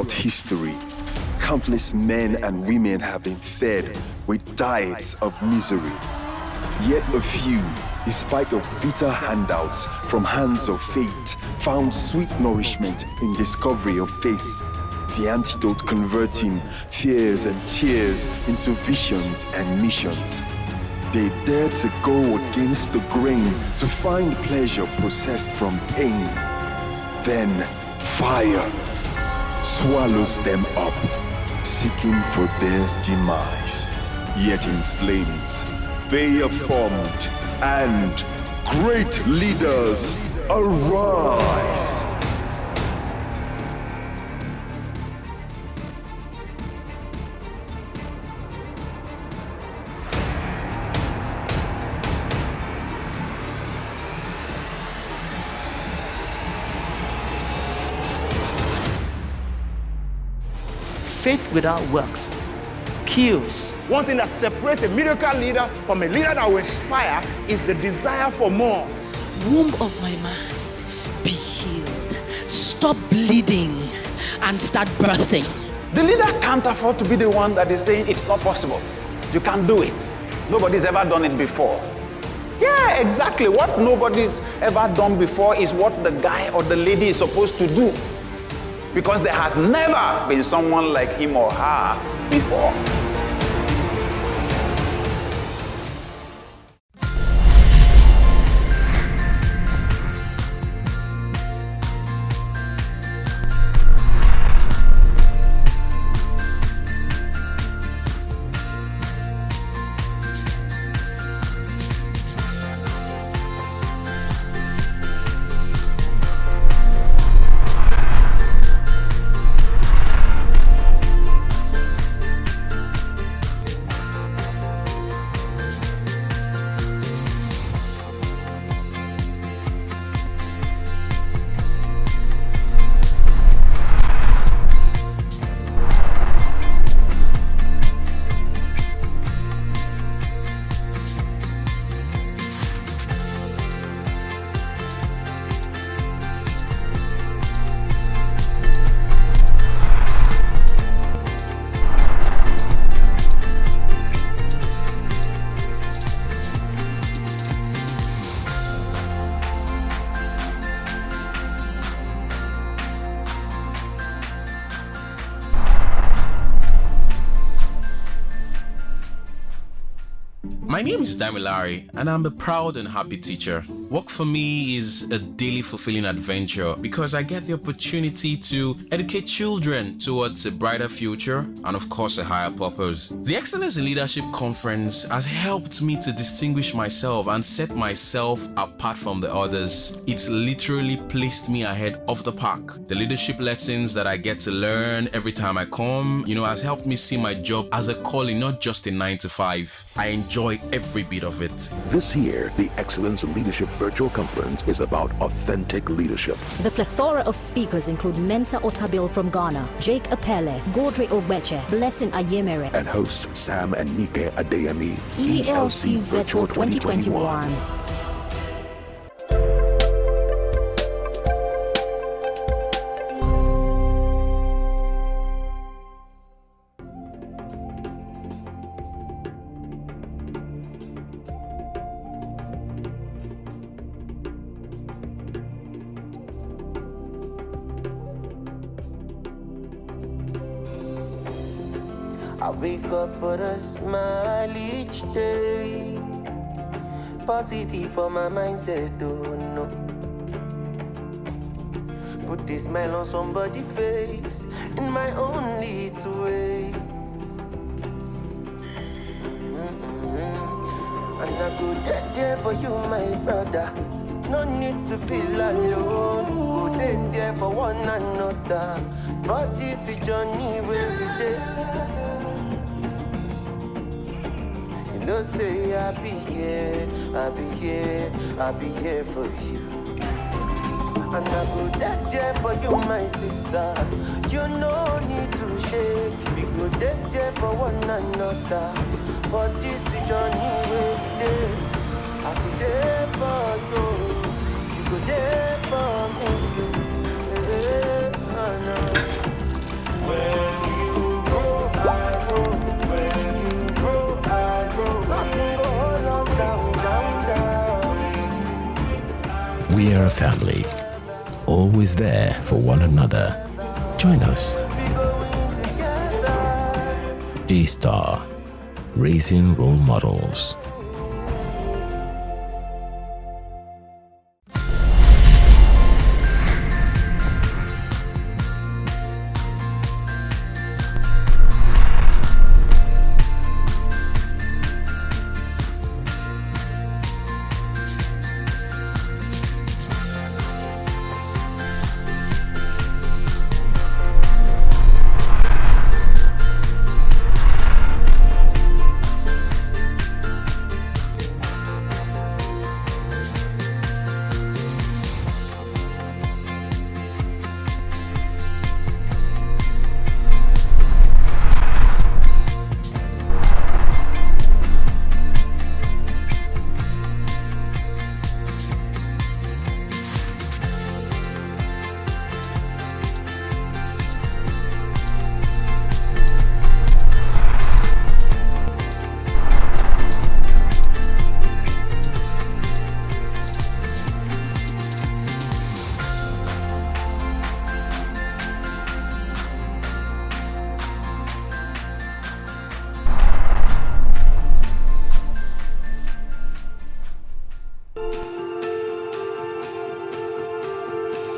throughout history, countless men and women have been fed with diets of misery. Yet a few, despite of bitter handouts from hands of fate, found sweet nourishment in discovery of faith. The antidote converting fears and tears into visions and missions. They dare to go against the grain to find pleasure processed from pain. Then fire swallows them up, seeking for their demise. Yet in flames, they are formed, and great leaders arise. Faith without works kills. One thing that separates a miracle leader from a leader that will inspire is the desire for more. Womb of my mind, be healed. Stop bleeding and start birthing. The leader can't afford to be the one that is saying it's not possible. You can't do it. Nobody's ever done it before. Yeah, exactly. What nobody's ever done before is what the guy or the lady is supposed to do. Because there has never been someone like him or her before. My name is Damilari, and I'm a proud and happy teacher. Work for me is a daily fulfilling adventure because I get the opportunity to educate children towards a brighter future and, of course, a higher purpose. The Excellence in Leadership Conference has helped me to distinguish myself and set myself apart from the others. It's literally placed me ahead of the pack. The leadership lessons that I get to learn every time I come, has helped me see my job as a calling, not just a 9 to 5. I enjoy every bit of it. This year, the Excellence in Leadership Virtual Conference is about authentic leadership. The plethora of speakers include Mensa Otabil from Ghana, Jake Apele, Godre Ogbeche, Blessing Ayemere, and hosts Sam and Nike Adeyemi. ELC Virtual 2021. I wake up with a smile each day. Positive for my mindset, oh no. Put this smile on somebody's face in my own little way. And I go there for you, my brother. No need to feel alone. Go there for one another. But this is journey where we did. Don't say I'll be here, I'll be here, I'll be here for you. And I go there for you, my sister. You no need to shake. We go there for one another. For this journey where we did. I'll be there for you. You go there for me too. We are a family, always there for one another. Join us. D-Star, raising role models.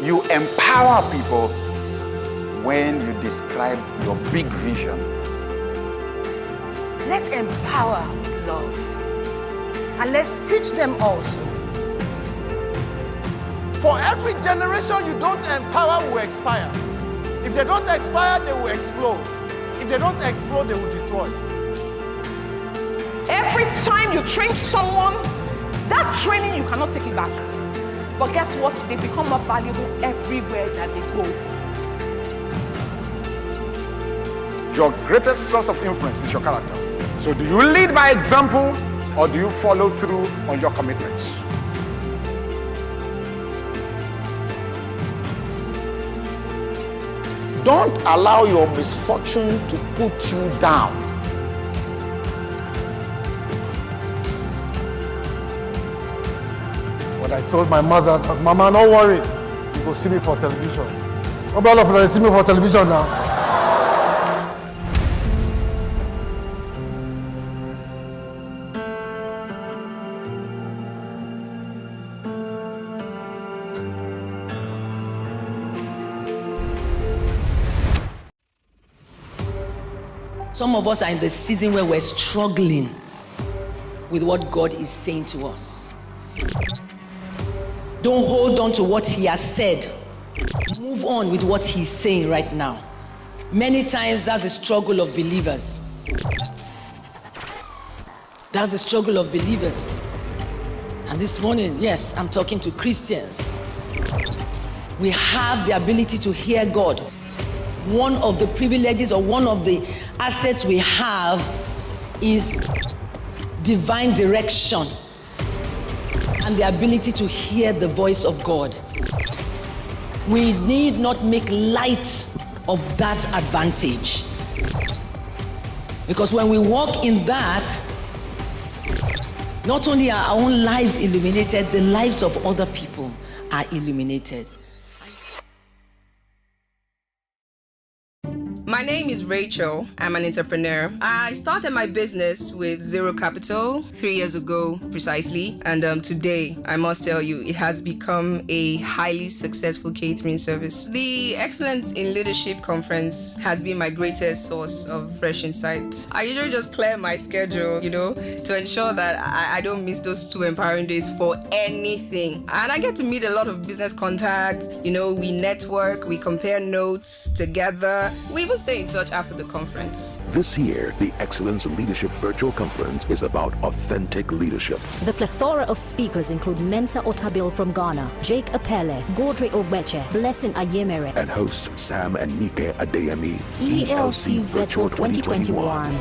You empower people when you describe your big vision. Let's empower with love. And let's teach them also. For every generation you don't empower will expire. If they don't expire, they will explode. If they don't explode, they will destroy. Every time you train someone, that training you cannot take it back. But guess what? They become more valuable everywhere that they go. Your greatest source of influence is your character. So do you lead by example or do you follow through on your commitments? Don't allow your misfortune to put you down. When I told my mother that, Mama, don't worry, you go see me for television. How about all of you see me for television now? Some of us are in the season where we're struggling with what God is saying to us. Don't hold on to what He has said. Move on with what He's saying right now. Many times that's the struggle of believers. That's the struggle of believers. And this morning, yes, I'm talking to Christians. We have the ability to hear God. One of the privileges or one of the assets we have is divine direction and the ability to hear the voice of God. We need not make light of that advantage. Because when we walk in that, not only are our own lives illuminated, the lives of other people are illuminated. My name is Rachel. I'm an entrepreneur. I started my business with zero capital 3 years ago, precisely. And today, I must tell you, it has become a highly successful catering service. The Excellence in Leadership Conference has been my greatest source of fresh insight. I usually just clear my schedule, to ensure that I don't miss those 2 empowering days for anything. And I get to meet a lot of business contacts. We network, we compare notes together. We even stay in touch after the conference. This year, the Excellence in Leadership Virtual Conference is about authentic leadership. The plethora of speakers include Mensa Otabil from Ghana, Jake Apele, Godre Ogbeche, Blessing Ayemere, and hosts Sam and Nike Adeyemi. ELC Virtual 2021.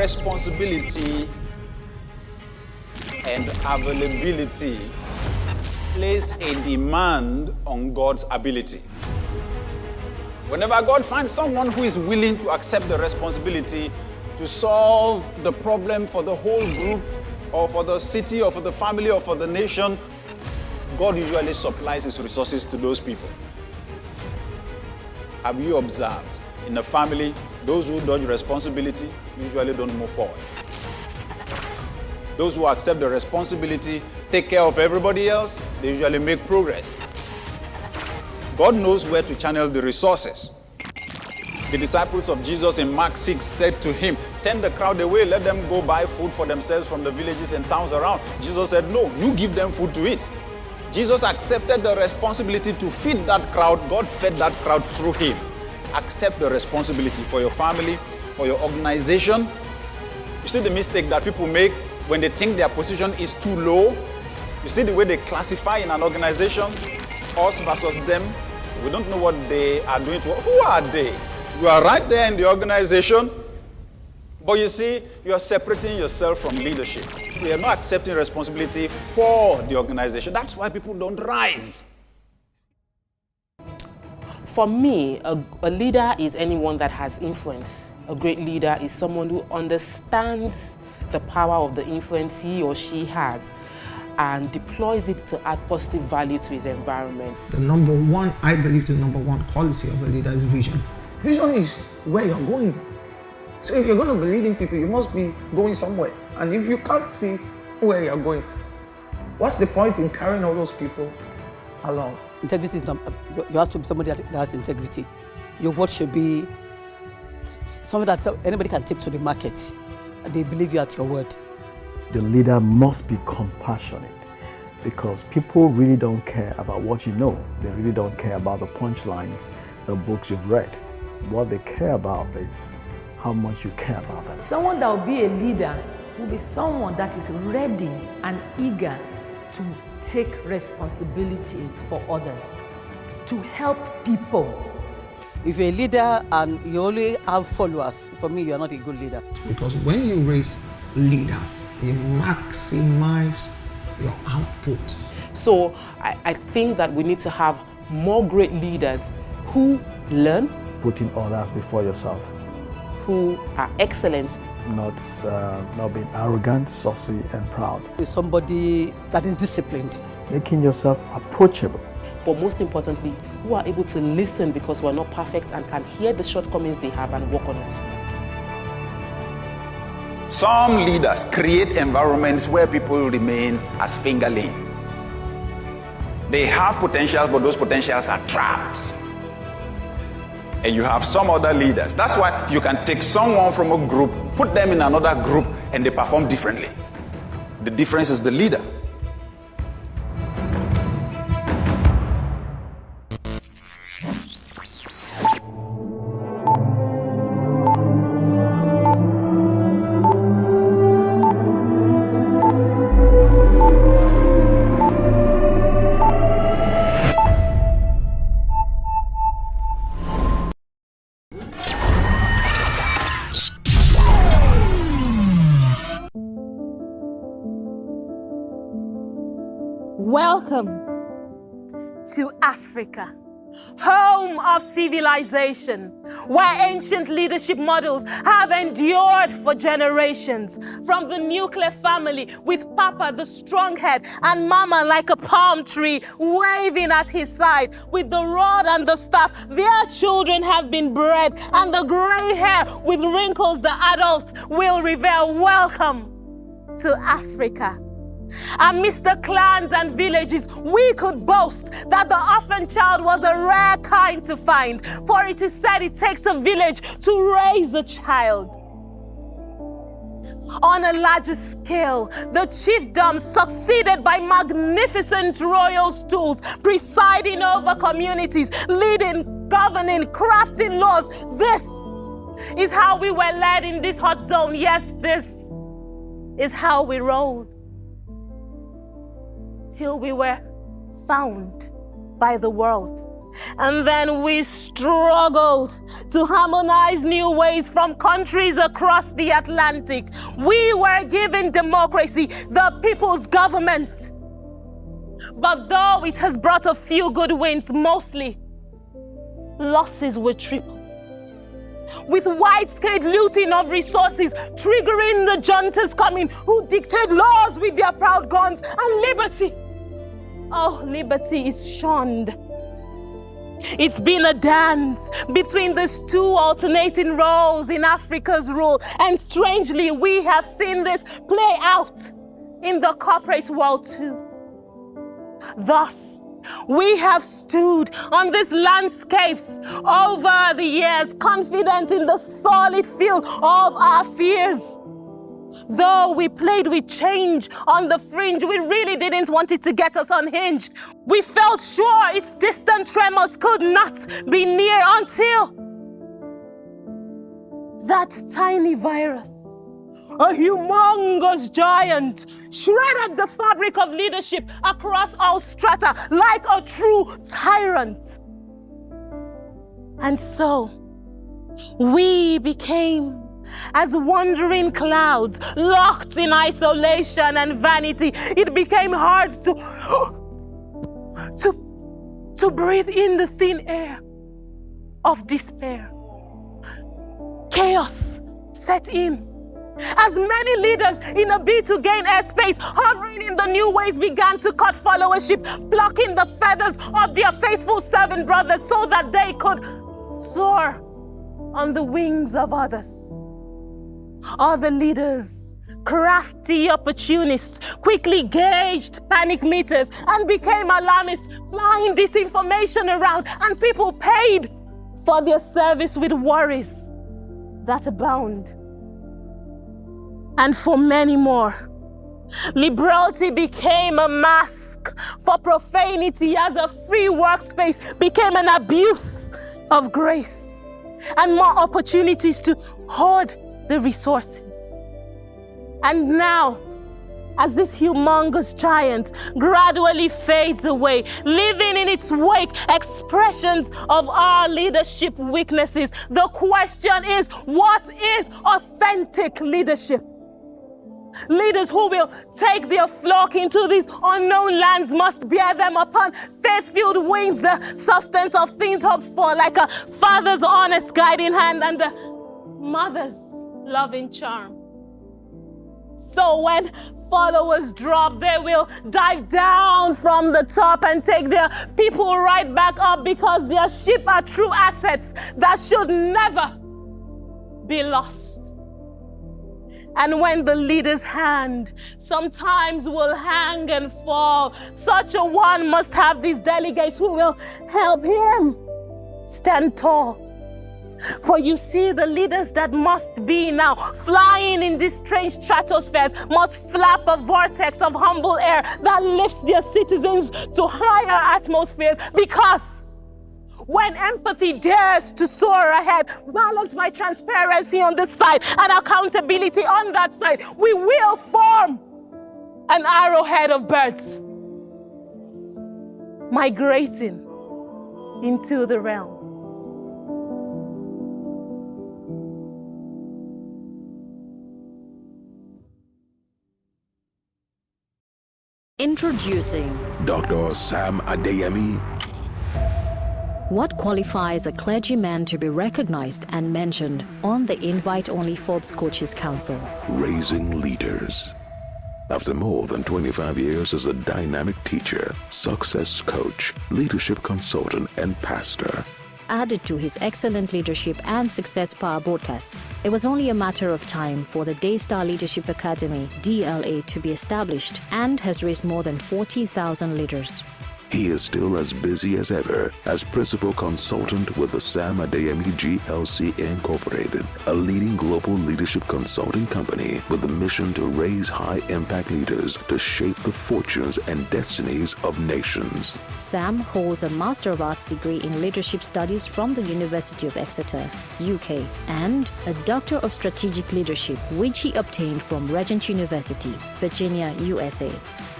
responsibility and availability place a demand on God's ability. Whenever God finds someone who is willing to accept the responsibility to solve the problem for the whole group, or for the city, or for the family, or for the nation, God usually supplies his resources to those people. Have you observed in the family, those who dodge responsibility usually don't move forward? Those who accept the responsibility, take care of everybody else, they usually make progress. God knows where to channel the resources. The disciples of Jesus in Mark 6 said to him, "Send the crowd away, let them go buy food for themselves from the villages and towns around." Jesus said, "No, you give them food to eat." Jesus accepted the responsibility to feed that crowd. God fed that crowd through him. Accept the responsibility for your family, for your organization. You see the mistake that people make when they think their position is too low? You see the way they classify in an organization, us versus them. We don't know what they are doing to us. Who are they? You are right there in the organization, but you see, you are separating yourself from leadership. You are not accepting responsibility for the organization. That's why people don't rise. For me, a leader is anyone that has influence. A great leader is someone who understands the power of the influence he or she has and deploys it to add positive value to his environment. The number one, I believe the number one quality of a leader is vision. Vision is where you're going. So if you're going to be leading people, you must be going somewhere. And if you can't see where you're going, what's the point in carrying all those people along? Integrity is not, you have to be somebody that has integrity. Your word should be something that anybody can take to the market. And they believe you at your word. The leader must be compassionate, because people really don't care about what you know. They really don't care about the punchlines, the books you've read. What they care about is how much you care about them. Someone that will be a leader will be someone that is ready and eager to take responsibilities for others, to help people. If you're a leader and you only have followers, for me, you're not a good leader. Because when you raise leaders, you maximize your output. So I think that we need to have more great leaders who learn, Putting others before yourself. who are excellent. Not being arrogant, saucy, and proud. Somebody that is disciplined. Making yourself approachable. But most importantly, who are able to listen because we're not perfect and can hear the shortcomings they have and work on it. Some leaders create environments where people remain as fingerlings. They have potentials, but those potentials are trapped. And you have some other leaders. That's why you can take someone from a group, put them in another group, and they perform differently. The difference is the leader. Welcome to Africa, home of civilization, where ancient leadership models have endured for generations. From the nuclear family with Papa the strong head and Mama like a palm tree waving at his side with the rod and the staff, their children have been bred, and the gray hair with wrinkles the adults will reveal. Welcome to Africa. Amidst the clans and villages, we could boast that the orphan child was a rare kind to find, for it is said it takes a village to raise a child. On a larger scale, the chiefdoms succeeded by magnificent royal stools, presiding over communities, leading, governing, crafting laws. This is how we were led in this hot zone. Yes, this is how we rolled. Till we were found by the world And then we struggled to harmonize new ways from countries across the Atlantic. We were given democracy, the people's government. But though it has brought a few good wins, mostly losses were triple. With wide-scale looting of resources, triggering the juntas coming who dictate laws with their proud guns, and liberty. Oh, liberty is shunned. It's been a dance between these two alternating roles in Africa's rule, and strangely, we have seen this play out in the corporate world too. Thus, we have stood on these landscapes over the years, confident in the solid field of our fears. Though we played with change on the fringe, we really didn't want it to get us unhinged. We felt sure its distant tremors could not be near until that tiny virus, a humongous giant, shredded the fabric of leadership across all strata like a true tyrant. And so, we became as wandering clouds, locked in isolation and vanity. It became hard to breathe in the thin air of despair. Chaos set in. As many leaders in a bid to gain airspace, hovering in the new ways, began to cut followership, plucking the feathers of their faithful servant brothers so that they could soar on the wings of others. Other leaders, crafty opportunists, quickly gauged panic meters and became alarmists, flying disinformation around, and people paid for their service with worries that abound. And for many more, liberality became a mask for profanity as a free workspace became an abuse of grace, and more opportunities to hoard the resources. And now, as this humongous giant gradually fades away, leaving in its wake expressions of our leadership weaknesses, the question is, what is authentic leadership? Leaders who will take their flock into these unknown lands must bear them upon faith-filled wings, the substance of things hoped for, like a father's honest guiding hand and the mother's loving charm. So when followers drop, they will dive down from the top and take their people right back up, because their sheep are true assets that should never be lost. And when the leader's hand sometimes will hang and fall, such a one must have these delegates who will help him stand tall. For you see, the leaders that must be now flying in these strange stratospheres must flap a vortex of humble air that lifts their citizens to higher atmospheres, because when empathy dares to soar ahead, balanced by transparency on this side and accountability on that side, we will form an arrowhead of birds migrating into the realm. Introducing Dr. Sam Adeyemi. What qualifies a clergyman to be recognized and mentioned on the invite-only Forbes Coaches Council? Raising leaders. After more than 25 years as a dynamic teacher, success coach, leadership consultant, and pastor, added to his excellent leadership and success power broadcasts, it was only a matter of time for the Daystar Leadership Academy, DLA, to be established, and has raised more than 40,000 leaders. He is still as busy as ever as principal consultant with the Sam Adeyemi GLC Incorporated, a leading global leadership consulting company with the mission to raise high-impact leaders to shape the fortunes and destinies of nations. Sam holds a Master of Arts degree in Leadership Studies from the University of Exeter, UK, and a Doctor of Strategic Leadership, which he obtained from Regent University, Virginia, USA.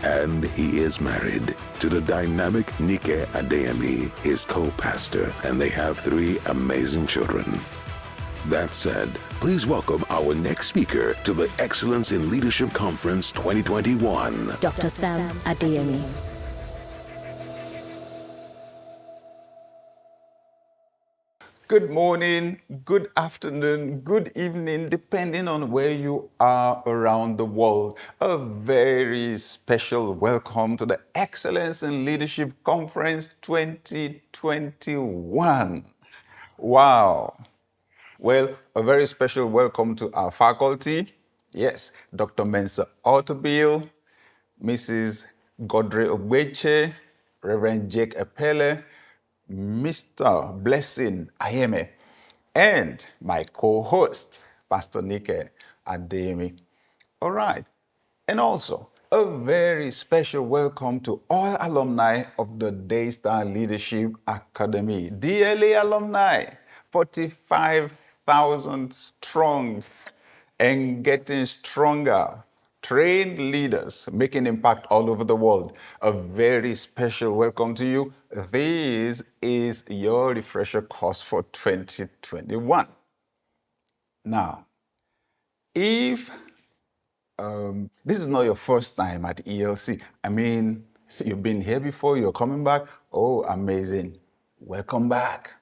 And he is married to the dynamic Nike Adeyemi, his co-pastor, and they have 3 amazing children. That said, please welcome our next speaker to the Excellence in Leadership Conference 2021, Dr. Sam Adeyemi. Good morning, good afternoon, good evening, depending on where you are around the world. A very special welcome to the Excellence in Leadership Conference 2021. Wow. Well, a very special welcome to our faculty. Yes, Dr. Mensa Otabil, Mrs. Godre Ogbeche, Reverend Jake Epele, Mr. Blessing Ayeme, and my co-host, Pastor Nike Adeyemi. All right. And also, a very special welcome to all alumni of the Daystar Leadership Academy. DLA alumni, 45,000 strong and getting stronger. Trained leaders making impact all over the world. A very special welcome to you. This is your refresher course for 2021. Now, if this is not your first time at ELC, I mean, you've been here before, you're coming back, oh, amazing. Welcome back.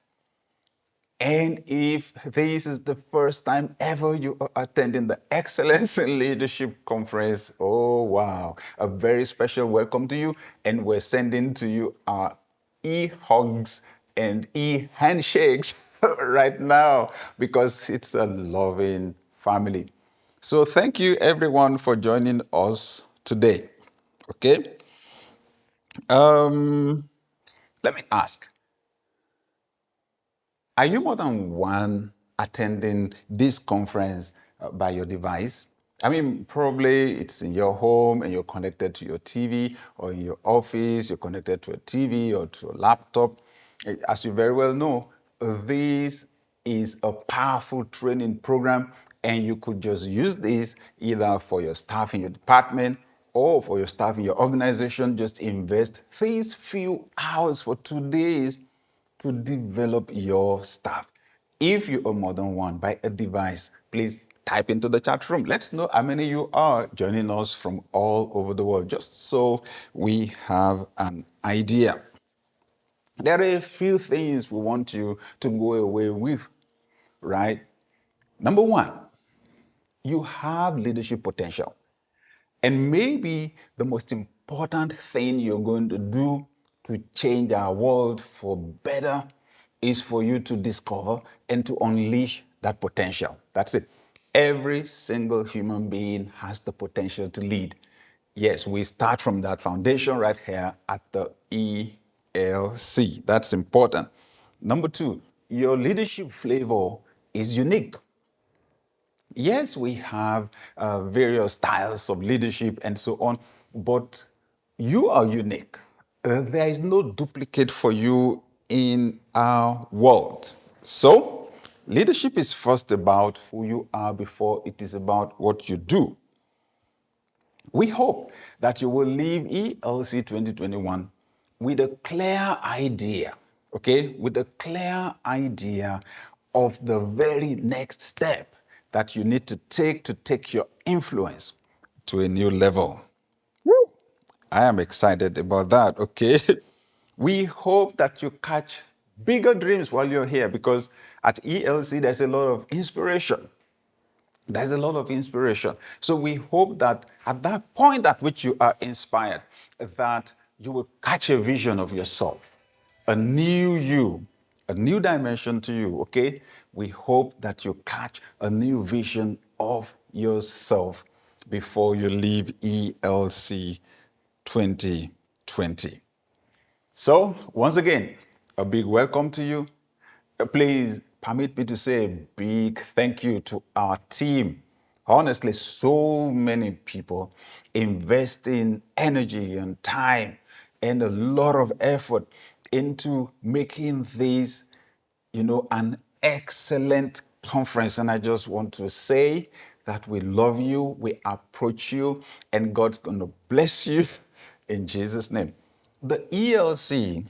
And if this is the first time ever you are attending the Excellence in Leadership Conference, oh wow, a very special welcome to you. And we're sending to you our e-hugs and e-handshakes right now because it's a loving family. So thank you everyone for joining us today, okay? Let me ask. Are you more than one attending this conference by your device? I mean, probably it's in your home and you're connected to your TV, or in your office, you're connected to a TV or to a laptop. As you very well know, this is a powerful training program, and you could just use this either for your staff in your department or for your staff in your organization. Just invest these few hours for 2 days to develop your staff. If you are more than one by a device, please type into the chat room. Let's know how many you are joining us from all over the world, just so we have an idea. There are a few things we want you to go away with, right? Number one, you have leadership potential. And maybe the most important thing you're going to do to change our world for better is for you to discover and to unleash that potential. That's it. Every single human being has the potential to lead. Yes, we start from that foundation right here at the ELC. That's important. Number two, your leadership flavor is unique. Yes, we have various styles of leadership and so on, but you are unique. There is no duplicate for you in our world. So, leadership is first about who you are before it is about what you do. We hope that you will leave ELC 2021 with a clear idea, okay? With a clear idea of the very next step that you need to take your influence to a new level. I am excited about that, okay? We hope that you catch bigger dreams while you're here, because at ELC, there's a lot of inspiration. There's a lot of inspiration. So we hope that at that point at which you are inspired, that you will catch a vision of yourself, a new you, a new dimension to you, okay? We hope that you catch a new vision of yourself before you leave ELC 2020. So, once again, a big welcome to you. Please permit me to say a big thank you to our team. Honestly, so many people investing energy and time and a lot of effort into making this, an excellent conference. And I just want to say that we love you, we approach you, and God's going to bless you in Jesus' name. The ELC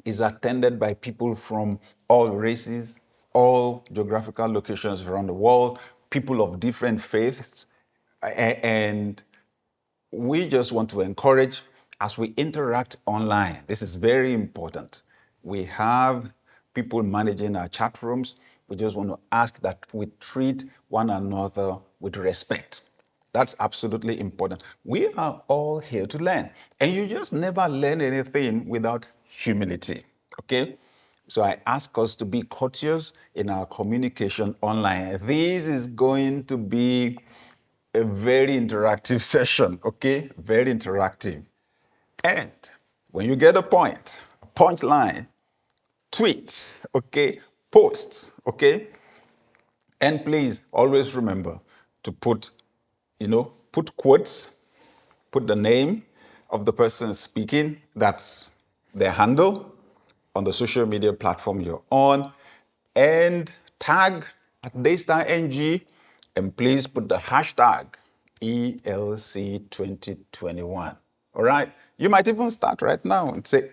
is attended by people from all races, all geographical locations around the world, people of different faiths, and we just want to encourage as we interact online. This is very important. We have people managing our chat rooms. We just want to ask that we treat one another with respect. That's absolutely important. We are all here to learn, and you just never learn anything without humility, okay? So I ask us to be courteous in our communication online. This is going to be a very interactive session, okay? Very interactive. And when you get a point, a punchline, tweet, okay? Post, okay? And please always remember to put quotes, put the name of the person speaking, that's their handle on the social media platform you're on, and tag at Daystar NG, and please put the hashtag ELC2021. All right? You might even start right now and say,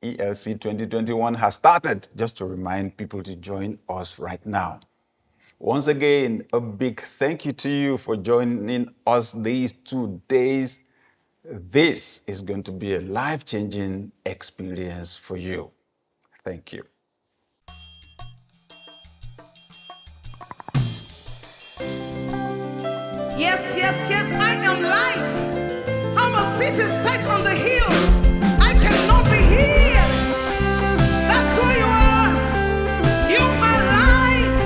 ELC 2021 has started, just to remind people to join us right now. Once again, a big thank you to you for joining us these 2 days. This is going to be a life-changing experience for you. Thank you. Yes, yes, yes, I am light. I'm a city set on the hill. I cannot be hid. That's who you are. You are light.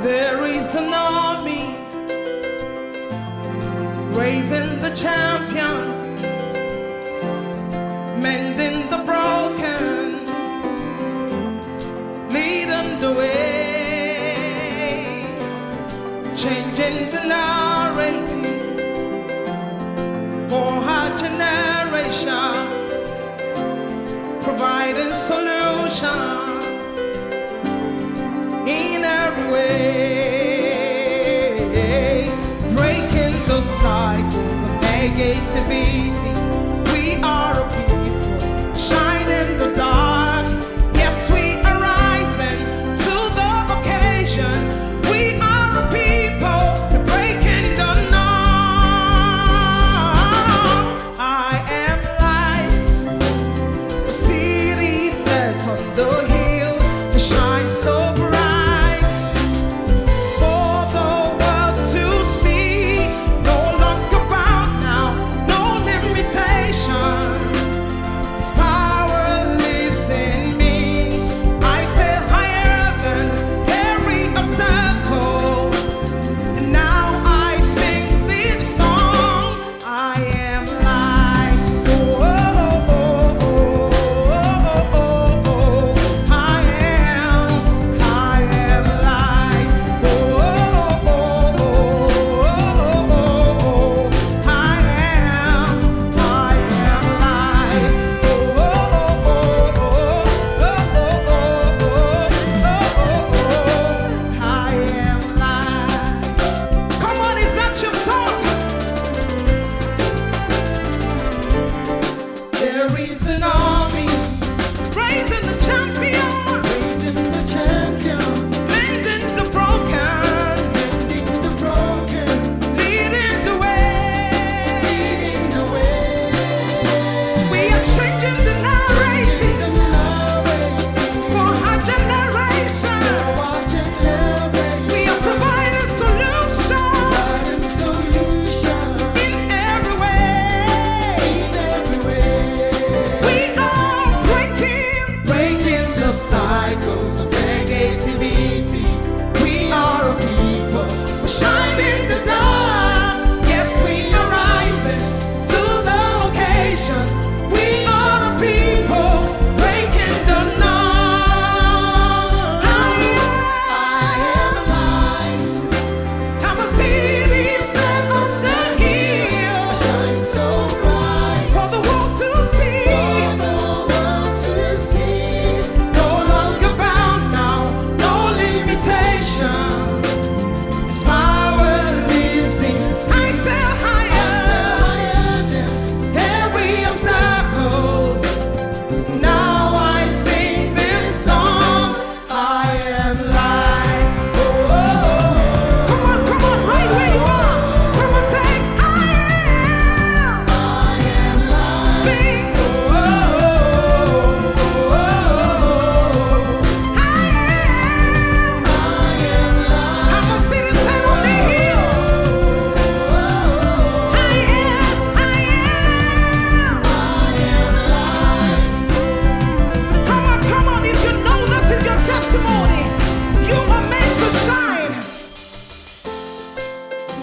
There is an army raising the champion, mending the broken, leading the way, changing the narrative for her generation, providing solution in every way, breaking the cycles of negativity. We are a people shining in the dark. Yes, we are rising to the occasion. We are a people breaking the norm. I am light, a city set on the hill, it shines so bright for the world to see. No longer bound now, no limits.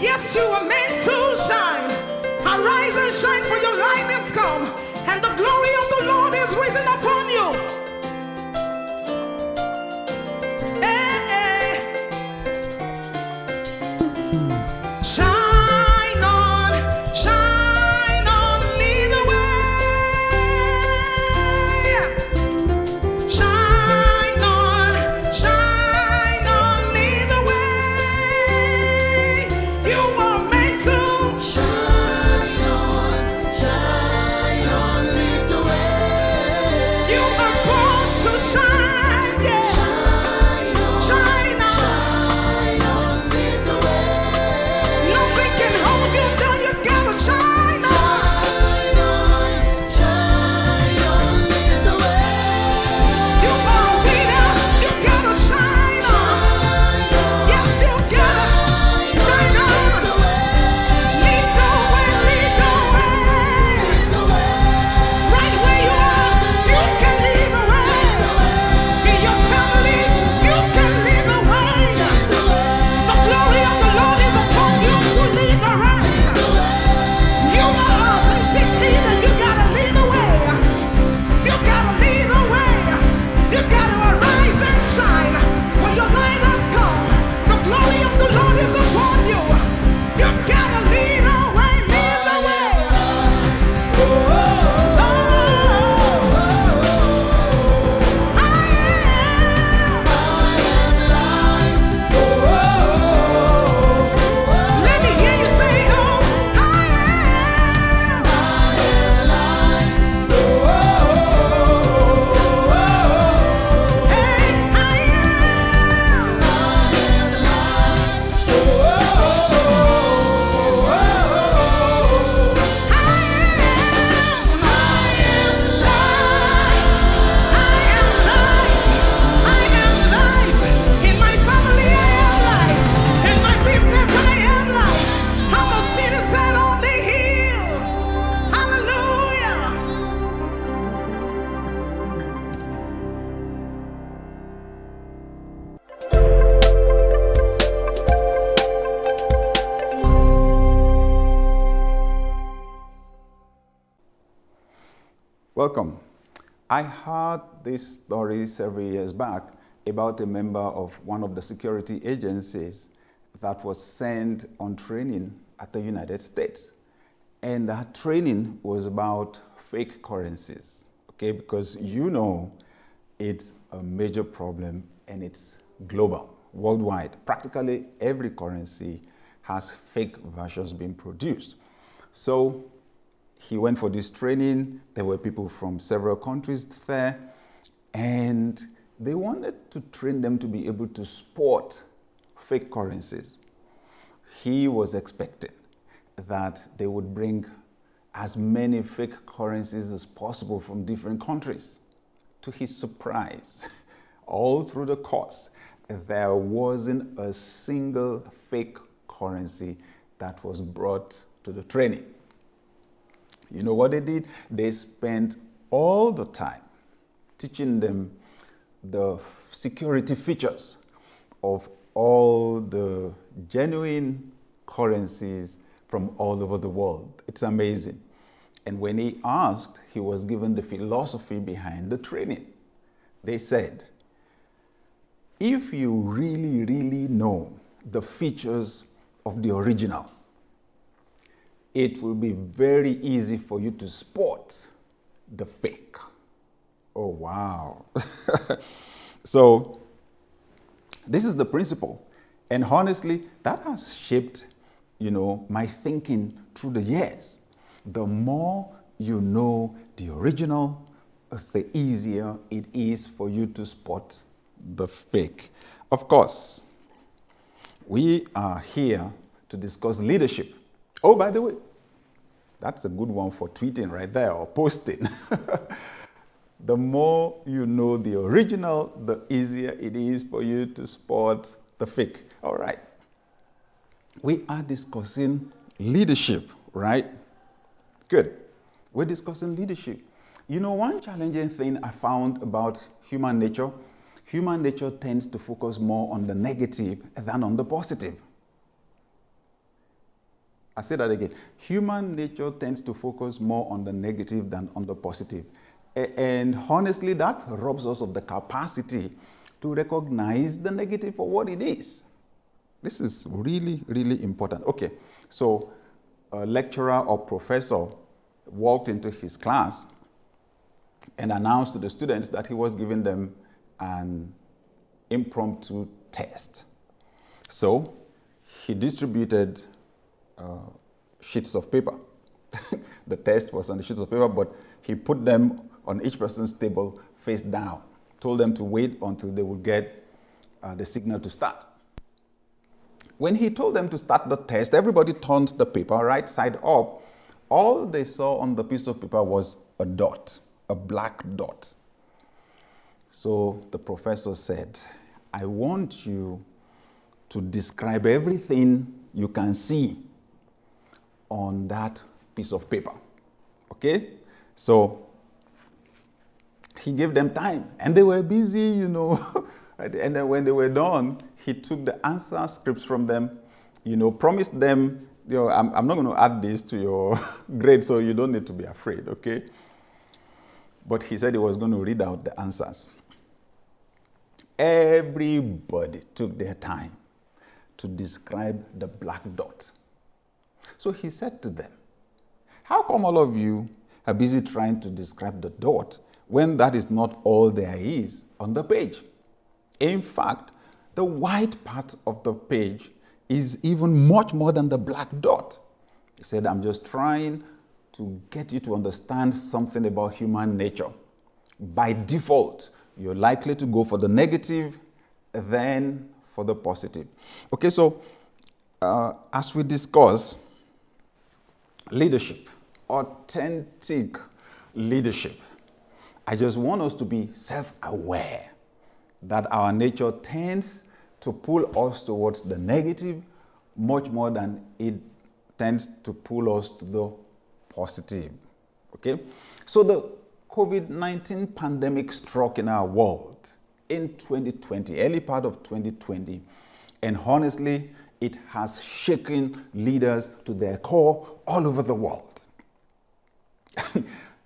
Yes, you are meant to shine. Arise and shine, for your light is come, and the glory of the Lord is risen upon you. Shine on, lead the way. Shine on, lead the way. You are meant to shine on, lead the way. You are born to shine, yeah. Shine on, lead the way. Nothing can hold you down, you gotta shine on. Lead the way. You are a leader, you gotta shine on. Yes, you gotta shine on. Lead the way, lead the way. Right where you are, you can lead the way. In your family, you can lead the way. The glory of the Lord is upon you to lead the rise. You are an authentic leader, you gotta lead the way. You gotta lead the way. You gotta arise and shine, for your light has come. The glory of the Lord is upon you. You gotta lead the way, lead the way. Let me hear you say, oh, I am light. Hey, I am light. In my family, I am light. In my business, I am light. I'm a citizen on the hill. Hallelujah. Welcome. I heard this story several years back about a member of one of the security agencies that was sent on training at the United States. And that training was about fake currencies, okay? Because you know it's a major problem and it's global, worldwide. Practically every currency has fake versions being produced. So he went for this training. There were people from several countries there, and they wanted to train them to be able to spot fake currencies. He was expecting that they would bring as many fake currencies as possible from different countries. To his surprise, all through the course, there wasn't a single fake currency that was brought to the training. You know what they did? They spent all the time teaching them the security features of all the genuine currencies from all over the world. It's amazing. And when he asked, he was given the philosophy behind the training. They said, if you really, really know the features of the original, it will be very easy for you to spot the fake. Oh, wow. So this is the principle. And honestly, that has shaped, my thinking through the years. The more you know the original, the easier it is for you to spot the fake. Of course, we are here to discuss leadership. Oh, by the way, that's a good one for tweeting right there or posting. The more you know the original, the easier it is for you to spot the fake. All right. We are discussing leadership, right? Good. We're discussing leadership. One challenging thing I found about human nature tends to focus more on the negative than on the positive. I say that again. Human nature tends to focus more on the negative than on the positive. And honestly, that robs us of the capacity to recognize the negative for what it is. This is really, really important. Okay, so a lecturer or professor walked into his class and announced to the students that he was giving them an impromptu test. So he distributed sheets of paper. The test was on the sheets of paper, but he put them on each person's table face down, told them to wait until they would get the signal to start. When he told them to start the test, everybody turned the paper right side up. All they saw on the piece of paper was a dot, a black dot. So the professor said, I want you to describe everything you can see on that piece of paper. Okay? So he gave them time and they were busy, you know. And then when they were done, he took the answer scripts from them, you know, promised them, you know, I'm not going to add this to your grade, so you don't need to be afraid, okay? But he said he was going to read out the answers. Everybody took their time to describe the black dot. So he said to them, how come all of you are busy trying to describe the dot when that is not all there is on the page? In fact, the white part of the page is even much more than the black dot. He said, I'm just trying to get you to understand something about human nature. By default, you're likely to go for the negative than for the positive. Okay, so as we discuss leadership, authentic leadership, I just want us to be self-aware that our nature tends to pull us towards the negative much more than it tends to pull us to the positive. Okay? So the COVID-19 pandemic struck in our world in 2020, early part of 2020, and honestly, it has shaken leaders to their core all over the world.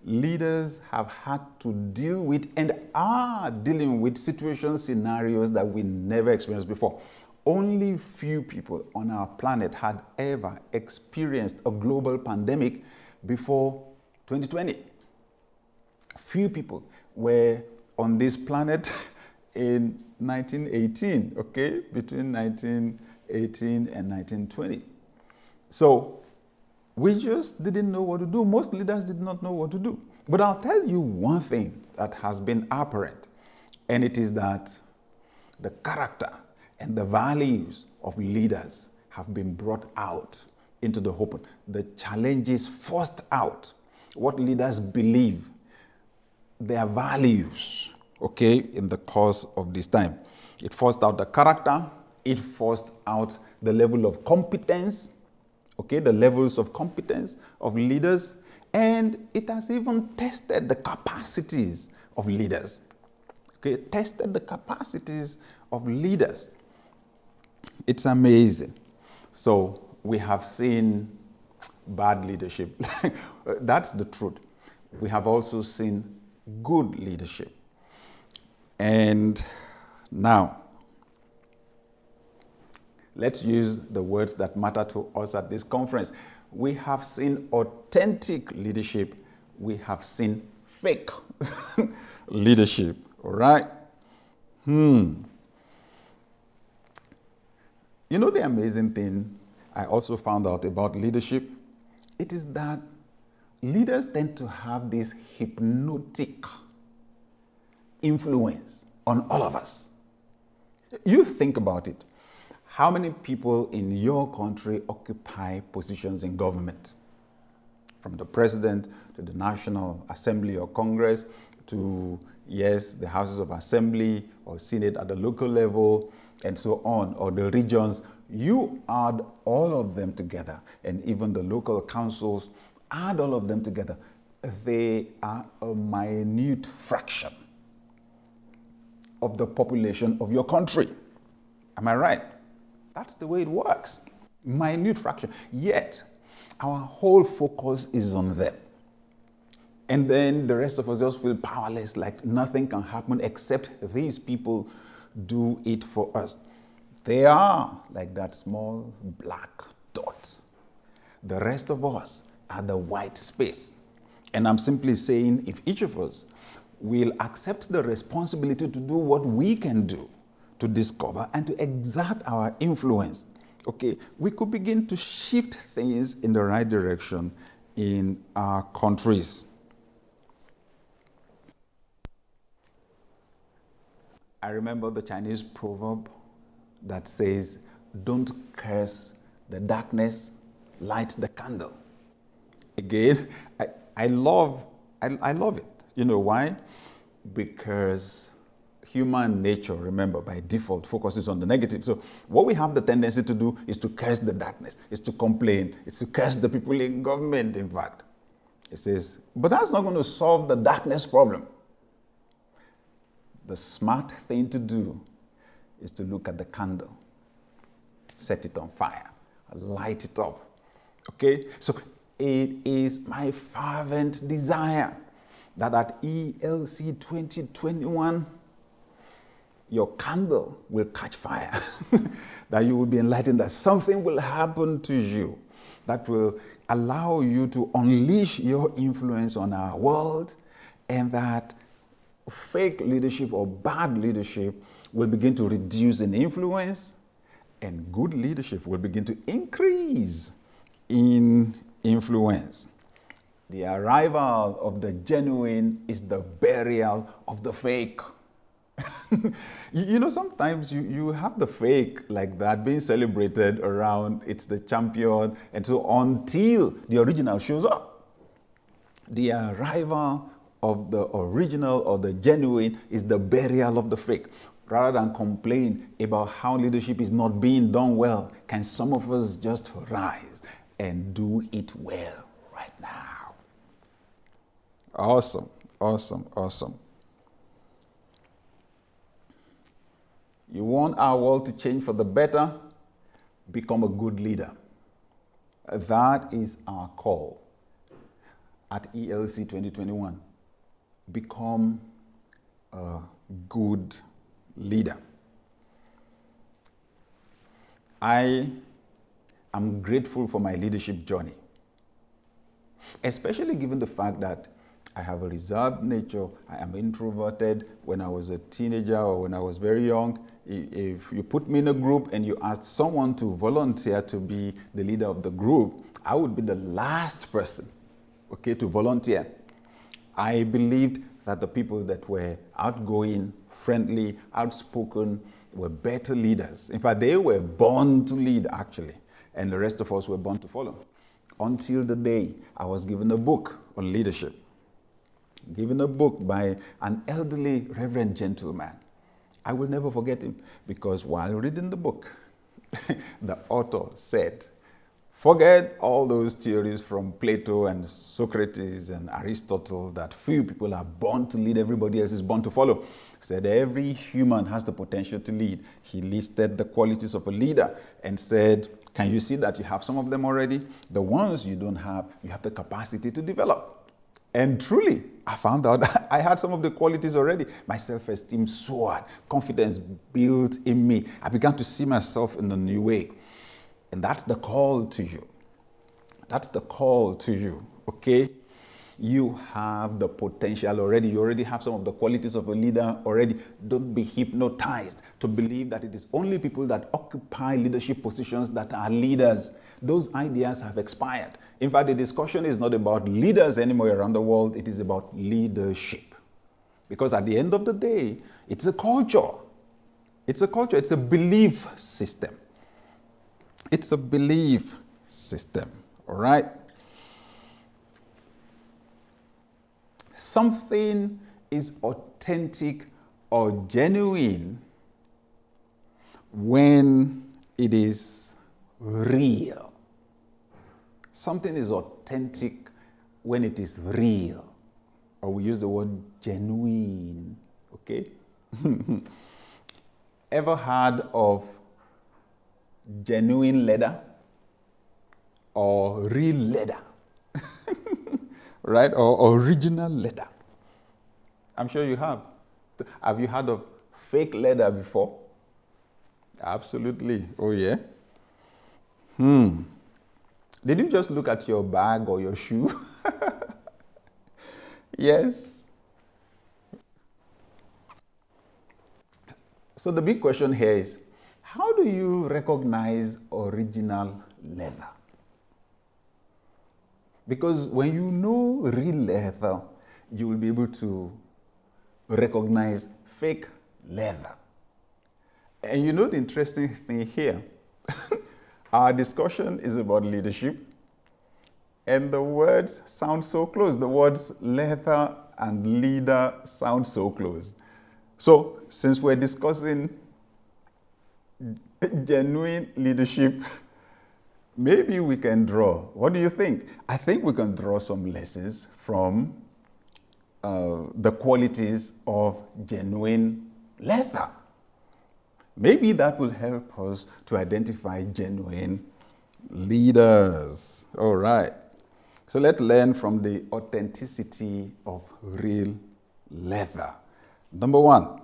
Leaders have had to deal with and are dealing with situations, scenarios that we never experienced before. Only few people on our planet had ever experienced a global pandemic before 2020. Few people were on this planet in 1918, okay, between 1918 and 1920. So we just didn't know what to do. Most leaders did not know what to do. But I'll tell you one thing that has been apparent, and it is that the character and the values of leaders have been brought out into the open. The challenges forced out what leaders believe, their values, okay, in the course of this time. It forced out the character, it forced out the level of competence, okay, the levels of competence of leaders, and it has even tested the capacities of leaders. Okay, tested the capacities of leaders. It's amazing. So we have seen bad leadership. That's the truth. We have also seen good leadership. And now, let's use the words that matter to us at this conference. We have seen authentic leadership. We have seen fake leadership. All right? You know the amazing thing I also found out about leadership? It is that leaders tend to have this hypnotic influence on all of us. You think about it. How many people in your country occupy positions in government? From the president to the National Assembly or Congress to, yes, the houses of assembly or Senate at the local level and so on, or the regions. You add all of them together, and even the local councils, add all of them together. They are a minute fraction of the population of your country. Am I right? That's the way it works. Minute fraction. Yet, our whole focus is on them. And then the rest of us just feel powerless, like nothing can happen except these people do it for us. They are like that small black dot. The rest of us are the white space. And I'm simply saying, if each of us will accept the responsibility to do what we can do to discover and to exert our influence, okay, we could begin to shift things in the right direction in our countries. I remember the Chinese proverb that says, don't curse the darkness, light the candle. Again, I love it. You know why? Because human nature, remember, by default focuses on the negative. So what we have the tendency to do is to curse the darkness, is to complain, is to curse the people in government, in fact. It says, but that's not going to solve the darkness problem. The smart thing to do is to look at the candle, set it on fire, light it up. Okay? So it is my fervent desire that at ELC 2021, your candle will catch fire, that you will be enlightened, that something will happen to you that will allow you to unleash your influence on our world, and that fake leadership or bad leadership will begin to reduce in influence, and good leadership will begin to increase in influence. The arrival of the genuine is the burial of the fake. You know, sometimes you have the fake like that being celebrated around, it's the champion, and so until the original shows up. The arrival of the original or the genuine is the burial of the fake. Rather than complain about how leadership is not being done well, can some of us just rise and do it well right now? Awesome, awesome, awesome. You want our world to change for the better? Become a good leader. That is our call at ELC 2021. Become a good leader. I am grateful for my leadership journey, especially given the fact that I have a reserved nature. I am introverted. When I was a teenager or when I was very young, if you put me in a group and you asked someone to volunteer to be the leader of the group, I would be the last person, okay, to volunteer. I believed that the people that were outgoing, friendly, outspoken were better leaders. In fact, they were born to lead, actually, and the rest of us were born to follow. Until the day I was given a book on leadership, given a book by an elderly reverend gentleman. I will never forget him, because while reading the book, the author said, forget all those theories from Plato and Socrates and Aristotle that few people are born to lead, everybody else is born to follow. He said every human has the potential to lead. He listed the qualities of a leader and said, can you see that you have some of them already? The ones you don't have, you have the capacity to develop. And truly, I found out I had some of the qualities already. My self-esteem soared, confidence built in me. I began to see myself in a new way. And that's the call to you. That's the call to you, okay? You have the potential already. You already have some of the qualities of a leader already. Don't be hypnotized to believe that it is only people that occupy leadership positions that are leaders. Those ideas have expired. In fact, the discussion is not about leaders anymore around the world. It is about leadership. Because at the end of the day, it's a culture. It's a culture. It's a belief system. It's a belief system, all right? Something is authentic or genuine when it is real. Something is authentic when it is real. Or we use the word genuine, okay? Ever heard of genuine leather or real leather, right? Or original leather. I'm sure you have. Have you heard of fake leather before? Absolutely. Oh, yeah? Did you just look at your bag or your shoe? Yes. So the big question here is, how do you recognize original leather? Because when you know real leather, you will be able to recognize fake leather. And you know the interesting thing here, our discussion is about leadership, and the words sound so close. The words leather and leader sound so close. So, since we're discussing genuine leadership, maybe we can draw. What do you think? I think we can draw some lessons from the qualities of genuine leather. Maybe that will help us to identify genuine leaders. All right. So let's learn from the authenticity of real leather. Number one,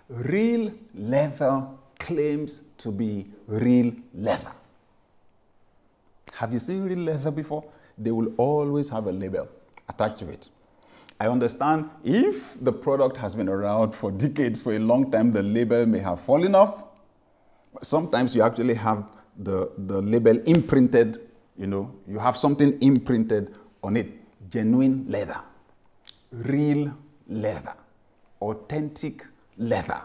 real leather claims to be real leather. Have you seen real leather before? They will always have a label attached to it. I understand if the product has been around for decades, for a long time, the label may have fallen off. Sometimes you actually have the label imprinted, you have something imprinted on it. Genuine leather, real leather, authentic leather,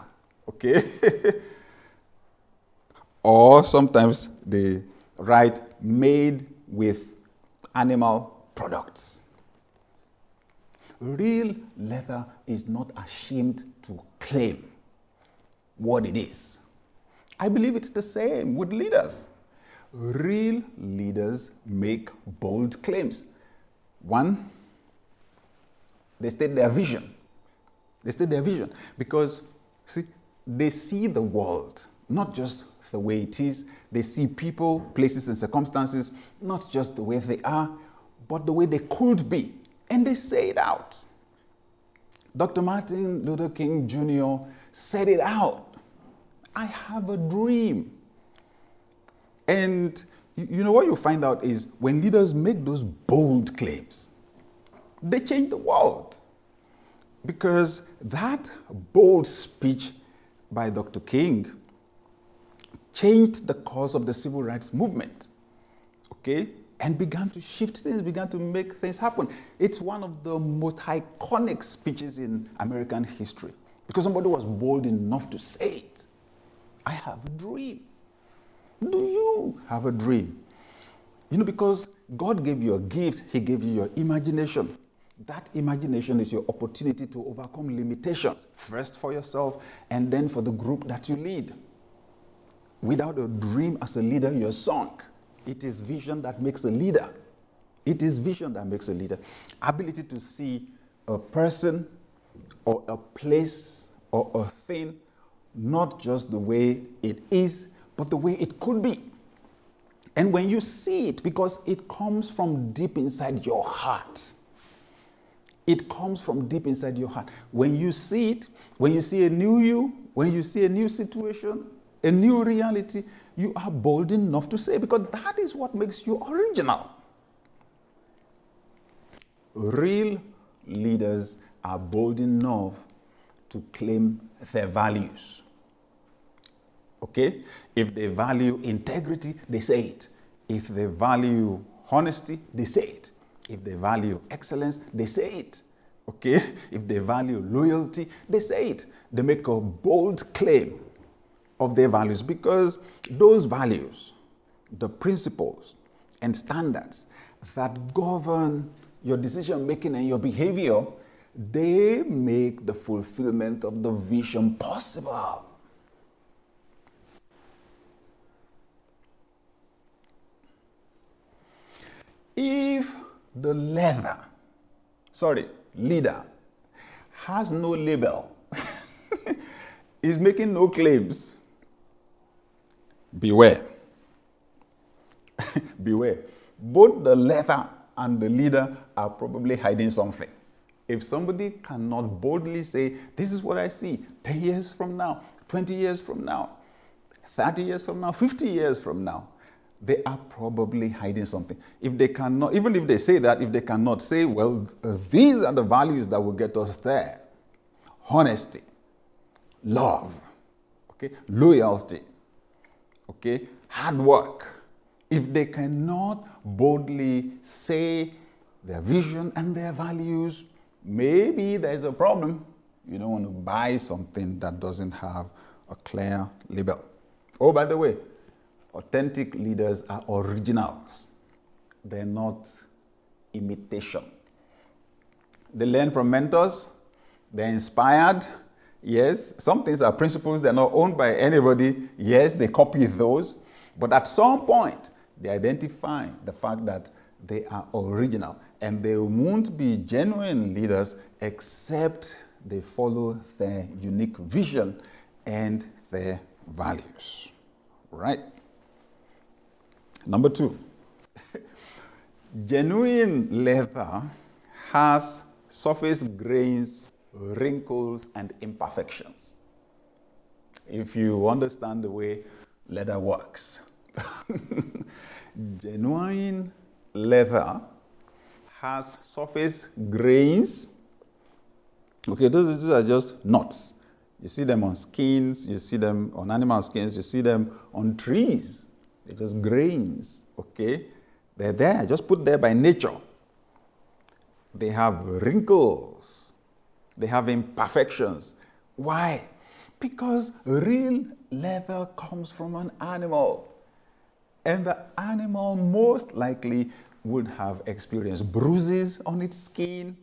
okay? Or sometimes they write made with animal products. Real leather is not ashamed to claim what it is. I believe it's the same with leaders. Real leaders make bold claims. One, they state their vision. They state their vision because, see, they see the world, not just the way it is. They see people, places, and circumstances, not just the way they are, but the way they could be. And they say it out. Dr. Martin Luther King Jr. said it out. I have a dream. And you know what you find out is when leaders make those bold claims, they change the world. Because that bold speech by Dr. King changed the course of the civil rights movement. Okay? And began to shift things, began to make things happen. It's one of the most iconic speeches in American history because somebody was bold enough to say it. I have a dream. Do you have a dream? Because God gave you a gift, He gave you your imagination. That imagination is your opportunity to overcome limitations, first for yourself and then for the group that you lead. Without a dream as a leader, you're sunk. It is vision that makes a leader. It is vision that makes a leader. Ability to see a person or a place or a thing, not just the way it is, but the way it could be. And when you see it, because it comes from deep inside your heart. It comes from deep inside your heart. When you see it, when you see a new you, when you see a new situation, a new reality, you are bold enough to say, because that is what makes you original. Real leaders are bold enough to claim their values. Okay? If they value integrity, they say it. If they value honesty, they say it. If they value excellence, they say it. Okay? If they value loyalty, they say it. They make a bold claim of their values because those values, the principles and standards that govern your decision making and your behavior, they make the fulfillment of the vision possible. If the leader has no label, is making no claims, beware. beware. Both the leader and the leader are probably hiding something. If somebody cannot boldly say, this is what I see 10 years from now, 20 years from now, 30 years from now, 50 years from now, they are probably hiding something. If they cannot, even if they say that, if they cannot say, well, these are the values that will get us there. Honesty, love, okay, loyalty, okay, hard work. If they cannot boldly say their vision and their values, maybe there's a problem. You don't want to buy something that doesn't have a clear label. Oh, by the way, authentic leaders are originals. They're not imitation. They learn from mentors. They're inspired. Yes, some things are principles. They're not owned by anybody. Yes, they copy those. But at some point, they identify the fact that they are original. And they won't be genuine leaders except they follow their unique vision and their values. Right? Number 2, genuine leather has surface grains, wrinkles, and imperfections. If you understand the way leather works. Genuine leather has surface grains. Okay, those are just knots. You see them on skins, you see them on animal skins, you see them on trees. They're just grains, okay? They're there, just put there by nature. They have wrinkles. They have imperfections. Why? Because real leather comes from an animal. And the animal most likely would have experienced bruises on its skin.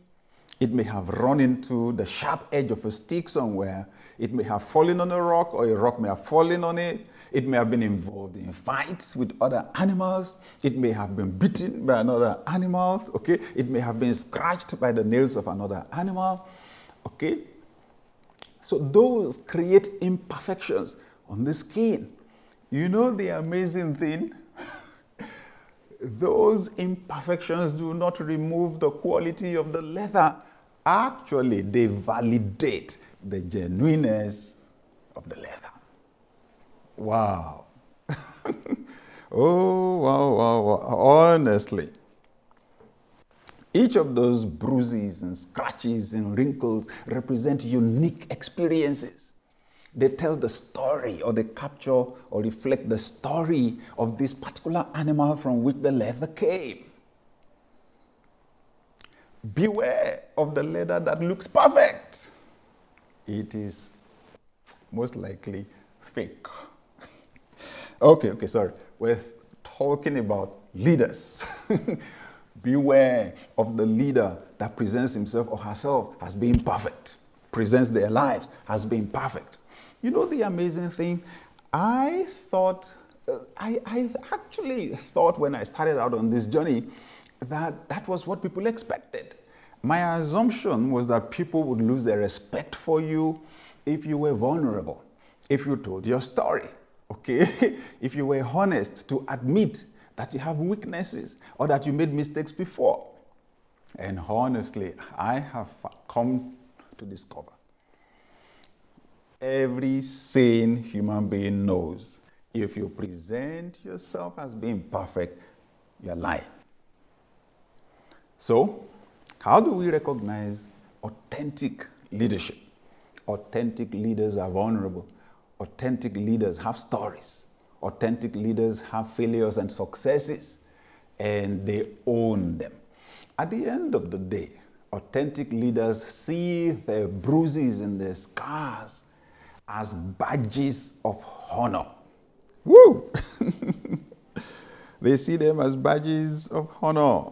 It may have run into the sharp edge of a stick somewhere. It may have fallen on a rock, or a rock may have fallen on it. It may have been involved in fights with other animals. It may have been bitten by another animal, okay? It may have been scratched by the nails of another animal, okay? So those create imperfections on the skin. You know the amazing thing? Those imperfections do not remove the quality of the leather. Actually, they validate the genuineness of the leather. Wow. Oh, wow. Honestly. Each of those bruises and scratches and wrinkles represent unique experiences. They tell the story, or they capture or reflect the story of this particular animal from which the leather came. Beware of the leather that looks perfect. It is most likely fake. Okay, sorry. We're talking about leaders. Beware of the leader that presents himself or herself as being perfect, presents their lives as being perfect. You know the amazing thing? I actually thought when I started out on this journey that was what people expected. My assumption was that people would lose their respect for you if you were vulnerable, if you told your story, okay? If you were honest to admit that you have weaknesses or that you made mistakes before. And honestly, I have come to discover every sane human being knows if you present yourself as being perfect, you're lying. So, how do we recognize authentic leadership? Authentic leaders are vulnerable. Authentic leaders have stories. Authentic leaders have failures and successes, and they own them. At the end of the day, authentic leaders see their bruises and their scars as badges of honor. Woo! They see them as badges of honor.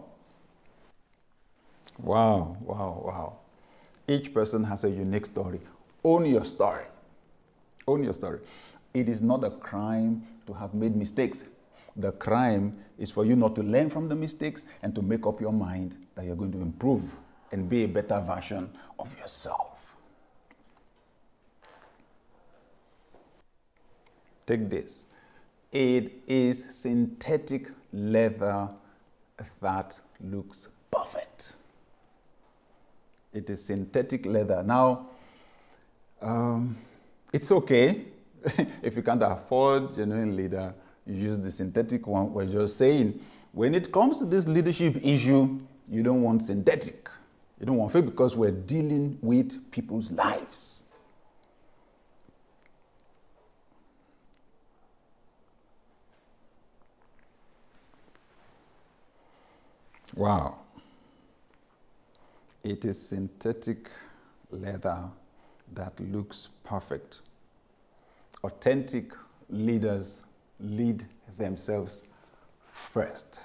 Wow. Each person has a unique story. Own your story. Own your story. It is not a crime to have made mistakes. The crime is for you not to learn from the mistakes and to make up your mind that you're going to improve and be a better version of yourself. Take this. It is synthetic leather that looks perfect. It is synthetic leather. Now, it's okay if you can't afford genuine leather, you use the synthetic one. We're just saying, when it comes to this leadership issue, you don't want synthetic. You don't want fake, because we're dealing with people's lives. Wow. It is synthetic leather that looks perfect. Authentic leaders lead themselves first.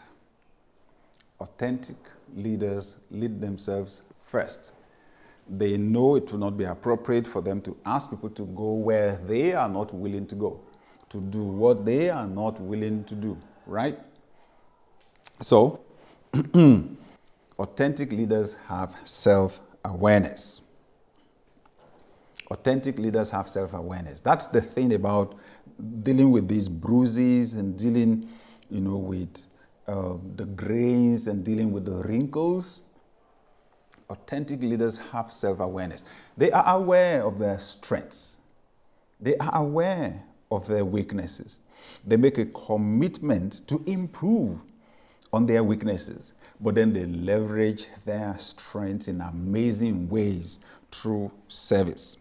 Authentic leaders lead themselves first. They know it will not be appropriate for them to ask people to go where they are not willing to go, to do what they are not willing to do, right? So, authentic leaders have self-awareness. Authentic leaders have self-awareness. That's the thing about dealing with these bruises and dealing, with the grains and dealing with the wrinkles. Authentic leaders have self-awareness. They are aware of their strengths. They are aware of their weaknesses. They make a commitment to improve on their weaknesses, but then they leverage their strengths in amazing ways through service.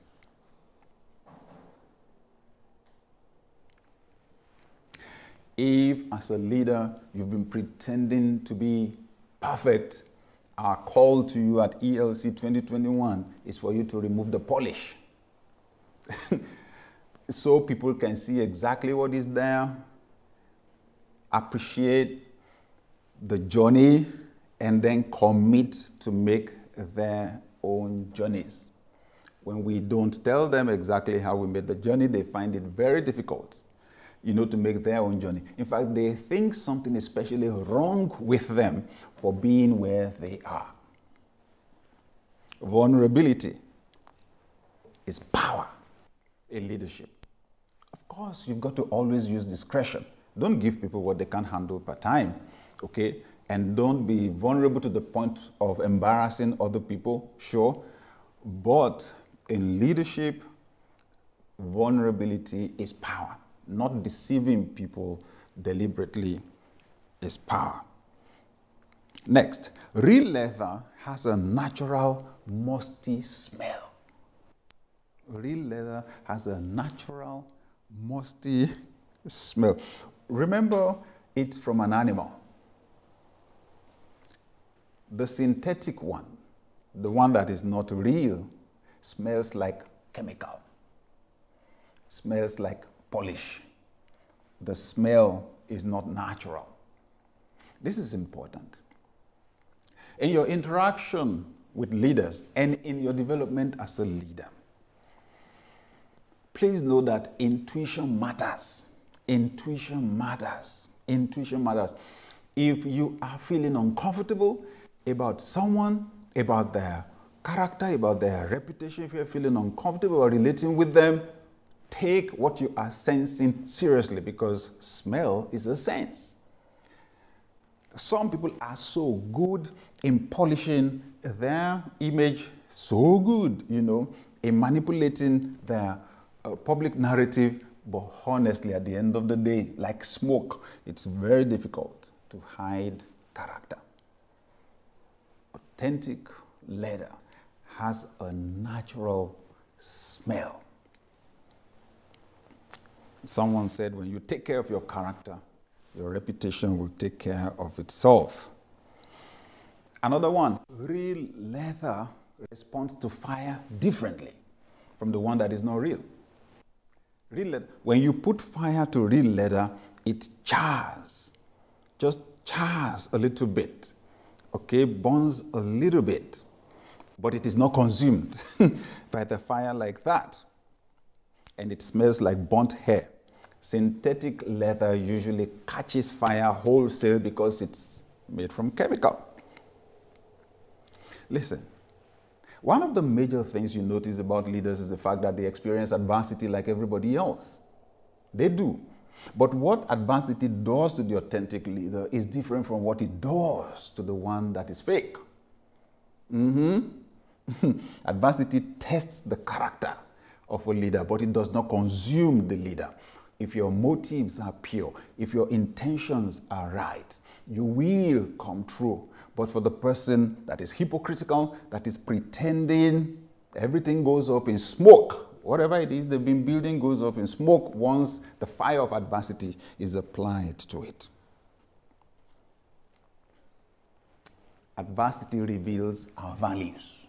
If, as a leader, you've been pretending to be perfect, our call to you at ELC 2021 is for you to remove the polish. So people can see exactly what is there, appreciate the journey, and then commit to make their own journeys. When we don't tell them exactly how we made the journey, they find it very difficult, to make their own journey. In fact, they think something is especially wrong with them for being where they are. Vulnerability is power in leadership. Of course, you've got to always use discretion. Don't give people what they can't handle per time, okay? And don't be vulnerable to the point of embarrassing other people, sure. But in leadership, vulnerability is power. Not deceiving people deliberately is power. Next, real leather has a natural musty smell. Real leather has a natural musty smell. Remember, it's from an animal. The synthetic one, the one that is not real, smells like chemical, smells like polish. The smell is not natural. This is important. In your interaction with leaders and in your development as a leader, please know that intuition matters. Intuition matters. Intuition matters. If you are feeling uncomfortable about someone, about their character, about their reputation, if you're feeling uncomfortable or relating with them, take what you are sensing seriously, because smell is a sense. Some people are so good in polishing their image, so good, in manipulating their public narrative, but honestly, at the end of the day, like smoke, it's very difficult to hide character. Authentic leather has a natural smell. Someone said, when you take care of your character, your reputation will take care of itself. Another one, real leather responds to fire differently from the one that is not real. Real leather, when you put fire to real leather, it chars, just chars a little bit, okay, burns a little bit, but it is not consumed by the fire like that. And it smells like burnt hair. Synthetic leather usually catches fire wholesale because it's made from chemical. Listen, one of the major things you notice about leaders is the fact that they experience adversity like everybody else. They do. But what adversity does to the authentic leader is different from what it does to the one that is fake. Adversity tests the character of a leader, but it does not consume the leader. If your motives are pure, if your intentions are right, you will come true. But for the person that is hypocritical, that is pretending, everything goes up in smoke. Whatever it is they've been building goes up in smoke once the fire of adversity is applied to it. Adversity reveals our values.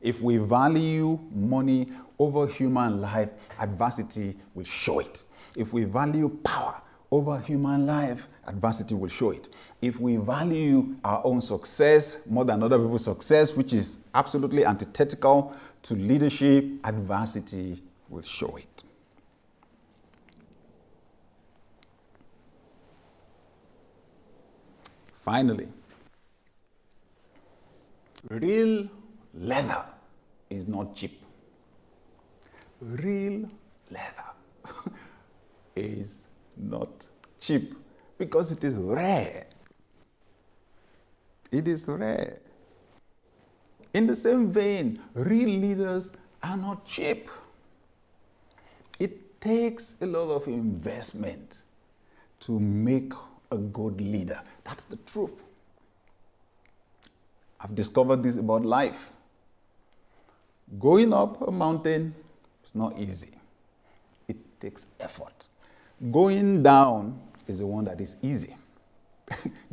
If we value money over human life, adversity will show it. If we value power over human life, adversity will show it. If we value our own success more than other people's success, which is absolutely antithetical to leadership, adversity will show it. Finally, real leather is not cheap. Real leather is not cheap because it is rare. It is rare. In the same vein, real leaders are not cheap. It takes a lot of investment to make a good leader. That's the truth. I've discovered this about life. Going up a mountain is not easy. It takes effort. Going down is the one that is easy.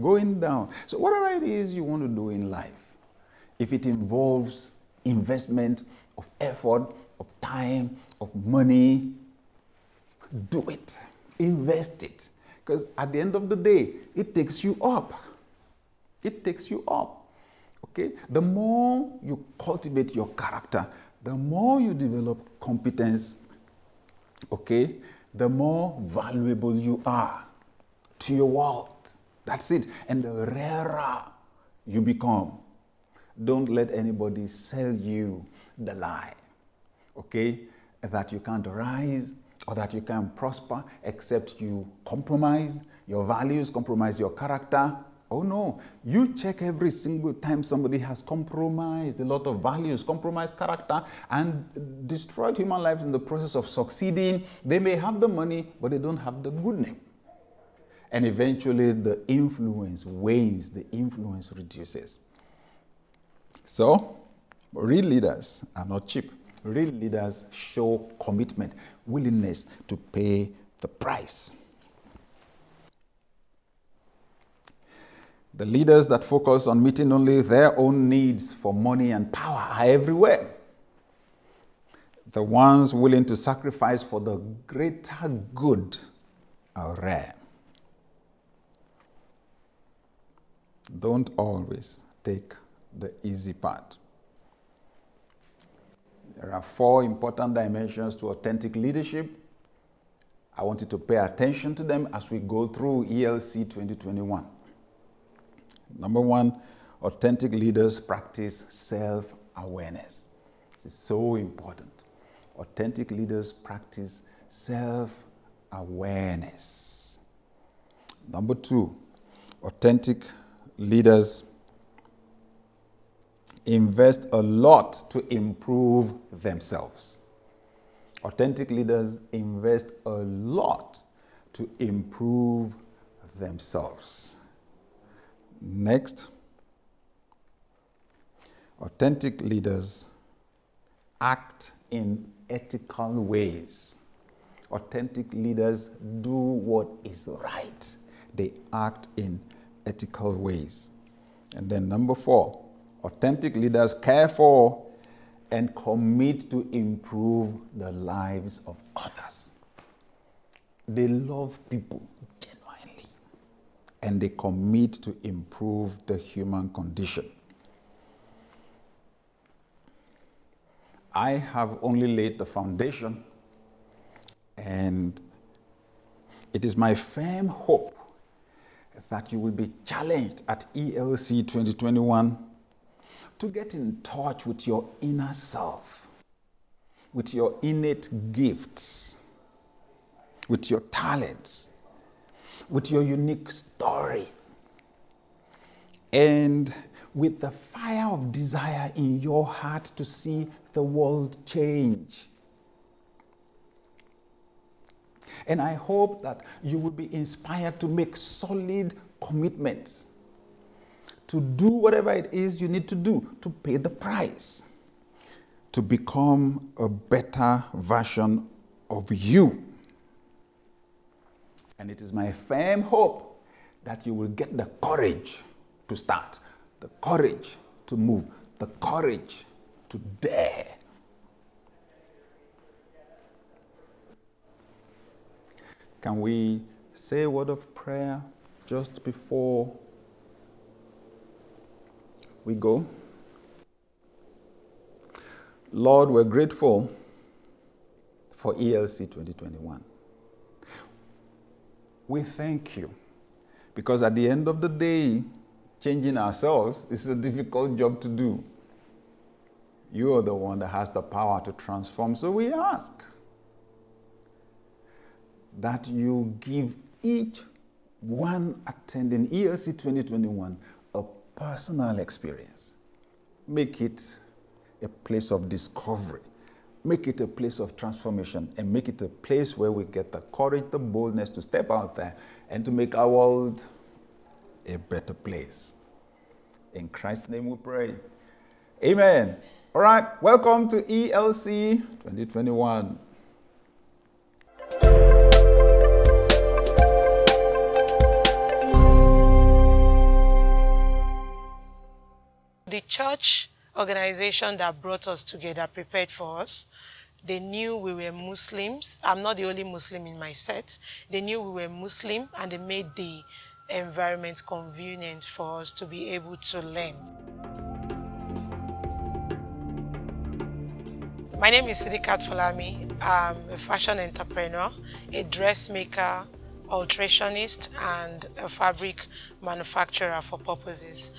Going down. So whatever it is you want to do in life, if it involves investment of effort, of time, of money, do it. Invest it. Because at the end of the day, it takes you up. It takes you up. Okay? The more you cultivate your character, the more you develop competence, okay, the more valuable you are to your world. That's it. And the rarer you become. Don't let anybody sell you the lie, okay, that you can't rise or that you can't prosper except you compromise your values, compromise your character. Oh no, you check every single time somebody has compromised a lot of values, compromised character, and destroyed human lives in the process of succeeding. They may have the money, but they don't have the good name. And eventually the influence wanes, the influence reduces. So, real leaders are not cheap. Real leaders show commitment, willingness to pay the price. The leaders that focus on meeting only their own needs for money and power are everywhere. The ones willing to sacrifice for the greater good are rare. Don't always take the easy part. There are 4 important dimensions to authentic leadership. I want you to pay attention to them as we go through ELC 2021. Number 1, authentic leaders practice self-awareness. This is so important. Authentic leaders practice self-awareness. Number 2, authentic leaders invest a lot to improve themselves. Authentic leaders invest a lot to improve themselves. Next, authentic leaders act in ethical ways. Authentic leaders do what is right. They act in ethical ways. And then number 4, authentic leaders care for and commit to improve the lives of others. They love people genuinely, and they commit to improve the human condition. I have only laid the foundation, and it is my firm hope that you will be challenged at ELC 2021 to get in touch with your inner self, with your innate gifts, with your talents, with your unique story, and with the fire of desire in your heart to see the world change. And I hope that you will be inspired to make solid commitments, to do whatever it is you need to do to pay the price, to become a better version of you. And it is my firm hope that you will get the courage to start, the courage to move, the courage to dare. Can we say a word of prayer just before we go? Lord, we're grateful for ELC 2021. We thank you because at the end of the day, changing ourselves is a difficult job to do. You are the one that has the power to transform. So we ask that you give each one attending ELC 2021 a personal experience. Make it a place of discovery. Make it a place of transformation, and make it a place where we get the courage, the boldness to step out there and to make our world a better place. In Christ's name we pray. Amen. All right, welcome to ELC 2021. The church organization that brought us together prepared for us. They knew we were Muslims. I'm not the only Muslim in my set. They knew we were Muslim, and they made the environment convenient for us to be able to learn. My name is Sidikat Folami. I'm a fashion entrepreneur, a dressmaker, alterationist, and a fabric manufacturer for purposes.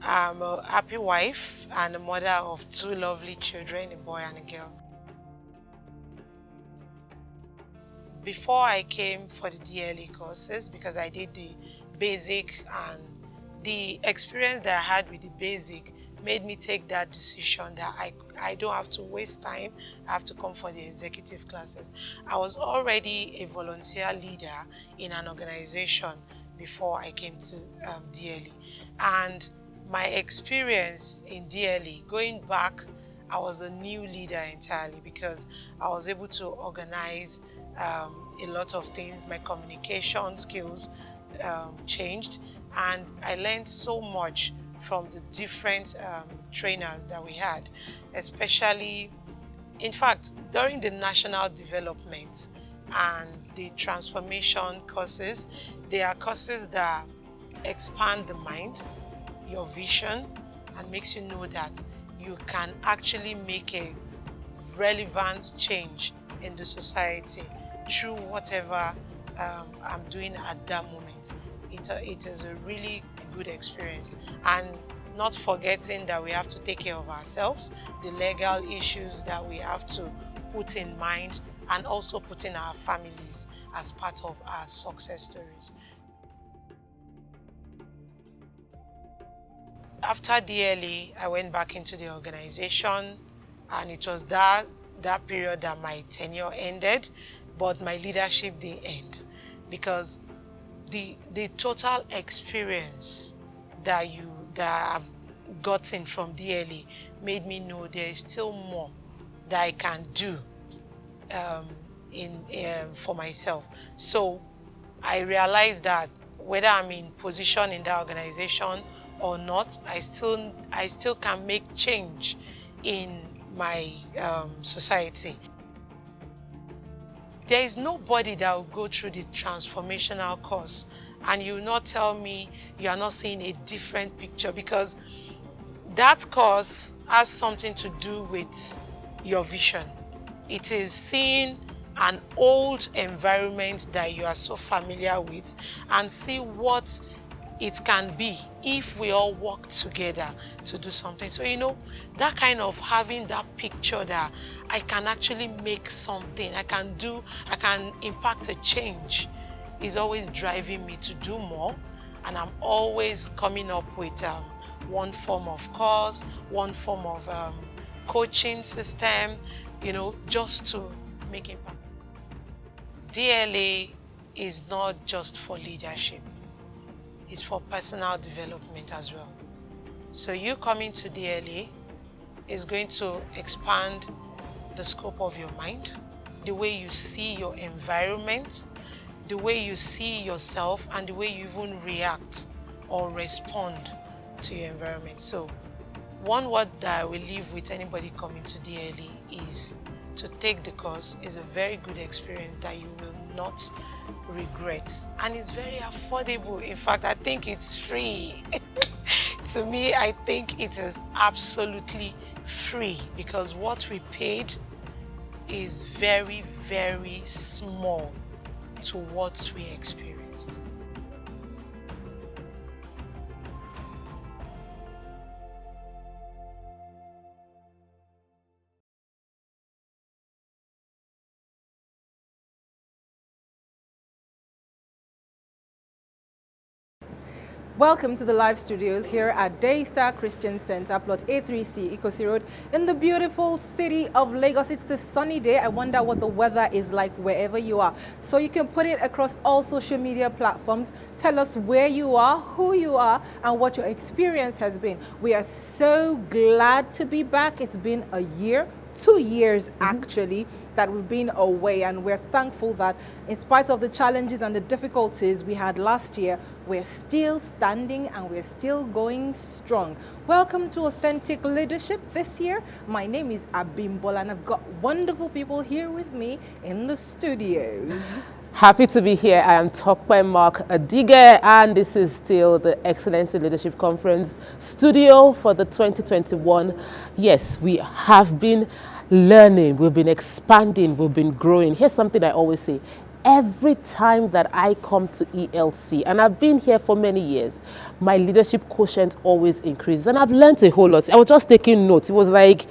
I'm a happy wife and a mother of 2 lovely children, a boy and a girl. Before I came for the DLE courses, because I did the basic, and the experience that I had with the basic made me take that decision that I don't have to waste time. I have to come for the executive classes. I was already a volunteer leader in an organization before I came to DLE. And my experience in DLE, going back, I was a new leader entirely because I was able to organize a lot of things. My communication skills changed, and I learned so much from the different trainers that we had, especially, in fact, during the national development and the transformation courses. They are courses that expand the mind, your vision, and makes you know that you can actually make a relevant change in the society through whatever I'm doing at that moment. It is a really good experience, and not forgetting that we have to take care of ourselves, the legal issues that we have to put in mind, and also putting our families as part of our success stories. After DLE, I went back into the organization, and it was that period that my tenure ended, but my leadership didn't end, because the total experience that I've gotten from DLE made me know there is still more that I can do for myself. So I realized that whether I'm in position in that organization or not, I still can make change in my society. There is nobody that will go through the transformational course and you will not tell me you are not seeing a different picture, because that course has something to do with your vision. It is seeing an old environment that you are so familiar with and see what it can be if we all work together to do something. So, that kind of having that picture that I can actually make something, I can impact a change is always driving me to do more. And I'm always coming up with one form of course, one form of coaching system, just to make impact. DLA is not just for leadership. It's for personal development as well. So you coming to DLA is going to expand the scope of your mind, the way you see your environment, the way you see yourself, and the way you even react or respond to your environment. So one word that I will leave with anybody coming to DLA is to take the course. It's a very good experience that you will not regret, and it's very affordable. In fact, I think it's free. To me, I think it is absolutely free because what we paid is very, very small to what we experienced. Welcome to the live studios here at Daystar Christian Center, plot A3C, Ikosi Road, in the beautiful city of Lagos. It's a sunny day. I wonder what the weather is like wherever you are. So you can put it across all social media platforms. Tell us where you are, who you are, and what your experience has been. We are so glad to be back. It's been a year, 2 years actually, that we've been away, and we're thankful that in spite of the challenges and the difficulties we had last year, we're still standing and we're still going strong. Welcome to Authentic Leadership this year. My name is Abimbola, and I've got wonderful people here with me in the studios. Happy to be here. I am Tokwe Mark Adige, and this is still the Excellence in Leadership Conference studio for the 2021. Yes, we have been learning, we've been expanding, we've been growing. Here's something I always say. Every time that I come to ELC, and I've been here for many years, my leadership quotient always increases, and I've learned a whole lot. I was just taking notes. It was like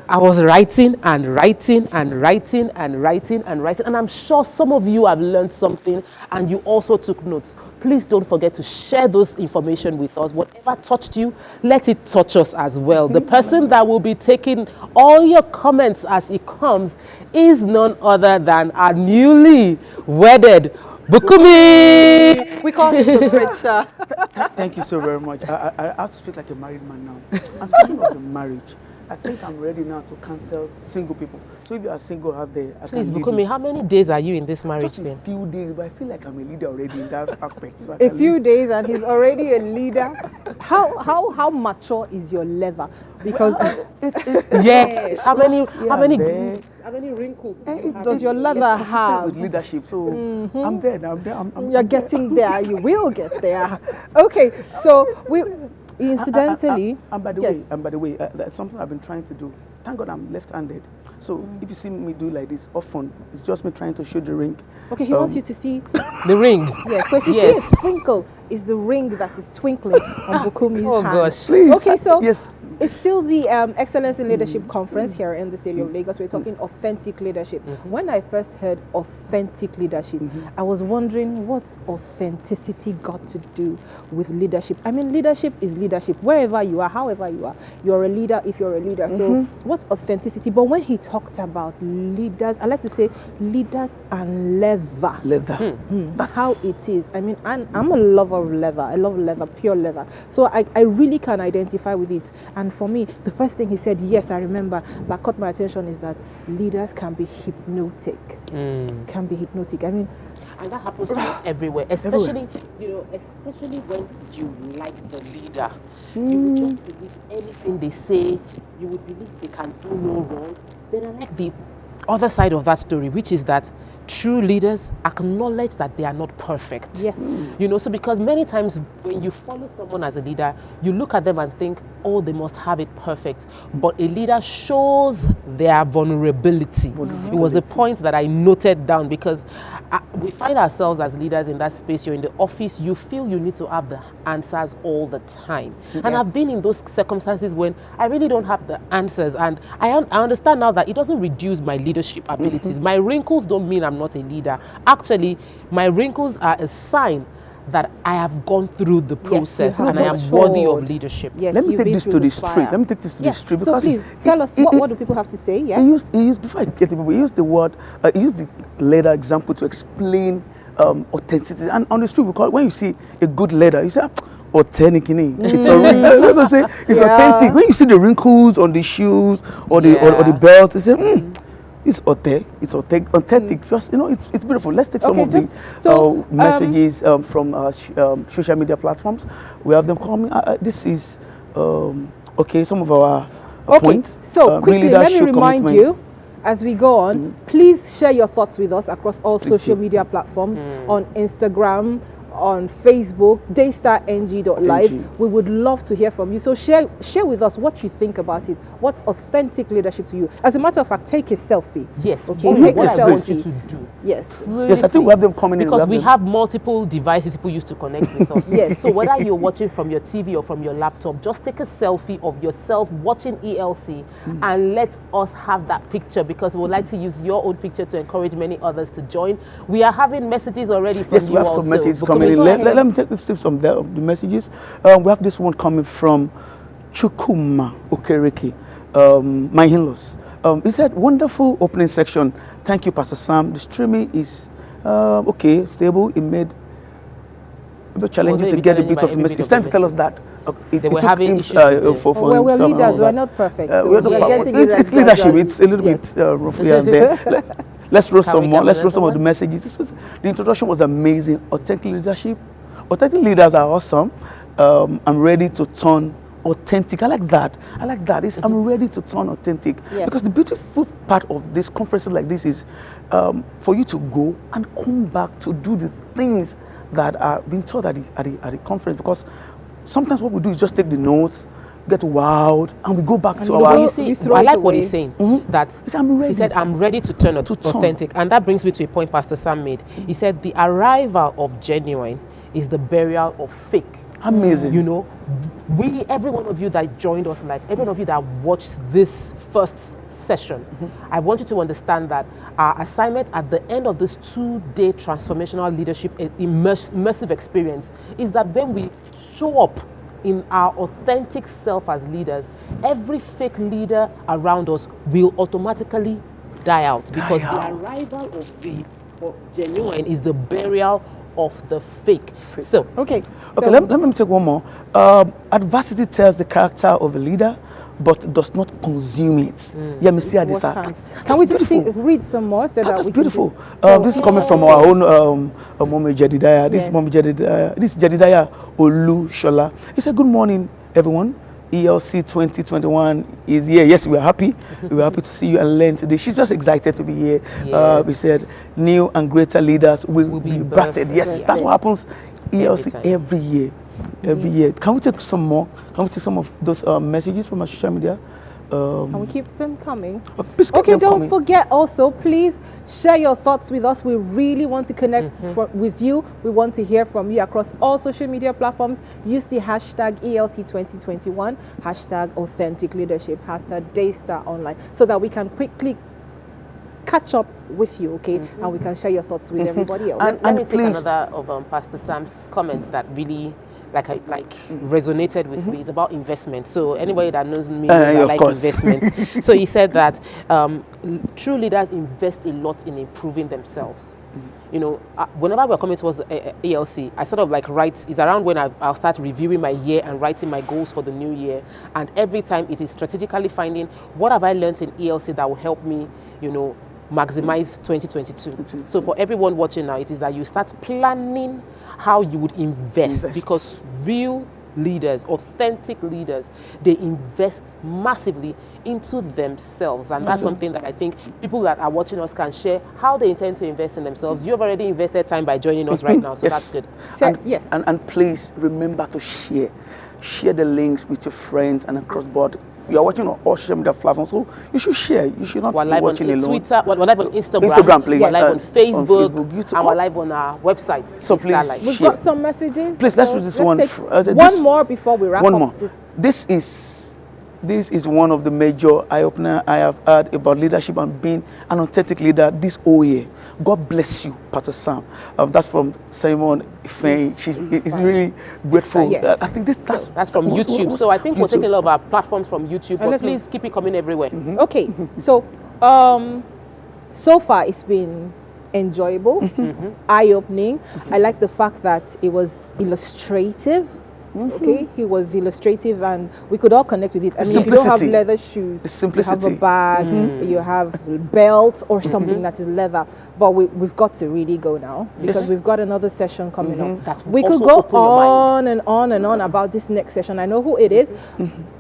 I was writing and writing and writing and writing and writing, and I'm sure some of you have learned something and you also took notes. Please don't forget to share those information with us. Whatever touched you, let it touch us as well. The person that will be taking all your comments as it comes is none other than our newly wedded Bukumi. We call him the preacher. Thank you so very much. I have to speak like a married man now. And speaking of the marriage, I think I'm ready now to cancel single people. So if you are single out there, please, Bukumi, how many days are you in this marriage just then? A few days, but I feel like I'm a leader already in that aspect. So a few days and he's already a leader. How mature is your leather? Because yes, how many wrinkles does your leather have? With leadership, so I'm there now. You're getting there. You will get there. Okay, so we. Incidentally, and by the way, that's something I've been trying to do. Thank God I'm left-handed. So if you see me do like this often, it's just me trying to shoot the ring. Okay, he wants you to see the ring. Yes. So if you see a twinkle, is the ring that is twinkling on Bukumi's hand. Oh gosh. Please. Okay, so yes. It's still the Excellence in Leadership Conference here in the city of Lagos. We're talking authentic leadership. When I first heard authentic leadership, I was wondering what's authenticity got to do with leadership? I mean, leadership is leadership. Wherever you are, however you are, you're a leader if you're a leader. So what's authenticity? But when he talked about leaders, I like to say leaders and leather. Leather. That's how it is. I mean, I'm a lover of leather. I love leather, pure leather. So I really can identify with it. And for me, the first thing he said, yes, I remember, that caught my attention is that leaders can be hypnotic. Can be hypnotic. I mean, and that happens to us everywhere, especially especially when you like the leader. You would just believe anything they say. You would believe they can do no wrong. Then I like the other side of that story, which is that true leaders acknowledge that they are not perfect. Yes. You know, so because many times when you follow someone as a leader, you look at them and think, oh, they must have it perfect. But a leader shows their vulnerability. It was a point that I noted down because we find ourselves as leaders in that space. You're in the office, you feel you need to have the answers all the time. And I've been in those circumstances when I really don't have the answers. And I understand now that it doesn't reduce my leadership abilities. My wrinkles don't mean I'm not a leader. Actually, my wrinkles are a sign that I have gone through the process and I am worthy of leadership. Let me take this to the street. Let me take this to the street because so please tell us what do people have to say? Yeah. He used before I get to people, he used the word, he used the leader example to explain authenticity. And on the street, we call it, when you see a good leader, you say, authentic. It's authentic. When you see the wrinkles on the shoes or the belt, you say, it's authentic. Just, it's beautiful. Let's take some of the messages from social media platforms. We have them coming. This is some of our points. So quickly, let me remind you, as we go on, please share your thoughts with us across all social media platforms, on Instagram, on Facebook, daystarng.live. We would love to hear from you. So share with us what you think about it. What's authentic leadership to you? As a matter of fact, take a selfie. Yes. Okay. Take a selfie. I want you to do. Yes. Yes, I think we have them coming in. Because we have multiple devices people use to connect with us. Yes. So whether you're watching from your TV or from your laptop, just take a selfie of yourself watching ELC and let us have that picture, because we would like to use your own picture to encourage many others to join. We are having messages already from you also. Yes, we have some messages coming in. Let me take some of the messages. We have this one coming from Chukuma Okereke, my in-laws. He said, wonderful opening section. Thank you, Pastor Sam. The streaming is stable. It made it challenging to get a bit of the message. It's time to tell us that. They were having issues. We're leaders. We're not perfect. It's leadership. It's a little bit rough here and there. Let's roll some more. Let's roll some of the messages. The introduction was amazing. Authentic leadership. Authentic leaders are awesome. I'm ready to turn authentic. I like that. I'm ready to turn authentic. Because the beautiful part of this conferences like this is for you to go and come back to do the things that are being taught at the conference. Because sometimes what we do is just take the notes, get wowed, and we go back to our... You see, I like what he's saying, that he said, I'm ready to turn authentic. And that brings me to a point Pastor Sam made. He said, the arrival of genuine is the burial of fake. Amazing. You know, every one of you that joined us live, every one of you that watched this first session, I want you to understand that our assignment at the end of this 2-day transformational leadership immersive experience is that when we show up in our authentic self as leaders, every fake leader around us will automatically die out, because the arrival of the genuine is the burial of the fake. So, let me take one more. Adversity tells the character of a leader, but does not consume it. Can we just read some more? So that's beautiful. This is coming from our own Mommy Jedediah. This is Jedediah Olu Shola. He said, good morning, everyone. ELC 2021 is here. Yes, we're happy. We're happy to see you and learn today. She's just excited to be here. We said, new and greater leaders will be birthed. Yes, that's what happens ELC every year. Can we take some more? Can we take some of those messages from our social media? Can we keep them coming? Don't coming. Forget also, please share your thoughts with us. We really want to connect with you. We want to hear from you across all social media platforms. Use the hashtag ELC2021, hashtag authentic leadership, hashtag Daystar Online, so that we can quickly catch up with you, and we can share your thoughts with everybody else. Let me take another of Pastor Sam's comments that really resonated with me. It's about investment. So anybody that knows me knows I like investment. So he said that true leaders invest a lot in improving themselves. You know, whenever we're coming towards the ELC, I sort of it's around when I'll start reviewing my year and writing my goals for the new year. And every time it is strategically finding what have I learned in ELC that will help me, maximize 2022. So for everyone watching now, it is that you start planning how you would invest. Because real leaders, authentic leaders, they invest massively into themselves. And that's something that I think people that are watching us can share how they intend to invest in themselves. You've already invested time by joining us right now, so that's good. And please remember to share. Share the links with your friends and across board. You are watching on all social media platforms, so you should share. You should not be watching alone. Twitter, we're live on Instagram, please. We're live on Facebook, YouTube, and we're live on our website. So please We've got some messages. Please, let's read this one. Take one more before we wrap up. One more. This is one of the major eye-opener I have heard about leadership and being an authentic leader this whole year. God bless you, Pastor Sam. That's from Simon Ifeanyi. She's really grateful. Yes. I think that's from YouTube. So I think we're taking a lot of our platforms from YouTube, but please keep it coming everywhere. Okay, so so far it's been enjoyable, eye-opening. I like the fact that it was illustrative. Okay, he was illustrative and we could all connect with it. I mean, if you don't have leather shoes, you have a bag, you have belts or something that is leather. But we've got to really go now because we've got another session coming up. We could go on and on and on about this next session. I know who it is,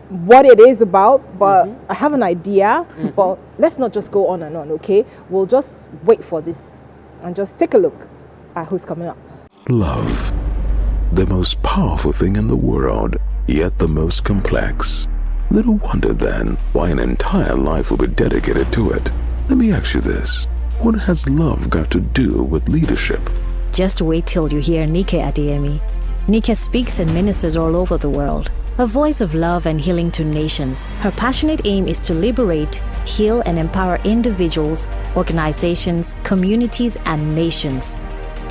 what it is about, but I have an idea. But let's not just go on and on, okay? We'll just wait for this and just take a look at who's coming up. Love. The most powerful thing in the world, yet the most complex. Little wonder then why an entire life will be dedicated to it. Let me ask you this. What has love got to do with leadership? Just wait till you hear Nike Adeyemi. Nike speaks and ministers all over the world. A voice of love and healing to nations. Her passionate aim is to liberate, heal and empower individuals, organizations, communities and nations.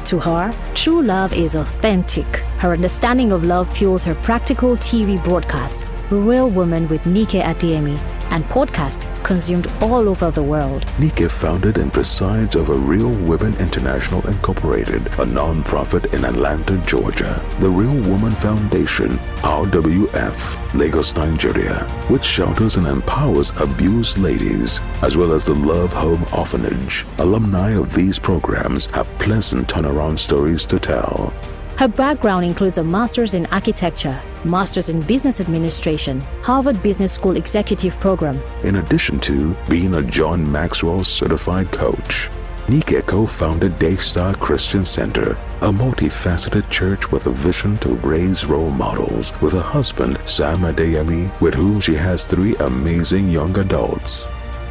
To her, true love is authentic. Her understanding of love fuels her practical TV broadcast, Real Woman with Nike Adeyemi, and podcast consumed all over the world. Nike founded and presides over Real Women International Incorporated, a non-profit in Atlanta, Georgia. The Real Woman Foundation, RWF, Lagos, Nigeria, which shelters and empowers abused ladies, as well as the Love Home Orphanage. Alumni of these programs have pleasant turnaround stories to tell. Her background includes a master's in architecture, master's in business administration, Harvard Business School executive program. In addition to being a John Maxwell certified coach, Nike co-founded Daystar Christian Center, a multifaceted church with a vision to raise role models, with her husband, Sam Adeyemi, with whom she has 3 amazing young adults.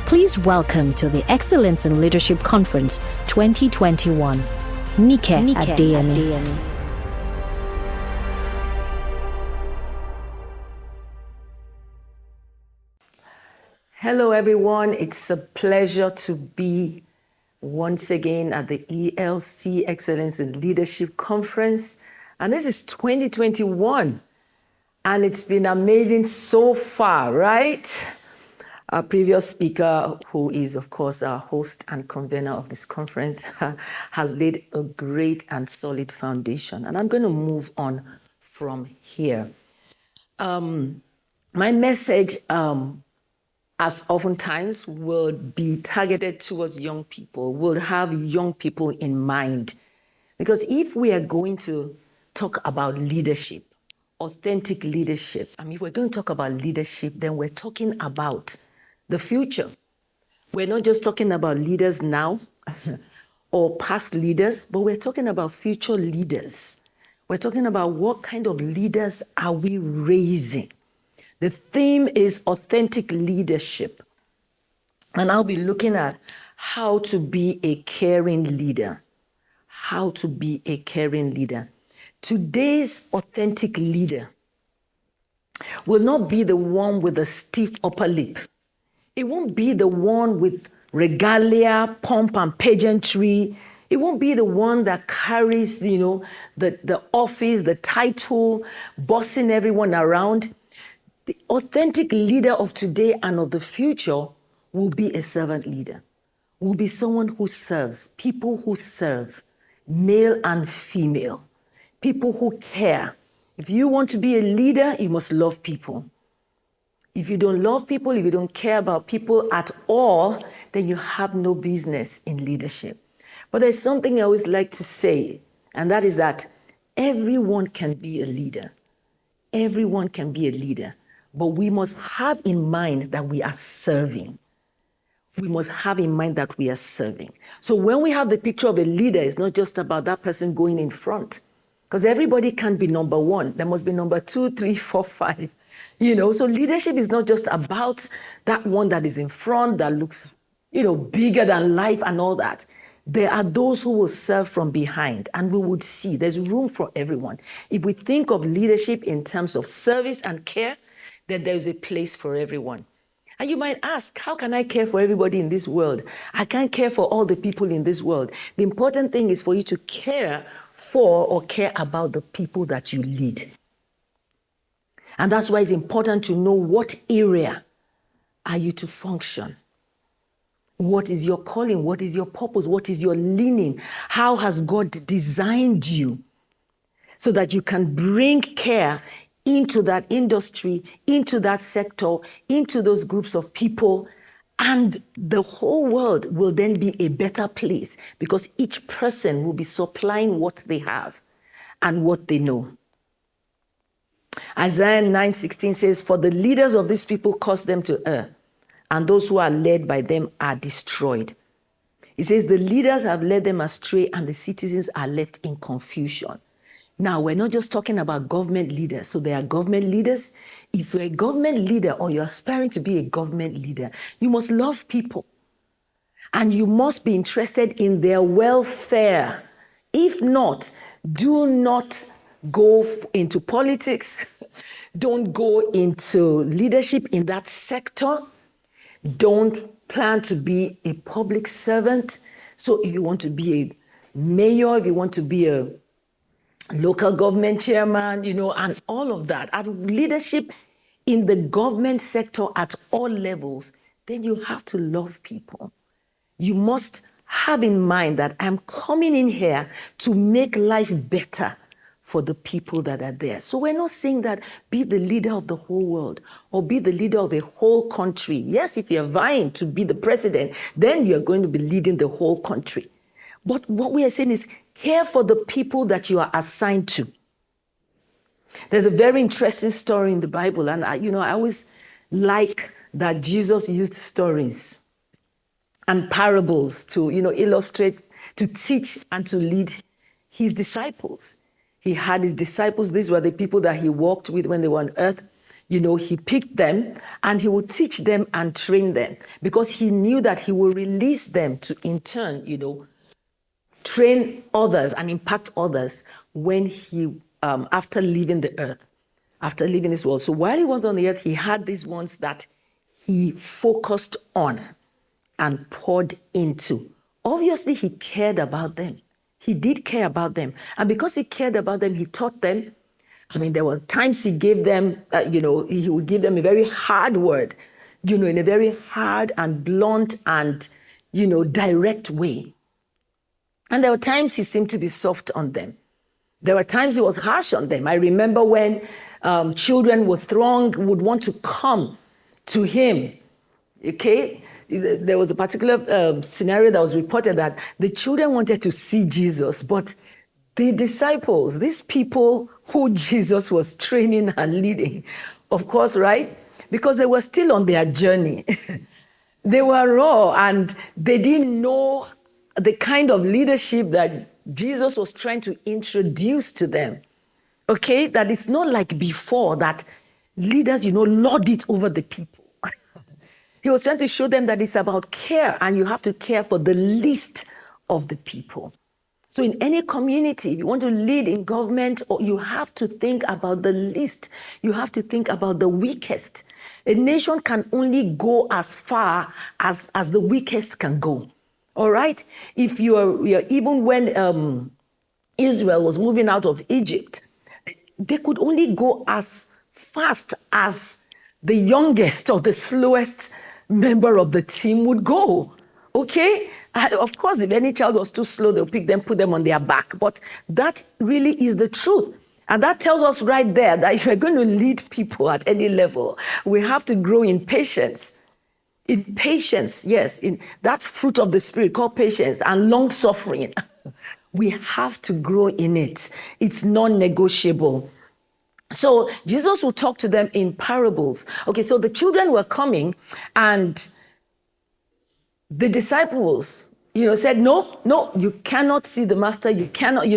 Please welcome to the Excellence in Leadership Conference 2021, Nike Adeyemi. Hello, everyone. It's a pleasure to be once again at the ELC Excellence in Leadership Conference. And this is 2021. And it's been amazing so far, right? Our previous speaker, who is, of course, our host and convener of this conference, has laid a great and solid foundation. And I'm going to move on from here. My message, as oftentimes, will be targeted towards young people, will have young people in mind. Because if we are going to talk about leadership, authentic leadership, if we're going to talk about leadership, then we're talking about the future. We're not just talking about leaders now or past leaders, but we're talking about future leaders. We're talking about what kind of leaders are we raising. The theme is authentic leadership. And I'll be looking at how to be a caring leader. How to be a caring leader. Today's authentic leader will not be the one with a stiff upper lip. It won't be the one with regalia, pomp and pageantry. It won't be the one that carries, the office, the title, bossing everyone around. The authentic leader of today and of the future will be a servant leader, will be someone who serves, people who serve, male and female, people who care. If you want to be a leader, you must love people. If you don't love people, if you don't care about people at all, then you have no business in leadership. But there's something I always like to say, and that is that everyone can be a leader. everyone can be a leader, but we must have in mind that we are serving. We must have in mind that we are serving. So when we have the picture of a leader, it's not just about that person going in front, because everybody can't be number one. There must be number 2, 3, 4, 5. So leadership is not just about that one that is in front, that looks, bigger than life and all that. There are those who will serve from behind, and we would see there's room for everyone. If we think of leadership in terms of service and care, then there's a place for everyone. And you might ask, how can I care for everybody in this world? I can't care for all the people in this world. The important thing is for you to care for or care about the people that you lead. And that's why it's important to know what area are you to function. What is your calling? What is your purpose? What is your leaning? How has God designed you so that you can bring care into that industry, into that sector, into those groups of people, and the whole world will then be a better place because each person will be supplying what they have and what they know. Isaiah 9:16 says, "For the leaders of these people cause them to err, and those who are led by them are destroyed." It says the leaders have led them astray and the citizens are left in confusion. Now, we're not just talking about government leaders. So there are government leaders. If you're a government leader or you're aspiring to be a government leader, you must love people. And you must be interested in their welfare. If not, do not go into politics. Don't go into leadership in that sector. Don't plan to be a public servant. So if you want to be a mayor, if you want to be a local government chairman, and all of that, and leadership in the government sector at all levels, then you have to love people. You must have in mind that I'm coming in here to make life better for the people that are there. So we're not saying that be the leader of the whole world or be the leader of a whole country. Yes, if you're vying to be the president, then you're going to be leading the whole country. But what we are saying is care for the people that you are assigned to. There's a very interesting story in the Bible, and I always like that Jesus used stories and parables to, illustrate, to teach and to lead his disciples. He had his disciples. These were the people that he walked with when they were on earth. He picked them and he would teach them and train them because he knew that he would release them to, in turn, train others and impact others when he, after leaving the earth, after leaving this world. So while he was on the earth, he had these ones that he focused on and poured into. Obviously, he cared about them. He did care about them. And because he cared about them, he taught them. There were times he gave them, he would give them a very hard word, in a very hard and blunt and, direct way. And there were times he seemed to be soft on them. There were times he was harsh on them. I remember when children would want to come to him, okay? There was a particular scenario that was reported that the children wanted to see Jesus, but the disciples, these people who Jesus was training and leading, of course, right? Because they were still on their journey. They were raw and they didn't know the kind of leadership that Jesus was trying to introduce to them. Okay? That it's not like before that leaders, lord it over the people. He was trying to show them that it's about care and you have to care for the least of the people. So in any community, if you want to lead in government, you have to think about the least. You have to think about the weakest. A nation can only go as far as the weakest can go. All right? If even when Israel was moving out of Egypt, they could only go as fast as the youngest or the slowest member of the team would go. Okay? Of course, if any child was too slow, they'll pick them, put them on their back. But that really is the truth. And that tells us right there that if we're going to lead people at any level, we have to grow in patience. In patience, yes, in that fruit of the Spirit called patience and long suffering. We have to grow in it. It's non-negotiable. So Jesus would talk to them in parables. Okay, so the children were coming and the disciples, said, no, you cannot see the master, you cannot,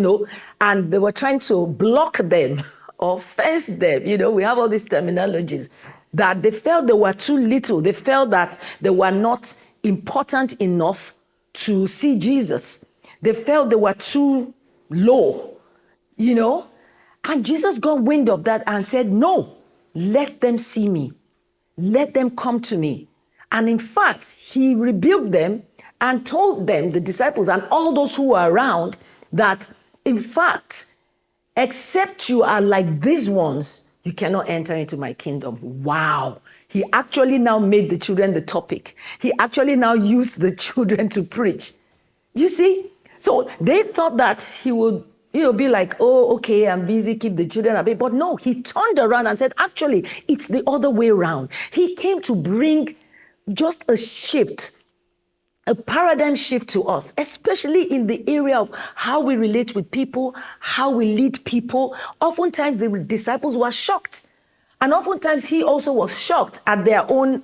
and they were trying to block them or fence them. We have all these terminologies that they felt they were too little. They felt that they were not important enough to see Jesus. They felt they were too low, And Jesus got wind of that and said, no, let them see me. Let them come to me. And in fact, he rebuked them and told them, the disciples and all those who were around, that in fact, except you are like these ones, you cannot enter into my kingdom. Wow. He actually now made the children the topic. He actually now used the children to preach. You see? So they thought that he would be like, oh, okay, I'm busy, keep the children away. But no, he turned around and said, actually, it's the other way around. He came to bring just a shift, a paradigm shift to us, especially in the area of how we relate with people, how we lead people. Oftentimes, the disciples were shocked. And oftentimes, he also was shocked at their own,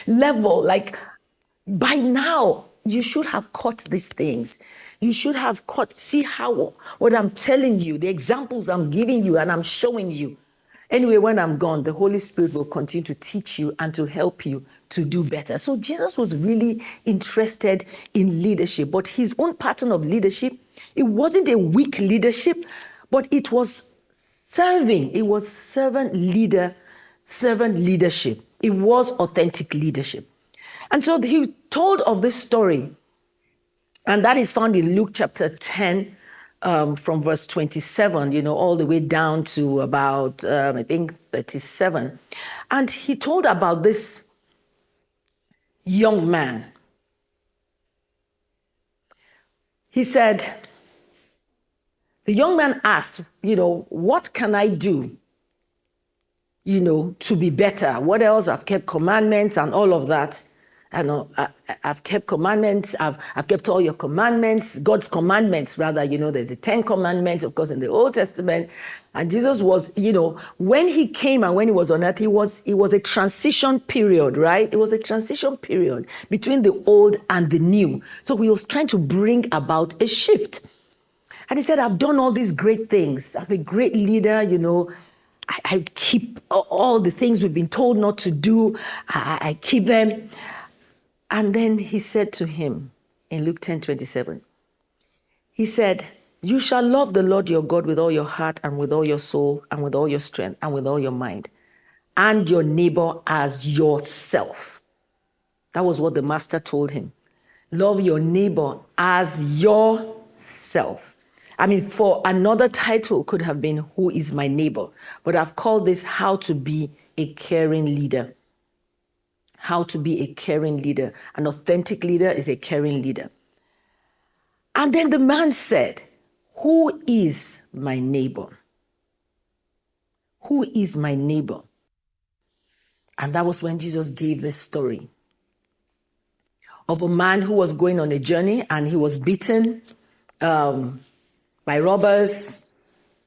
level. Like, by now, you should have caught these things. You should have see how, what I'm telling you, the examples I'm giving you and I'm showing you. Anyway, when I'm gone, the Holy Spirit will continue to teach you and to help you to do better. So Jesus was really interested in leadership, but his own pattern of leadership, it wasn't a weak leadership, but it was serving. It was servant leadership. It was authentic leadership. And so he told of this story, and that is found in Luke chapter 10, from verse 27, all the way down to about, 37. And he told about this young man. He said, the young man asked, what can I do, to be better? What else? I've kept commandments and all of that. I've kept commandments. I've kept all your commandments, God's commandments, rather. There's the 10 commandments, of course, in the Old Testament. And Jesus was, when he came and when he was on earth, it was a transition period, right? It was a transition period between the old and the new. So he was trying to bring about a shift. And he said, I've done all these great things. I'm a great leader, I keep all the things we've been told not to do. I keep them. And then he said to him in Luke 10:27, he said, you shall love the Lord your God with all your heart and with all your soul and with all your strength and with all your mind, and your neighbor as yourself. That was what the master told him. Love your neighbor as yourself. I mean, for another title could have been, who is my neighbor? But I've called this how to be a caring leader. How to be a caring leader. An authentic leader is a caring leader. And then the man said, who is my neighbor? Who is my neighbor? And that was when Jesus gave this story of a man who was going on a journey and he was beaten by robbers,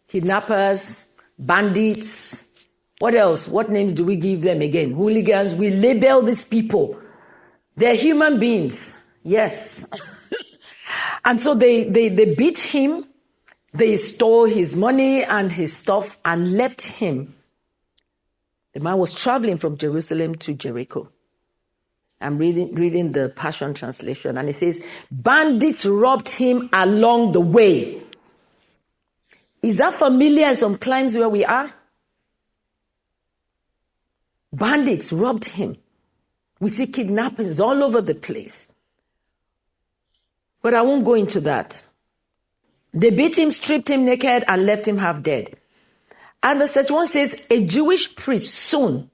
kidnappers, bandits. What else? What names do we give them again? Hooligans. We label these people. They're human beings. Yes. And so they beat him. They stole his money and his stuff and left him. The man was traveling from Jerusalem to Jericho. I'm reading the Passion Translation, and it says, bandits robbed him along the way. Is that familiar in some climes where we are? Bandits robbed him. We see kidnappings all over the place. But I won't go into that. They beat him, stripped him naked, and left him half dead. And verse 31 says, a Jewish priest soon,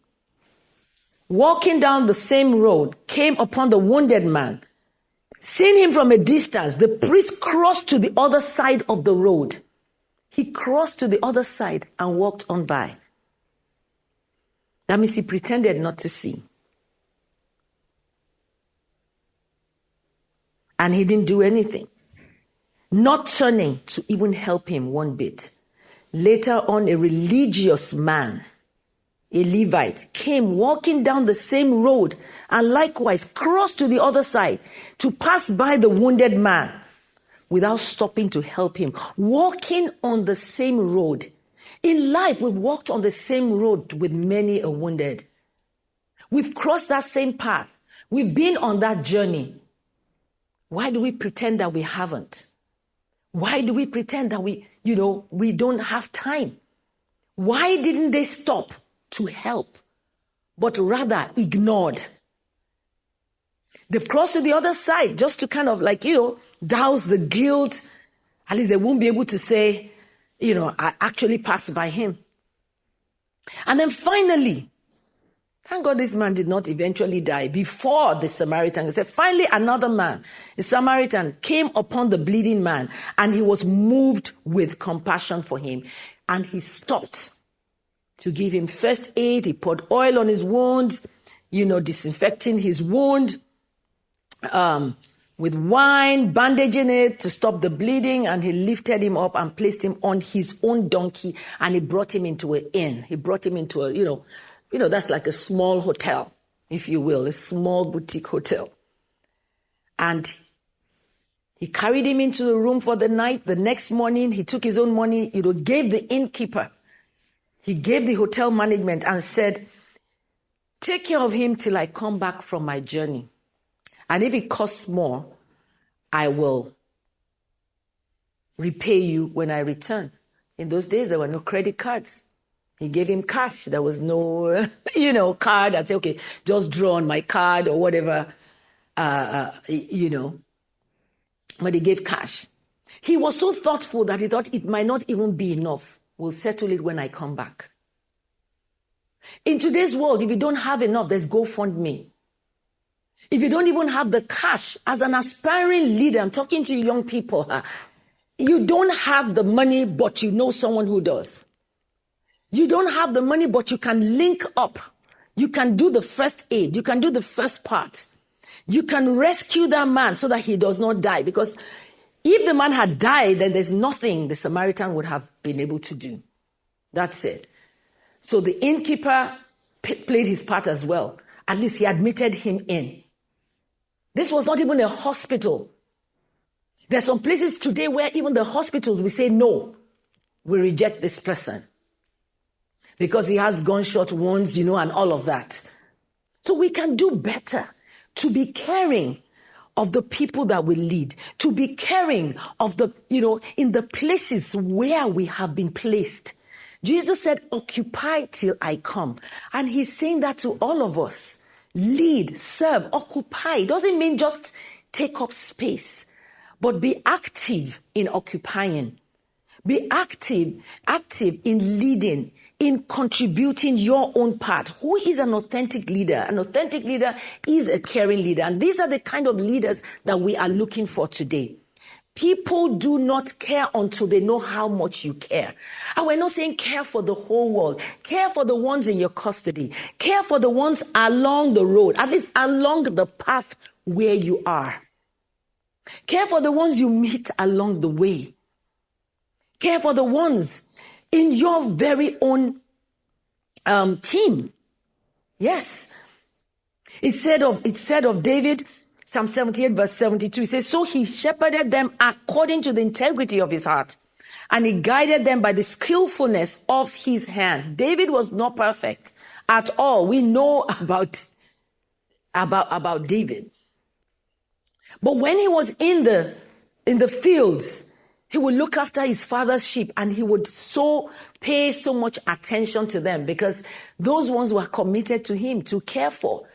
walking down the same road, came upon the wounded man. Seeing him from a distance, the priest crossed to the other side of the road. He crossed to the other side and walked on by. That means he pretended not to see. And he didn't do anything. Not turning to even help him one bit. Later on, a religious man, a Levite, came walking down the same road and likewise crossed to the other side to pass by the wounded man without stopping to help him. Walking on the same road. In life, we've walked on the same road with many a wounded. We've crossed that same path. We've been on that journey. Why do we pretend that we haven't? Why do we pretend that we don't have time? Why didn't they stop to help, but rather ignored? They've crossed to the other side just to kind of douse the guilt. At least they won't be able to say, I actually passed by him. And then finally, thank God this man did not eventually die before the Samaritan. He said, finally another man, a Samaritan, came upon the bleeding man and he was moved with compassion for him. And he stopped to give him first aid. He poured oil on his wound, disinfecting his wound with wine, bandaging it to stop the bleeding. And he lifted him up and placed him on his own donkey. And he brought him into an inn. He brought him into a, that's like a small hotel, if you will, a small boutique hotel. And he carried him into the room for the night. The next morning, he took his own money, gave the innkeeper. He gave the hotel management and said, take care of him till I come back from my journey. And if it costs more, I will repay you when I return. In those days, there were no credit cards. He gave him cash. There was no, card. I'd say, okay, just draw on my card or whatever, But he gave cash. He was so thoughtful that he thought it might not even be enough. We'll settle it when I come back. In today's world, if you don't have enough, there's GoFundMe. If you don't even have the cash, as an aspiring leader, I'm talking to young people, you don't have the money, but you know someone who does. You don't have the money, but you can link up. You can do the first aid. You can do the first part. You can rescue that man so that he does not die. Because if the man had died, then there's nothing the Samaritan would have been able to do. That's it. So the innkeeper played his part as well. At least he admitted him in. This was not even a hospital. There's some places today where even the hospitals will say, no, we reject this person. Because he has gunshot wounds, and all of that. So we can do better to be caring of the people that we lead, to be caring of the, in the places where we have been placed. Jesus said, occupy till I come. And he's saying that to all of us. Lead, serve, occupy. It doesn't mean just take up space, but be active in occupying. Be active in leading, in contributing your own part. Who is an authentic leader? An authentic leader is a caring leader. And these are the kind of leaders that we are looking for today. People do not care until they know how much you care. And we're not saying care for the whole world. Care for the ones in your custody. Care for the ones along the road, at least along the path where you are. Care for the ones you meet along the way. Care for the ones in your very own team. Yes. It said of David, Psalm 78 verse 72, it says, so he shepherded them according to the integrity of his heart, and he guided them by the skillfulness of his hands. David was not perfect at all. We know about David. But when he was in the fields, he would look after his father's sheep, and he would pay so much attention to them because those ones were committed to him to care for.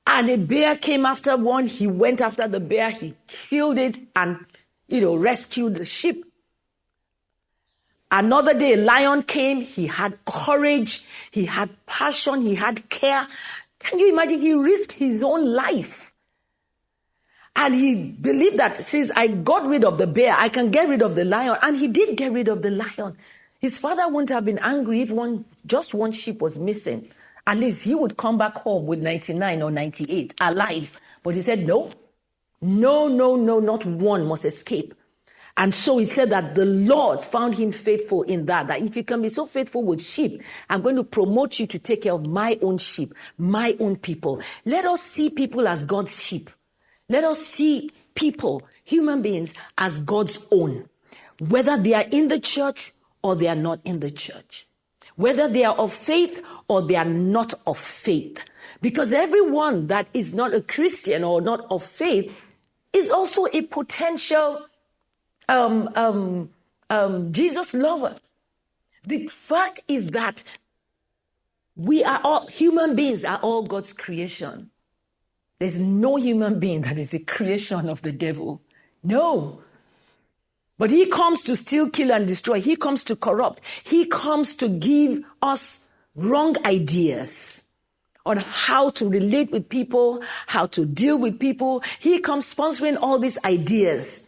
And a bear came after one. He went after the bear. He killed it and, rescued the sheep. Another day, a lion came. He had courage. He had passion. He had care. Can you imagine? He risked his own life. And he believed that since I got rid of the bear, I can get rid of the lion. And he did get rid of the lion. His father wouldn't have been angry if just one sheep was missing. At least he would come back home with 99 or 98 alive. But he said, no, not one must escape. And so he said that the Lord found him faithful in that if you can be so faithful with sheep, I'm going to promote you to take care of my own sheep, my own people. Let us see people as God's sheep. Let us see people, human beings, as God's own, whether they are in the church or they are not in the church, whether they are of faith or they are not of faith. Because everyone that is not a Christian or not of faith is also a potential Jesus lover. The fact is that we are all, human beings are all God's creation. There's no human being that is the creation of the devil. No. But he comes to steal, kill, and destroy. He comes to corrupt. He comes to give us wrong ideas on how to relate with people, how to deal with people. He comes sponsoring all these ideas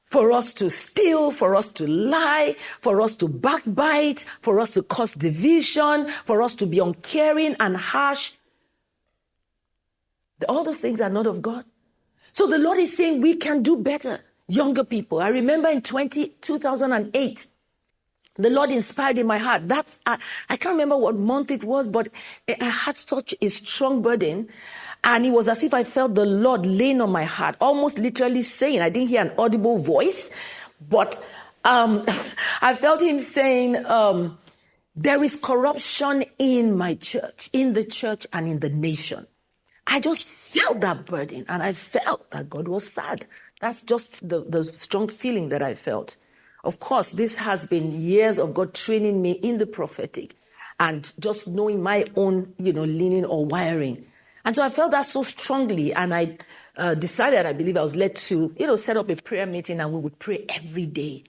for us to steal, for us to lie, for us to backbite, for us to cause division, for us to be uncaring and harsh. All those things are not of God. So the Lord is saying we can do better. Younger people. I remember in 2008, the Lord inspired in my heart. I can't remember what month it was, but I had such a strong burden. And it was as if I felt the Lord laying on my heart, almost literally saying, I didn't hear an audible voice, but I felt him saying, there is corruption in my church, in the church and in the nation. I just felt that burden, and I felt that God was sad. That's just the strong feeling that I felt. Of course, this has been years of God training me in the prophetic and just knowing my own, leaning or wiring. And so I felt that so strongly, and I decided, I believe I was led to, set up a prayer meeting, and we would pray every day.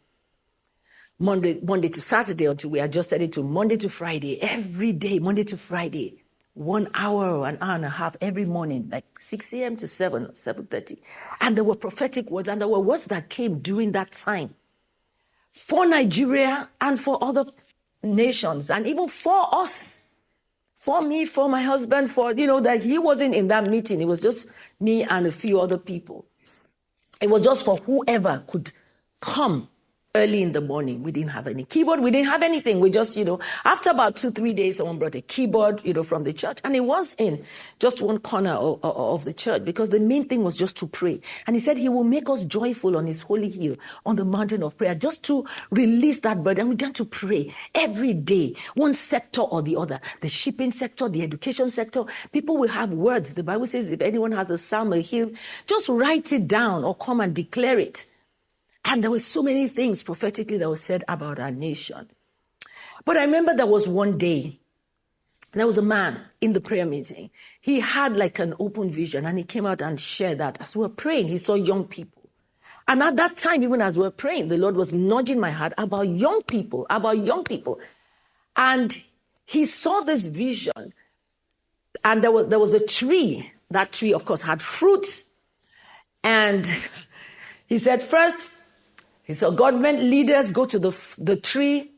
Monday to Saturday, until we adjusted it to Monday to Friday, every day, Monday to Friday. 1 hour or an hour and a half every morning, like 6 a.m. to 7:30. And there were prophetic words, and there were words that came during that time for Nigeria and for other nations, and even for us, for me, for my husband, that he wasn't in that meeting. It was just me and a few other people. It was just for whoever could come early in the morning. We didn't have any keyboard. We didn't have anything. We just, after about 2-3 days, someone brought a keyboard, from the church. And it was in just one corner of the church, because the main thing was just to pray. And he said he will make us joyful on his holy hill, on the mountain of prayer, just to release that burden. And we began to pray every day, one sector or the other, the shipping sector, the education sector. People will have words. The Bible says if anyone has a psalm, a hymn, just write it down or come and declare it. And there were so many things prophetically that was said about our nation. But I remember there was one day, there was a man in the prayer meeting. He had like an open vision, and he came out and shared that. As we were praying, he saw young people. And at that time, even as we were praying, the Lord was nudging my heart about young people. And he saw this vision, and there was a tree. That tree, of course, had fruits. And he said, first, he saw government leaders go to the tree,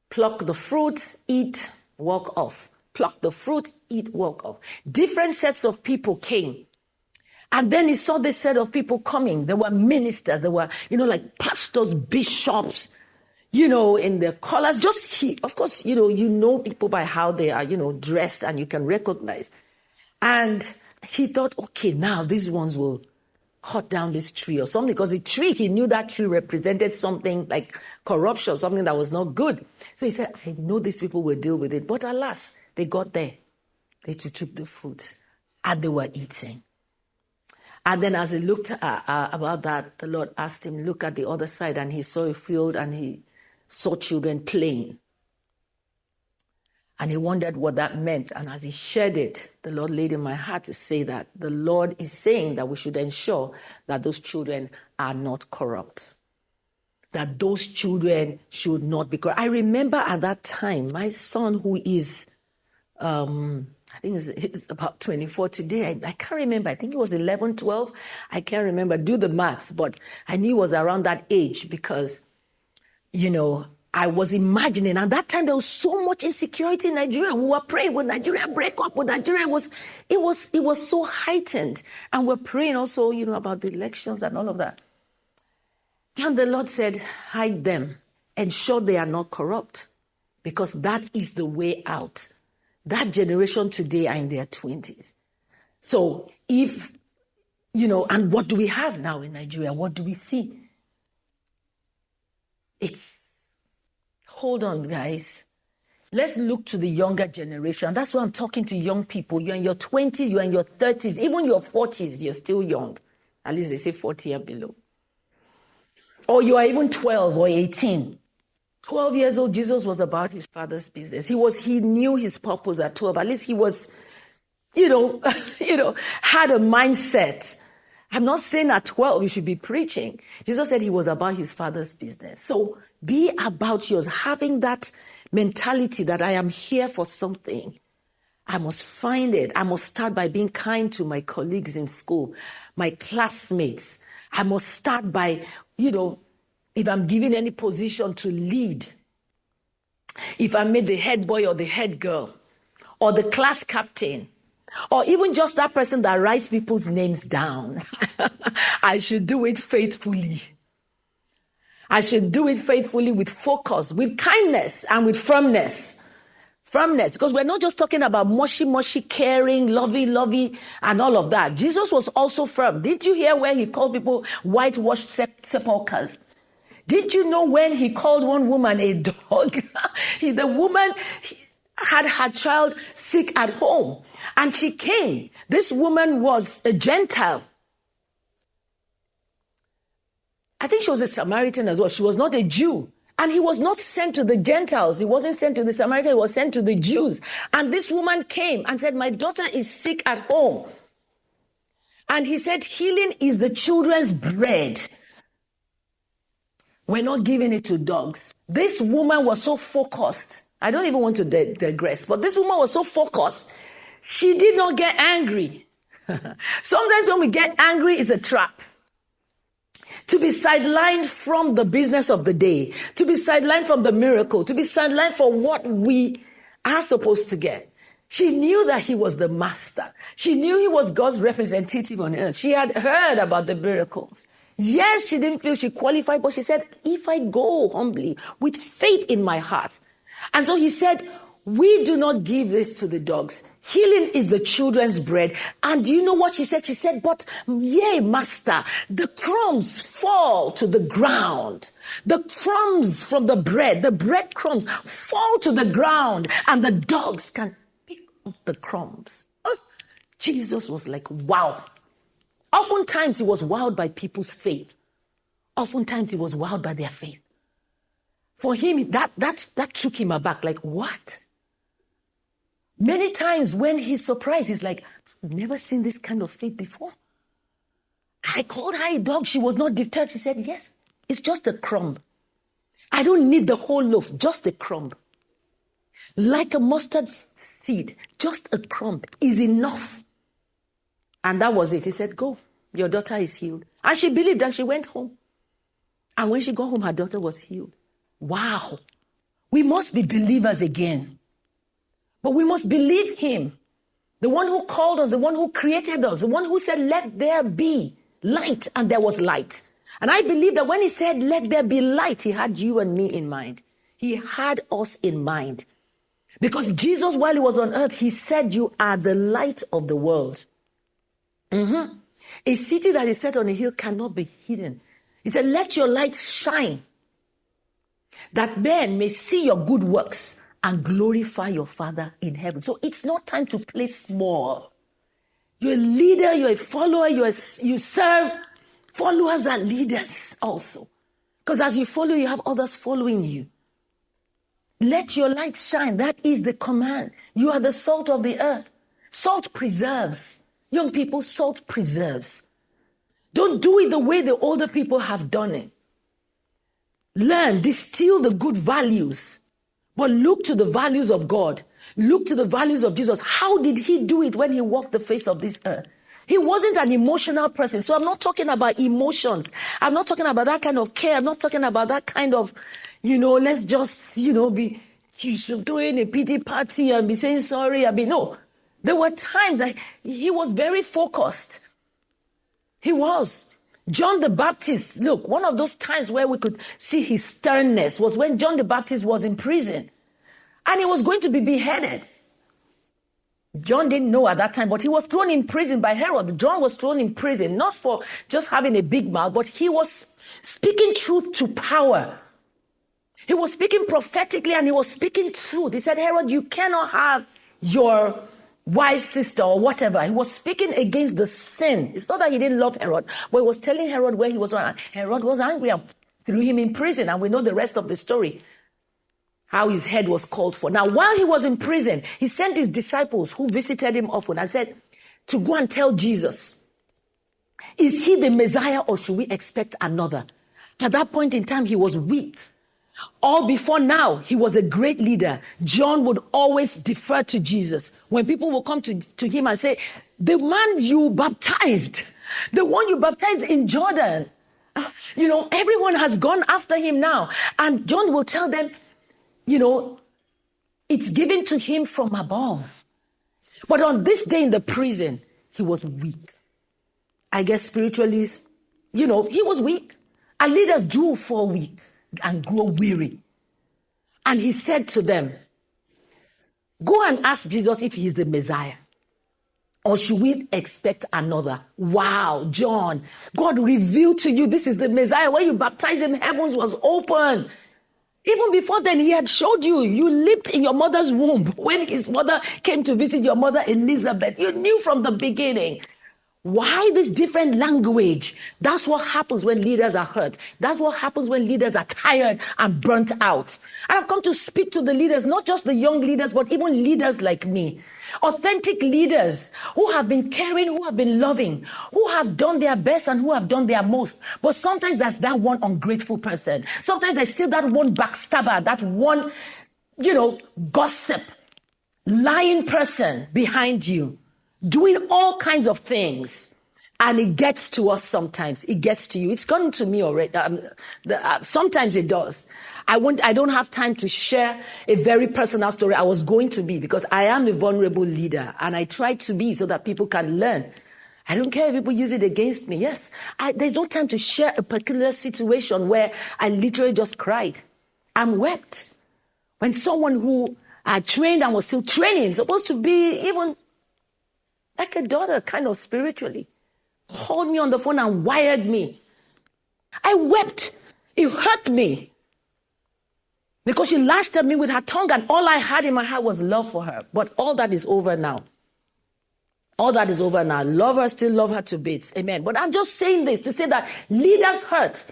pluck the fruit, eat, walk off. Pluck the fruit, eat, walk off. Different sets of people came. And then he saw this set of people coming. There were ministers. There were, like pastors, bishops, in their collars. Of course, you know people by how they are, dressed, and you can recognize. And he thought, okay, now these ones will cut down this tree or something, because the tree, he knew that tree represented something like corruption, something that was not good. So he said, I know these people will deal with it. But alas, they got there. They took the fruits, and they were eating. And then as he looked about that, the Lord asked him, look at the other side, and he saw a field, and he saw children playing. And he wondered what that meant. And as he shared it, the Lord laid in my heart to say that the Lord is saying that we should ensure that those children are not corrupt. That those children should not be corrupt. I remember at that time, my son, who is, I think it's about 24 today. I can't remember. I think it was 11, 12. I can't remember. Do the maths. But I knew it was around that age because, I was imagining, at that time there was so much insecurity in Nigeria. We were praying, would Nigeria break up? Would Nigeria it was so heightened. And we're praying also, about the elections and all of that. And the Lord said, hide them, ensure they are not corrupt, because that is the way out. That generation today are in their 20s. So if, and what do we have now in Nigeria? What do we see? Hold on, guys. Let's look to the younger generation. That's why I'm talking to young people. You're in your 20s, you're in your 30s, even your 40s, you're still young. At least they say 40 and below. Or you are even 12 or 18. 12 years old, Jesus was about his Father's business. He knew his purpose at 12. At least he was, had a mindset. I'm not saying at 12 you should be preaching. Jesus said he was about his Father's business. So be about yours, having that mentality that I am here for something. I must find it. I must start by being kind to my colleagues in school, my classmates. I must start by, if I'm given any position to lead, if I'm made the head boy or the head girl, or the class captain, or even just that person that writes people's names down, I should do it faithfully. I should do it faithfully with focus, with kindness, and with firmness. Firmness, because we're not just talking about mushy, caring, lovey, and all of that. Jesus was also firm. Did you hear where he called people whitewashed sepulchres? Did you know when he called one woman a dog? The woman had her child sick at home, and she came. This woman was a Gentile. I think she was a Samaritan as well. She was not a Jew. And he was not sent to the Gentiles. He wasn't sent to the Samaritans. He was sent to the Jews. And this woman came and said, my daughter is sick at home. And he said, healing is the children's bread. We're not giving it to dogs. This woman was so focused. I don't even want to digress, but this woman was so focused. She did not get angry. Sometimes when we get angry, it's a trap. To be sidelined from the business of the day, to be sidelined from the miracle, to be sidelined for what we are supposed to get. She knew that he was the master. She knew he was God's representative on earth. She had heard about the miracles. Yes, she didn't feel she qualified, but she said, if I go humbly with faith in my heart. And so he said, we do not give this to the dogs. Healing is the children's bread. And do you know what she said? She said, but yea, master, the crumbs fall to the ground. The crumbs from the breadcrumbs fall to the ground, and the dogs can pick up the crumbs. Oh, Jesus was like, wow. Oftentimes he was wowed by people's faith. Oftentimes he was wowed by their faith. For him, that took him aback. Like, what? Many times when he's surprised, he's like, I've never seen this kind of faith before. I called her a dog. She was not deterred. She said, yes, it's just a crumb. I don't need the whole loaf, just a crumb. Like a mustard seed, just a crumb is enough. And that was it. He said, go, your daughter is healed. And she believed, and she went home. And when she got home, her daughter was healed. Wow. We must be believers again. But we must believe him. The one who called us, the one who created us, the one who said, let there be light, and there was light. And I believe that when he said, let there be light, he had you and me in mind. He had us in mind. Because Jesus, while he was on earth, he said, you are the light of the world. A city that is set on a hill cannot be hidden. He said, let your light shine, that men may see your good works and glorify your Father in heaven. So it's not time to play small. You're a leader, you're a follower, you serve. Followers are leaders also. Because as you follow, you have others following you. Let your light shine. That is the command. You are the salt of the earth. Salt preserves. Young people, salt preserves. Don't do it the way the older people have done it. Learn, distill the good values. But look to the values of God. Look to the values of Jesus. How did he do it when he walked the face of this earth? He wasn't an emotional person. So I'm not talking about emotions. I'm not talking about that kind of care. I'm not talking about that kind of, let's just, be doing a pity party and be saying sorry. No. There were times that he was very focused. He was. John the Baptist, look, one of those times where we could see his sternness was when John the Baptist was in prison and he was going to be beheaded. John didn't know at that time, but he was thrown in prison by Herod. John was thrown in prison, not for just having a big mouth, but he was speaking truth to power. He was speaking prophetically and he was speaking truth. He said, Herod, you cannot have your wife's sister or whatever. He was speaking against the sin. It's not that he didn't love Herod, but he was telling Herod where he was on. Herod was angry and threw him in prison, and we know the rest of the story, how his head was called for. Now, while he was in prison, he sent his disciples who visited him often and said to go and tell Jesus, is he the Messiah or should we expect another? At that point in time, he was weak. All before now, he was a great leader. John would always defer to Jesus. When people will come to him and say, the man you baptized, the one you baptized in Jordan, everyone has gone after him now. And John will tell them, it's given to him from above. But on this day in the prison, he was weak. I guess spiritually, he was weak. And leaders do fall weak and grow weary. And he said to them, go and ask Jesus if he's the Messiah. Or should we expect another? Wow, John, God revealed to you this is the Messiah. When you baptized him, heavens was open. Even before then, he had showed you. You lived in your mother's womb. When his mother came to visit your mother, Elizabeth, you knew from the beginning. Why this different language? That's what happens when leaders are hurt. That's what happens when leaders are tired and burnt out. And I've come to speak to the leaders, not just the young leaders, but even leaders like me. Authentic leaders who have been caring, who have been loving, who have done their best and who have done their most. But sometimes there's that one ungrateful person. Sometimes there's still that one backstabber, that one, gossip, lying person behind you, doing all kinds of things. And it gets to us sometimes. It gets to you. It's gotten to me already. Sometimes it does. I don't have time to share a very personal story I was going to be, because I am a vulnerable leader and I try to be so that people can learn. I don't care if people use it against me. Yes, there's no time to share a particular situation where I literally just cried and wept. When someone who I trained and was still training, supposed to be even like a daughter, kind of spiritually, called me on the phone and wired me. I wept. It hurt me. Because she lashed at me with her tongue, and all I had in my heart was love for her. But all that is over now. All that is over now. Love her, still love her to bits. Amen. But I'm just saying this to say that leaders hurt.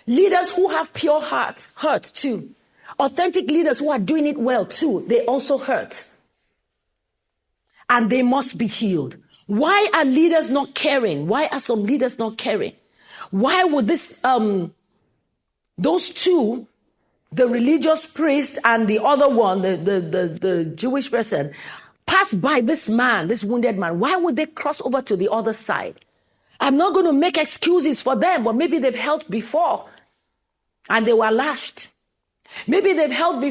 Leaders who have pure hearts hurt too. Authentic leaders who are doing it well too, they also hurt. And they must be healed. Why are leaders not caring? Why are some leaders not caring? Why would those two, the religious priest and the other one, the Jewish person, pass by this man, this wounded man? Why would they cross over to the other side? I'm not going to make excuses for them, but maybe they've helped before and they were lashed. Maybe they've helped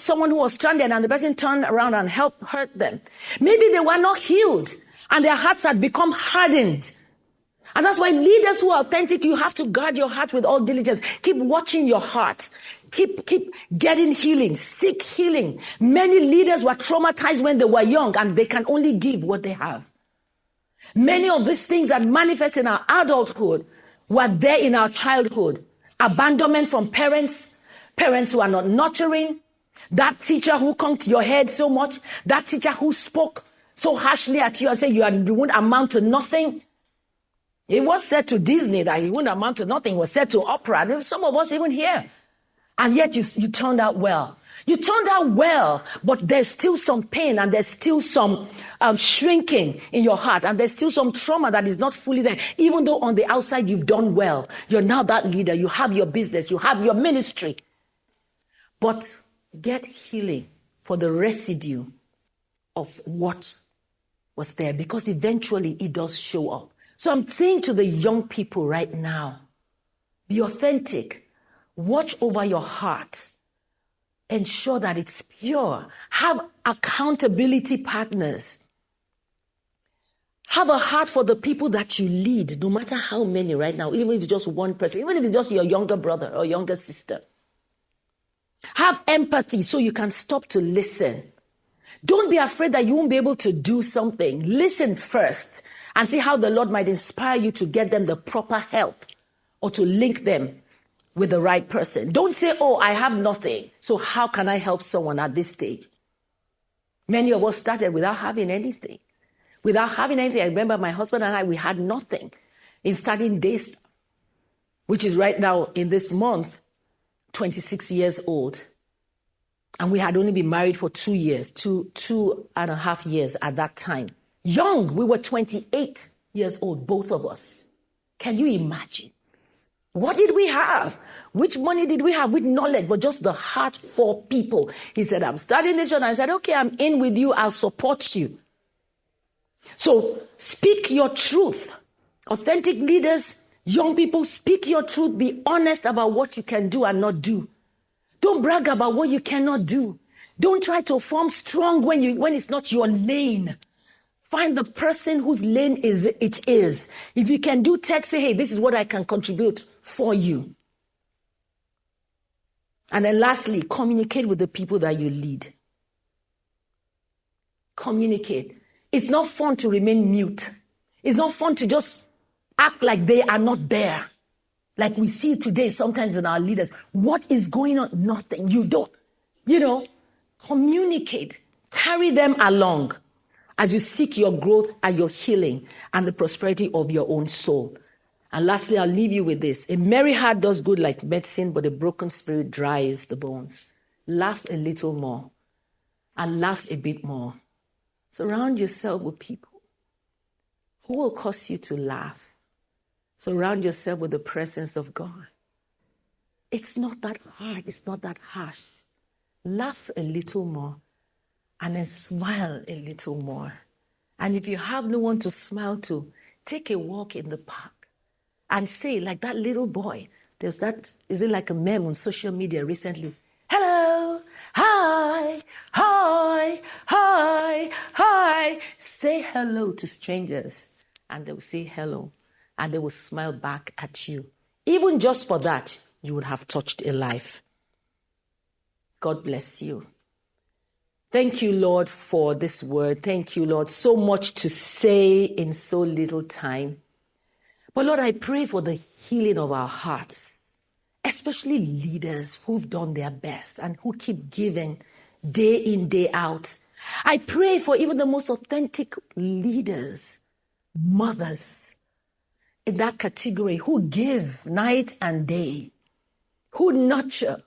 someone who was stranded and the person turned around and hurt them. Maybe they were not healed and their hearts had become hardened. And that's why leaders who are authentic, you have to guard your heart with all diligence. Keep watching your heart. Keep getting healing. Seek healing. Many leaders were traumatized when they were young and they can only give what they have. Many of these things that manifest in our adulthood were there in our childhood. Abandonment from parents who are not nurturing, that teacher who conked your head so much, that teacher who spoke so harshly at you and said you won't amount to nothing. It was said to Disney that he wouldn't amount to nothing. It was said to opera. And some of us even here. And yet you turned out well. You turned out well, but there's still some pain and there's still some shrinking in your heart. And there's still some trauma that is not fully there. Even though on the outside you've done well. You're now that leader. You have your business. You have your ministry. But get healing for the residue of what was there. Because eventually it does show up. So I'm saying to the young people right now, be authentic. Watch over your heart. Ensure that it's pure. Have accountability partners. Have a heart for the people that you lead, no matter how many right now, even if it's just one person, even if it's just your younger brother or younger sister. Have empathy so you can stop to listen. Don't be afraid that you won't be able to do something. Listen first and see how the Lord might inspire you to get them the proper help or to link them with the right person. Don't say, oh, I have nothing, so how can I help someone at this stage? Many of us started without having anything. Without having anything, I remember my husband and I, we had nothing in starting Daystar, which is right now in this month, 26 years old. And we had only been married for 2 years, two and a half years at that time. Young, we were 28 years old, both of us. Can you imagine? What did we have? Which money did we have? With knowledge, but just the heart for people. He said, I'm starting this job. And I said, okay, I'm in with you. I'll support you. So speak your truth. Authentic leaders, young people, speak your truth. Be honest about what you can do and not do. Don't brag about what you cannot do. Don't try to form strong when it's not your lane. Find the person whose lane it is. If you can do tech, say, hey, this is what I can contribute for you. And then lastly, communicate with the people that you lead. Communicate. It's not fun to remain mute. It's not fun to just act like they are not there. Like we see today sometimes in our leaders. What is going on? Nothing. You don't. Communicate. Carry them along as you seek your growth and your healing and the prosperity of your own soul. And lastly, I'll leave you with this. A merry heart does good like medicine, but a broken spirit dries the bones. Laugh a little more and laugh a bit more. Surround yourself with people who will cause you to laugh. Surround yourself with the presence of God. It's not that hard. It's not that harsh. Laugh a little more and then smile a little more. And if you have no one to smile to, take a walk in the park and say, like that little boy, is it like a meme on social media recently? Hello, hi, hi, hi, hi. Say hello to strangers and they will say hello and they will smile back at you. Even just for that, you would have touched a life. God bless you. Thank you, Lord, for this word. Thank you, Lord. So much to say in so little time. But Lord, I pray for the healing of our hearts, especially leaders who've done their best and who keep giving day in, day out. I pray for even the most authentic leaders, mothers in that category who give night and day, who nurture,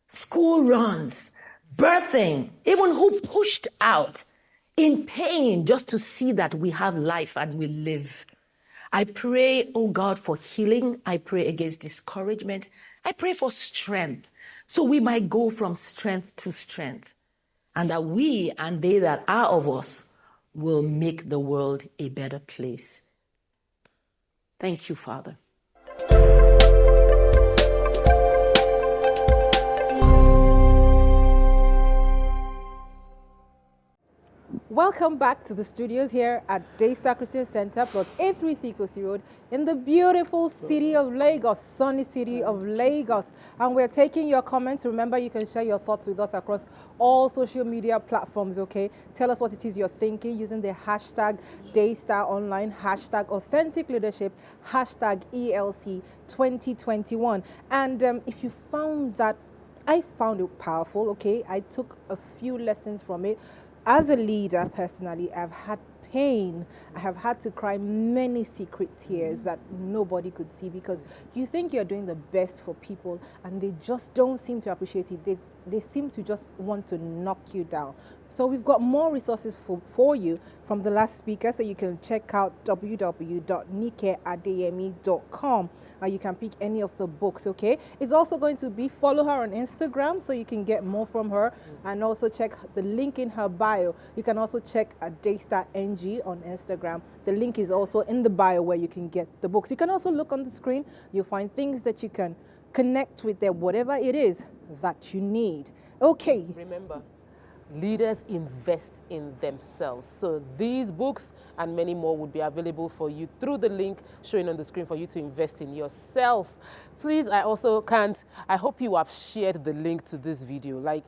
school runs, birthing, even who pushed out in pain just to see that we have life and we live. I pray, oh God, for healing. I pray against discouragement. I pray for strength so we might go from strength to strength and that we and they that are of us will make the world a better place. Thank you, Father. Welcome back to the studios here at Daystar Christian Center, plot A3C Kosi Road, in the beautiful city of Lagos, sunny city of Lagos. And we're taking your comments. Remember, you can share your thoughts with us across all social media platforms, okay? Tell us what it is you're thinking using the hashtag Daystar Online, hashtag Authentic Leadership, hashtag ELC 2021. And if you found that, I found it powerful, okay? I took a few lessons from it. As a leader, personally, I've had pain. I have had to cry many secret tears that nobody could see because you think you're doing the best for people and they just don't seem to appreciate it. They seem to just want to knock you down. So we've got more resources for you from the last speaker, so you can check out www.nikeadeyemi.com. You can pick any of the books, okay? It's also going to be follow her on Instagram so you can get more from her and also check the link in her bio. You can also check Daystar NG on Instagram. The link is also in the bio where you can get the books. You can also look on the screen. You'll find things that you can connect with there, whatever it is that you need. Okay. Remember, leaders invest in themselves. So these books and many more would be available for you through the link showing on the screen for you to invest in yourself. Please, I hope you have shared the link to this video. Like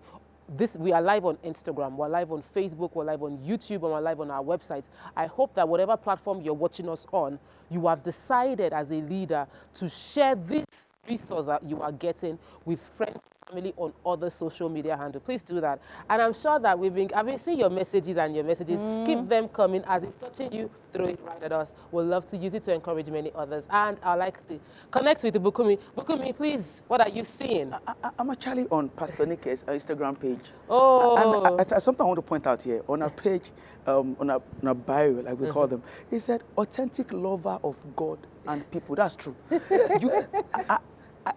this, we are live on Instagram, we're live on Facebook, we're live on YouTube, and we're live on our website. I hope that whatever platform you're watching us on, you have decided as a leader to share this resource that you are getting with friends, family on other social media handles. Please do that. And I'm sure that I've been seeing your messages and your messages. Keep them coming. As it's touching you, throw it right at us. We'll love to use it to encourage many others. And I'd like to connect with Bukumi. Bukumi, please, what are you seeing? I'm actually on Pastor Nike's Instagram page. Oh. Something I want to point out here. On our page, on our bio, like we call them, he said, authentic lover of God and people. That's true.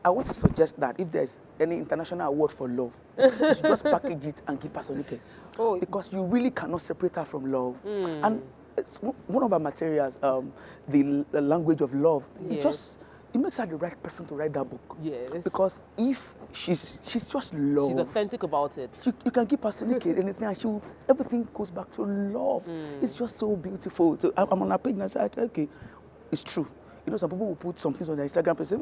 I want to suggest that if there's any international award for love, you should just package it and give Pastor Nike. Because you really cannot separate her from love. And it's one of our materials, the language of love, it makes her the right person to write that book. Yes. Because if she's just love. She's authentic about it. You can give Pastor Nike anything and everything goes back to love. It's just so beautiful. So I'm on her page and I say, okay, it's true. You know, some people will put some things on their Instagram and say,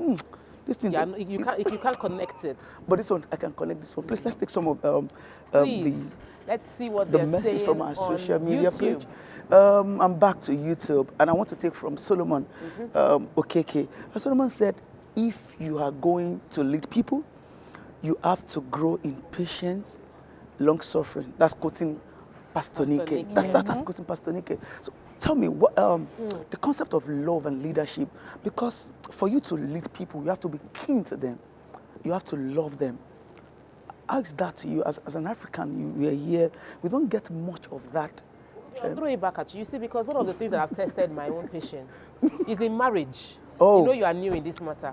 this thing. Yeah, you can't connect it. But this one, I can connect this one. Please, let's take some of let's see what the they're message saying from our social media YouTube. page. I'm back to YouTube, and I want to take from Solomon Okeke. Solomon said, if you are going to lead people, you have to grow in patience, long-suffering. That's quoting Pastor Nike. That's quoting Pastor Nike. So tell me, what the concept of love and leadership, because for you to lead people, you have to be keen to them. You have to love them. I ask that to you, as an African, we are here, we don't get much of that. I'll throw it back at you. You see, because one of the things that I've tested my own patience is in marriage. Oh. You know you are new in this matter.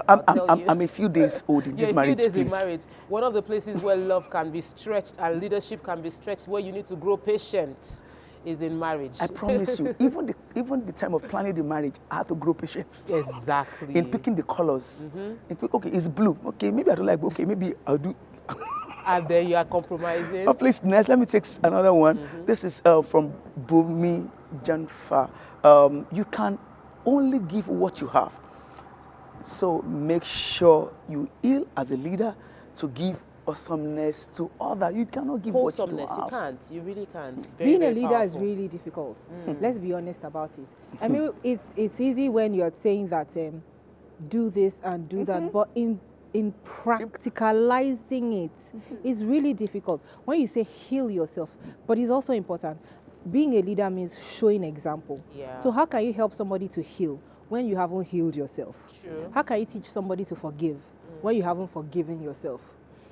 I'm a few days old in this marriage. A few days in marriage. One of the places where love can be stretched and leadership can be stretched, where you need to grow patient, is in marriage. I promise you, even the time of planning the marriage, I had to grow patience. Exactly. In picking the colors. Okay, it's blue. Okay, maybe I don't like blue. Okay, maybe I'll do. And then you are compromising. Oh, please, next, let me take another one. This is from Bumi Janfa. You can only give what you have. So make sure you heal as a leader to give awesomeness to others. You cannot give what you have. You can't. You really can't. Being a leader is really difficult. Let's be honest about it. I mean, it's easy when you're saying that do this and do that, but in practicalizing it is really difficult. When you say heal yourself, but it's also important. Being a leader means showing example. Yeah. So how can you help somebody to heal when you haven't healed yourself? True. How can you teach somebody to forgive when you haven't forgiven yourself?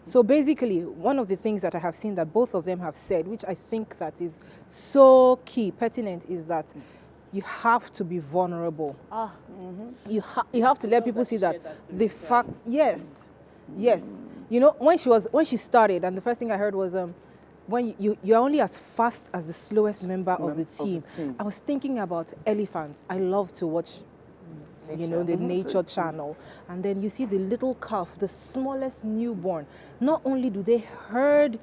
So basically, one of the things that I have seen that both of them have said, which I think that is so key, pertinent, is that you have to be vulnerable. You have to let people see that the fact, yes. You know, when she started, and the first thing I heard was, when you're only as fast as the slowest member of the team. I was thinking about elephants. I love to watch, the nature channel. And then you see the little calf, the smallest newborn. Not only do the herd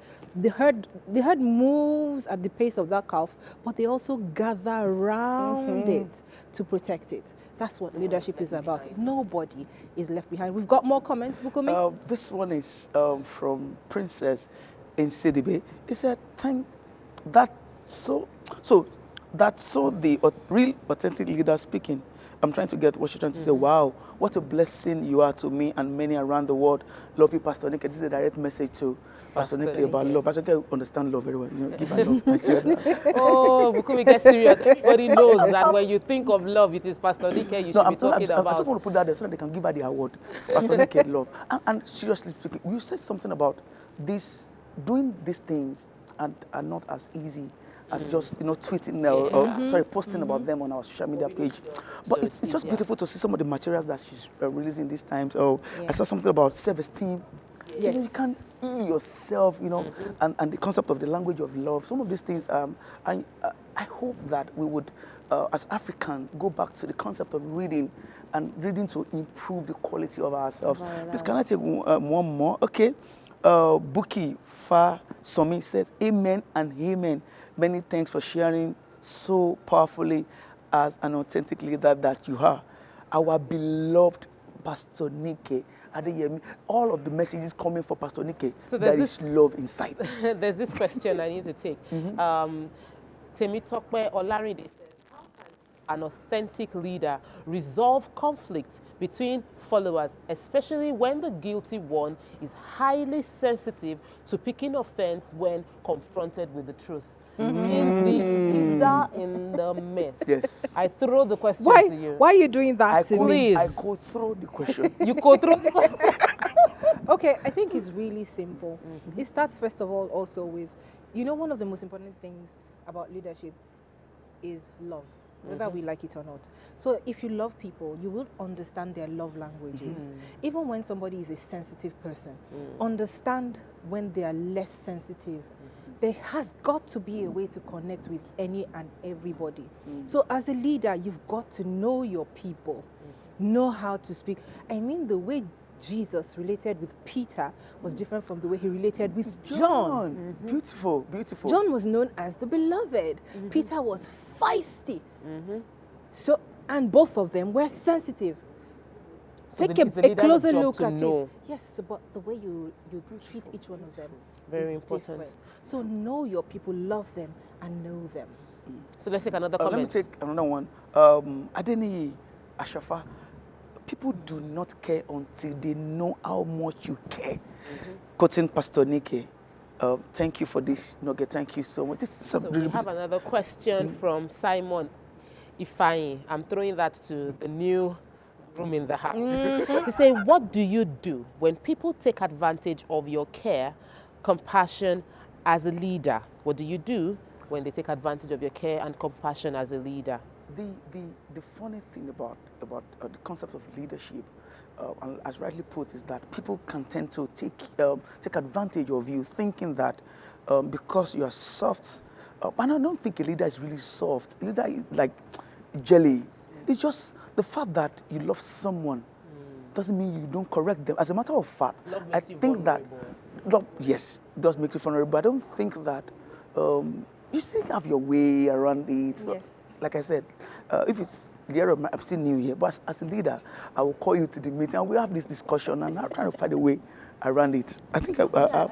moves at the pace of that calf, but they also gather around it to protect it. That's what leadership is about. Nobody is left behind. We've got more comments, Bukumi. This one is from Princess in Sidibe. He said, that's the real authentic leader speaking. I'm trying to get what she's trying to say. Wow, what a blessing you are to me and many around the world. Love you, Pastor Nike. This is a direct message to Pastor Nike about love. Pastor Nike understand love very well. Give her love and share that. Oh, Bukumi, get serious. Everybody knows that when you think of love, it is Pastor Nike you should be talking about. I just want to put that there so that they can give her the award. Pastor Nike love. And seriously speaking, you said something about this, doing these things are not as easy as just tweeting or posting about them on our social media page. But it's just beautiful to see some of the materials that she's releasing these times. I saw something about self-esteem. Yes. You can heal yourself, and the concept of the language of love. Some of these things, I hope that we would, as Africans, go back to the concept of reading and reading to improve the quality of ourselves. Please, can I take one more? Okay. Buki Fa Somi says, amen and amen. Many thanks for sharing so powerfully as an authentic leader that you are. Our beloved Pastor Nike Adeyemi, all of the messages coming for Pastor Nike, So there there's is love inside. There's this question I need to take. Temitope Olaride says, how can an authentic leader resolve conflict between followers, especially when the guilty one is highly sensitive to picking offense when confronted with the truth? Is the leader in the mess? Yes. I throw the question Why, to you. why are you doing that to me? Please. I go through the question. You go through the question. Okay, I think it's really simple. It starts first of all also with, one of the most important things about leadership is love, whether we like it or not. So if you love people, you will understand their love languages. Even when somebody is a sensitive person, understand when they are less sensitive. There has got to be a way to connect with any and everybody. So as a leader, you've got to know your people, know how to speak. I mean, the way Jesus related with Peter was different from the way he related with John. Beautiful, beautiful. John was known as the beloved. Peter was feisty. So, and both of them were sensitive. So Take it's the a leader's closer job look to at know. it. Yes, but the way you treat each one of them Very is important. different. So know your people, love them, and know them. So let's take another Let me comment. take another one. Adeni Ashafa, people do not care until they know how much you care. Quoting Pastor Nike, thank you for this nugget. Thank you so much. This is So we have another question from Simon Ifeanyi. I'm throwing that to the new room in the house. He said, what do you do when people take advantage of your care, compassion as a leader? What do you do when they take advantage of your care and compassion as a leader? The funny thing about the concept of leadership, and as rightly put, is that people can tend to take advantage of you, thinking that because you are soft. And I don't think a leader is really soft. A leader is like jelly. It's just the fact that you love someone doesn't mean you don't correct them. As a matter of fact, I think that love, yes, it does make you vulnerable. But I don't think that you still have your way around it. Yes. Like I said, if it's the area of I'm still new here, but as a leader, I will call you to the meeting and we'll have this discussion and I'm trying to find a way around it. I think another answer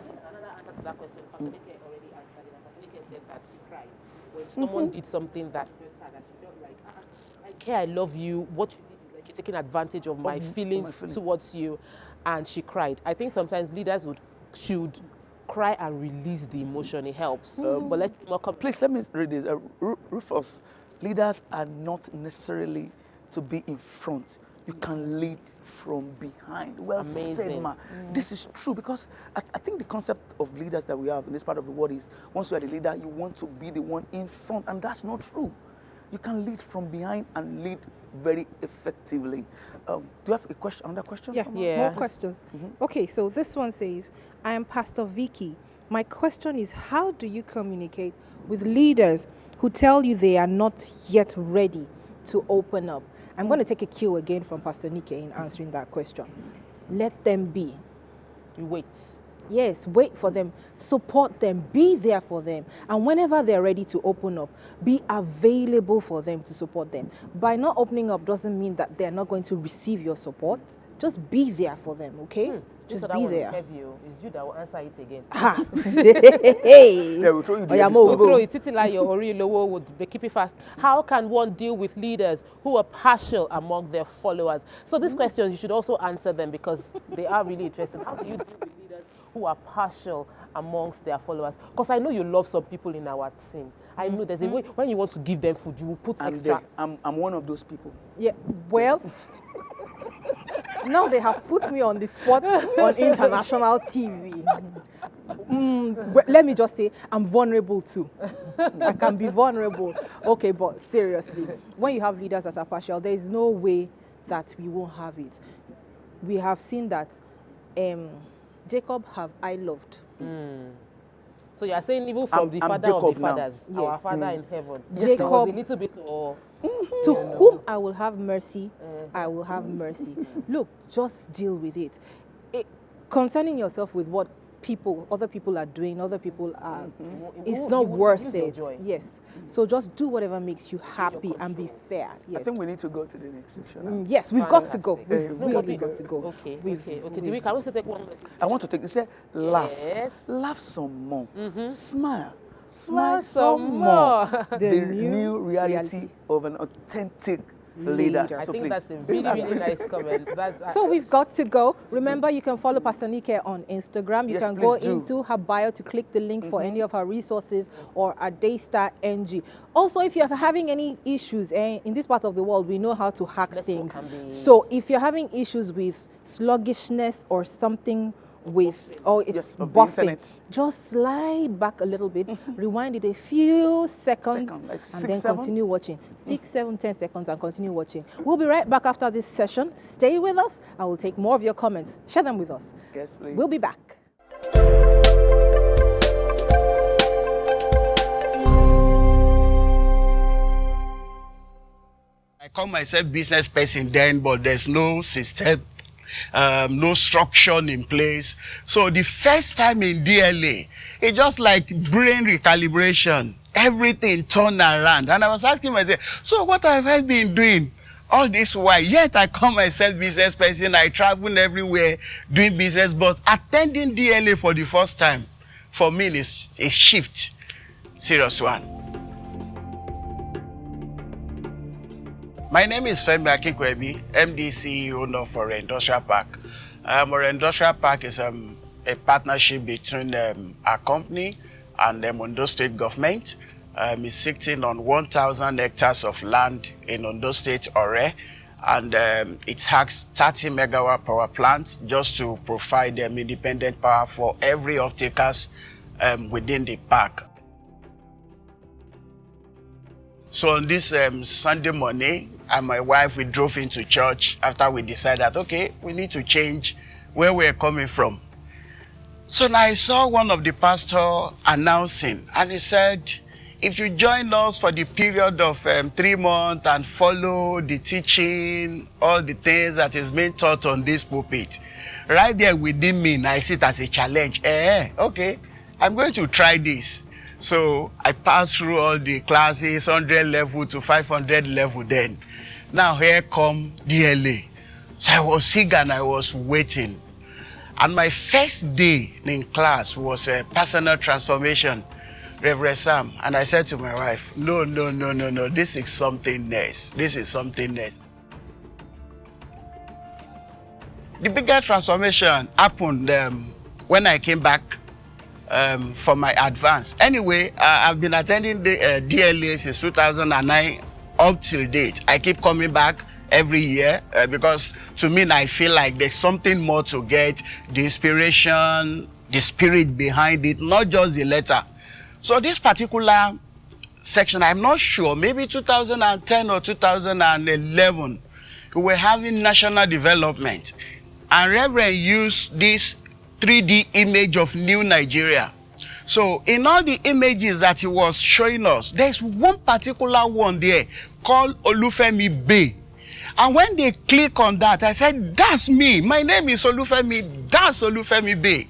to that question, Pastor Nike already answered it. Pastor Nike said that she cried when someone did something that hurt her, that she felt like, I care, I love you. What you did is like you're taking advantage of my feelings towards you, and she cried. I think sometimes leaders should cry and release the emotion. It helps. But let's more please let me read this. Rufus, leaders are not necessarily to be in front. You can lead from behind. Well said, ma. This is true because I think the concept of leaders that we have in this part of the world is once you are the leader, you want to be the one in front, and that's not true. You can lead from behind and lead very effectively. Do you have a question? Another question? Yeah, more questions. Okay, so this one says, I am Pastor Vicky. My question is, how do you communicate with leaders who tell you they are not yet ready to open up? I'm going to take a cue again from Pastor Nike in answering that question. Let them be. You wait. Yes, wait for them, support them, be there for them. And whenever they're ready to open up, be available for them to support them. By not opening up doesn't mean that they're not going to receive your support. Just be there for them, okay? Just be there. It's you that will answer it again. Hey. We'll throw you We'll throw it. Titilayo Orilowo would keep it fast. How can one deal with leaders who are partial among their followers? So these questions, you should also answer them because they are really interesting. How do you deal with leaders who are partial amongst their followers? Because I know you love some people in our team. I know there's a way, when you want to give them food, you will put extra. I'm one of those people. Yeah, well, now they have put me on the spot on international TV. Let me just say, I'm vulnerable too. I can be vulnerable. Okay, but seriously, when you have leaders that are partial, there is no way that we won't have it. We have seen that Jacob have I loved. So you are saying even from the father Jacob of the fathers, now. our Yes. Father in heaven, Yes, Jacob was a little bit or to whom I will have mercy, I will have mercy. Look, just deal with it. Concerning yourself with what other people are doing, other people are, it's You not would worth lose your it. joy. Yes. So just do whatever makes you happy and be fair. Yes. I think we need to go to the next section. Yes, we've got to go. Fantastic. We've No, really but got to go. Okay, We've- okay. Can we still take one more? I want to take, say, laugh. Yes. Laugh some more. Smile. Smile Smile some more. more. The new reality of an authentic leader. I So think please. that's a really, really nice comment. That's So we've got to go. Remember, you can follow Pastor Nike on Instagram. You Yes, can go please do. into her bio to click the link for any of her resources or at Daystar NG. Also, if you're having any issues, in this part of the world, we know how to hack things. So if you're having issues with sluggishness or something with, or it's of the buffing, internet. just slide back a little bit, rewind it a few seconds, Like and 6, then 7? continue watching. 6, 7, 10 seconds and continue watching. We'll be right back after this session. Stay with us. I will take more of your comments. Share them with us. Yes, please. We'll be back. I call myself business person then, but there's no system, no structure in place. So the first time in DLA, it's just like brain recalibration. Everything turned around. And I was asking myself, so what have I been doing all this while? Yet I call myself business person. I travel everywhere doing business, but attending DLA for the first time, for me, is a shift. Serious one. My name is Femi Akinkwebi, MD CEO for Industrial Park. Industrial Park is a partnership between our company and the Ondo State government. It's sitting on 1,000 hectares of land in Ondo State, Ore, and it has 30 megawatt power plants just to provide them independent power for every off-takers within the park. So on this Sunday morning, and my wife, we drove into church after we decided that, okay, we need to change where we're coming from. So now I saw one of the pastors announcing, and he said, if you join us for the period of 3 months and follow the teaching, all the things that is being taught on this pulpit, right there within me, I see it as a challenge. Okay, I'm going to try this. So I passed through all the classes, 100 level to 500 level then. Now here come DLA. So I was eager and I was waiting. And my first day in class was a personal transformation, Reverend Sam. And I said to my wife, no, this is something else. This is something else. The bigger transformation happened when I came back for my advance. Anyway, I've been attending the DLA since 2009 up till date. I keep coming back every year because to me, I feel like there's something more to get, the inspiration, the spirit behind it, not just the letter. So this particular section, I'm not sure, maybe 2010 or 2011, we were having national development. And Reverend used this 3D image of new Nigeria. So in all the images that he was showing us, there's one particular one there called Olufemi Bay. And when they click on that, I said, that's me. My name is Olufemi. That's Olufemi Bay.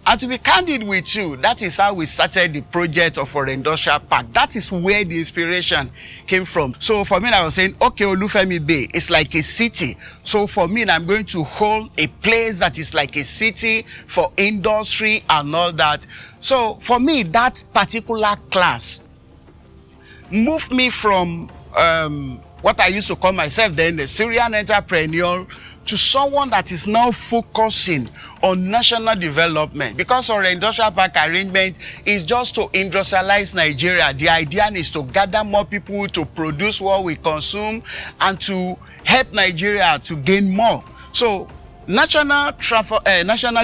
And to be candid with you, that is how we started the project of our industrial park. That is where the inspiration came from. So for me, I was saying, okay, Olufemi Bay is like a city. So for me, I'm going to hold a place that is like a city for industry and all that. So for me, that particular class moved me from what I used to call myself then a Syrian entrepreneur to someone that is now focusing on national development, because our industrial park arrangement is just to industrialize Nigeria. The idea is to gather more people to produce what we consume and to help Nigeria to gain more. So national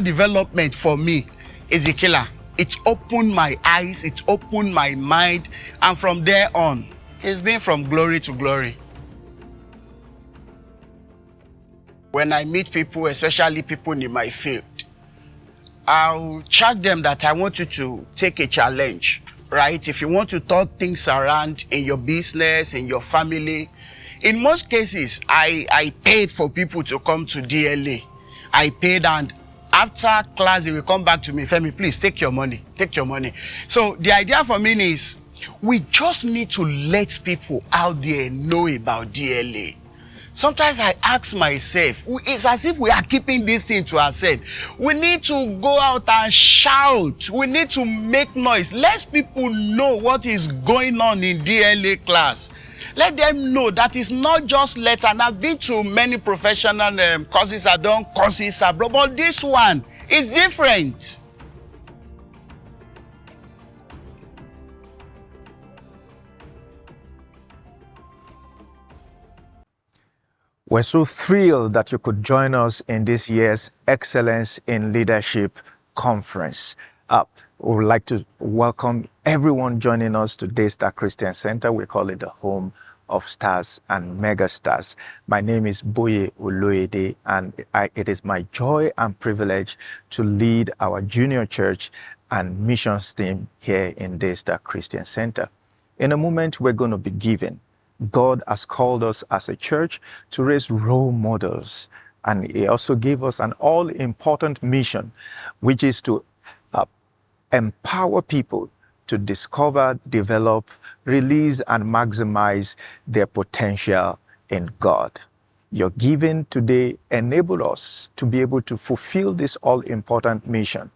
development for me is a killer. It opened my eyes, it opened my mind, and from there on, it's been from glory to glory. When I meet people, especially people in my field, I'll charge them that I want you to take a challenge, right? If you want to turn things around in your business, in your family. In most cases, I paid for people to come to DLA. I paid, and After class, they will come back to me, Femi, please take your money, take your money. So the idea for me is, we just need to let people out there know about DLA. Sometimes I ask myself, it's as if we are keeping this thing to ourselves. We need to go out and shout. We need to make noise. Let people know what is going on in DLA class. Let them know that it's not just letter. And I've been to many professional courses. I've done courses abroad, but this one is different. We're so thrilled that you could join us in this year's Excellence in Leadership Conference. We would like to welcome everyone joining us to Daystar Christian Center. We call it the home of stars and mega stars. My name is Boye Oloyede, and it is my joy and privilege to lead our junior church and missions team here in Daystar Christian Center. In a moment, we're going to be giving. God has called us as a church to raise role models, and He also gave us an all-important mission, which is to empower people to discover, develop, release, and maximize their potential in God. Your giving today enabled us to be able to fulfill this all-important mission.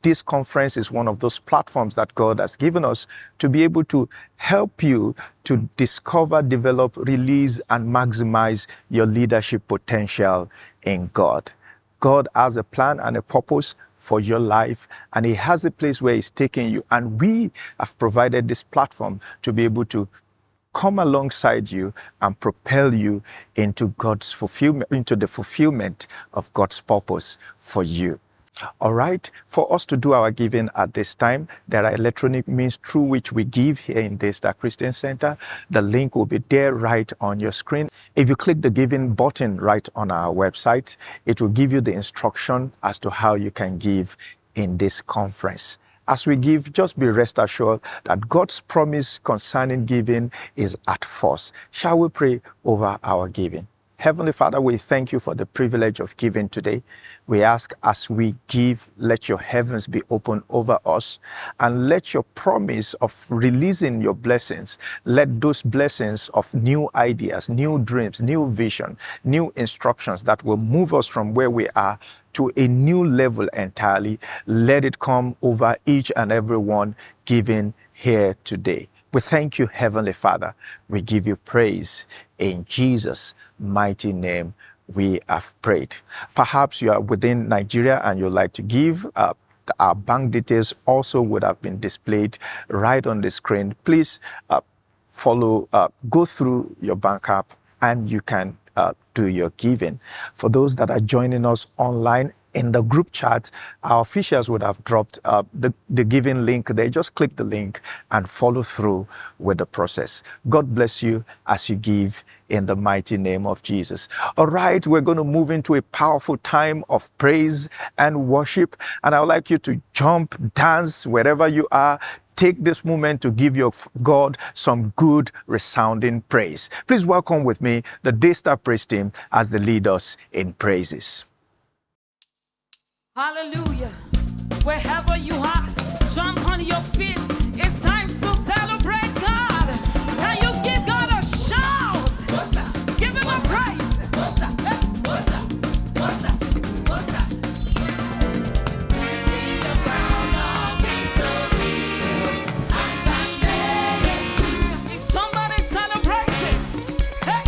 This conference is one of those platforms that God has given us to be able to help you to discover, develop, release, and maximize your leadership potential in God. God has a plan and a purpose for your life, and He has a place where He's taking you. And we have provided this platform to be able to come alongside you and propel you into God's fulfillment, into the fulfillment of God's purpose for you. All right, for us to do our giving at this time, there are electronic means through which we give here in Daystar Christian Center. The link will be there right on your screen. If you click the giving button right on our website, it will give you the instruction as to how you can give in this conference. As we give, just be rest assured that God's promise concerning giving is at force. Shall we pray over our giving? Heavenly Father, we thank you for the privilege of giving today. We ask as we give, let your heavens be open over us, and let your promise of releasing your blessings, let those blessings of new ideas, new dreams, new vision, new instructions that will move us from where we are to a new level entirely, let it come over each and every one giving here today. We thank you, Heavenly Father. We give you praise in Jesus' mighty name. We have prayed. Perhaps you are within Nigeria and you'd like to give. Our bank details also would have been displayed right on the screen. Please go through your bank app and you can do your giving. For those that are joining us online, in the group chat, our officials would have dropped the giving link. They just click the link and follow through with the process. God bless you as you give in the mighty name of Jesus. All right, we're going to move into a powerful time of praise and worship. And I would like you to jump, dance, wherever you are. Take this moment to give your God some good resounding praise. Please welcome with me the Daystar Praise team as they lead us in praises. Hallelujah. Wherever you are, jump on your feet. It's time to celebrate God. Can you give God a shout? Give him a praise. Somebody celebrates it. Hey.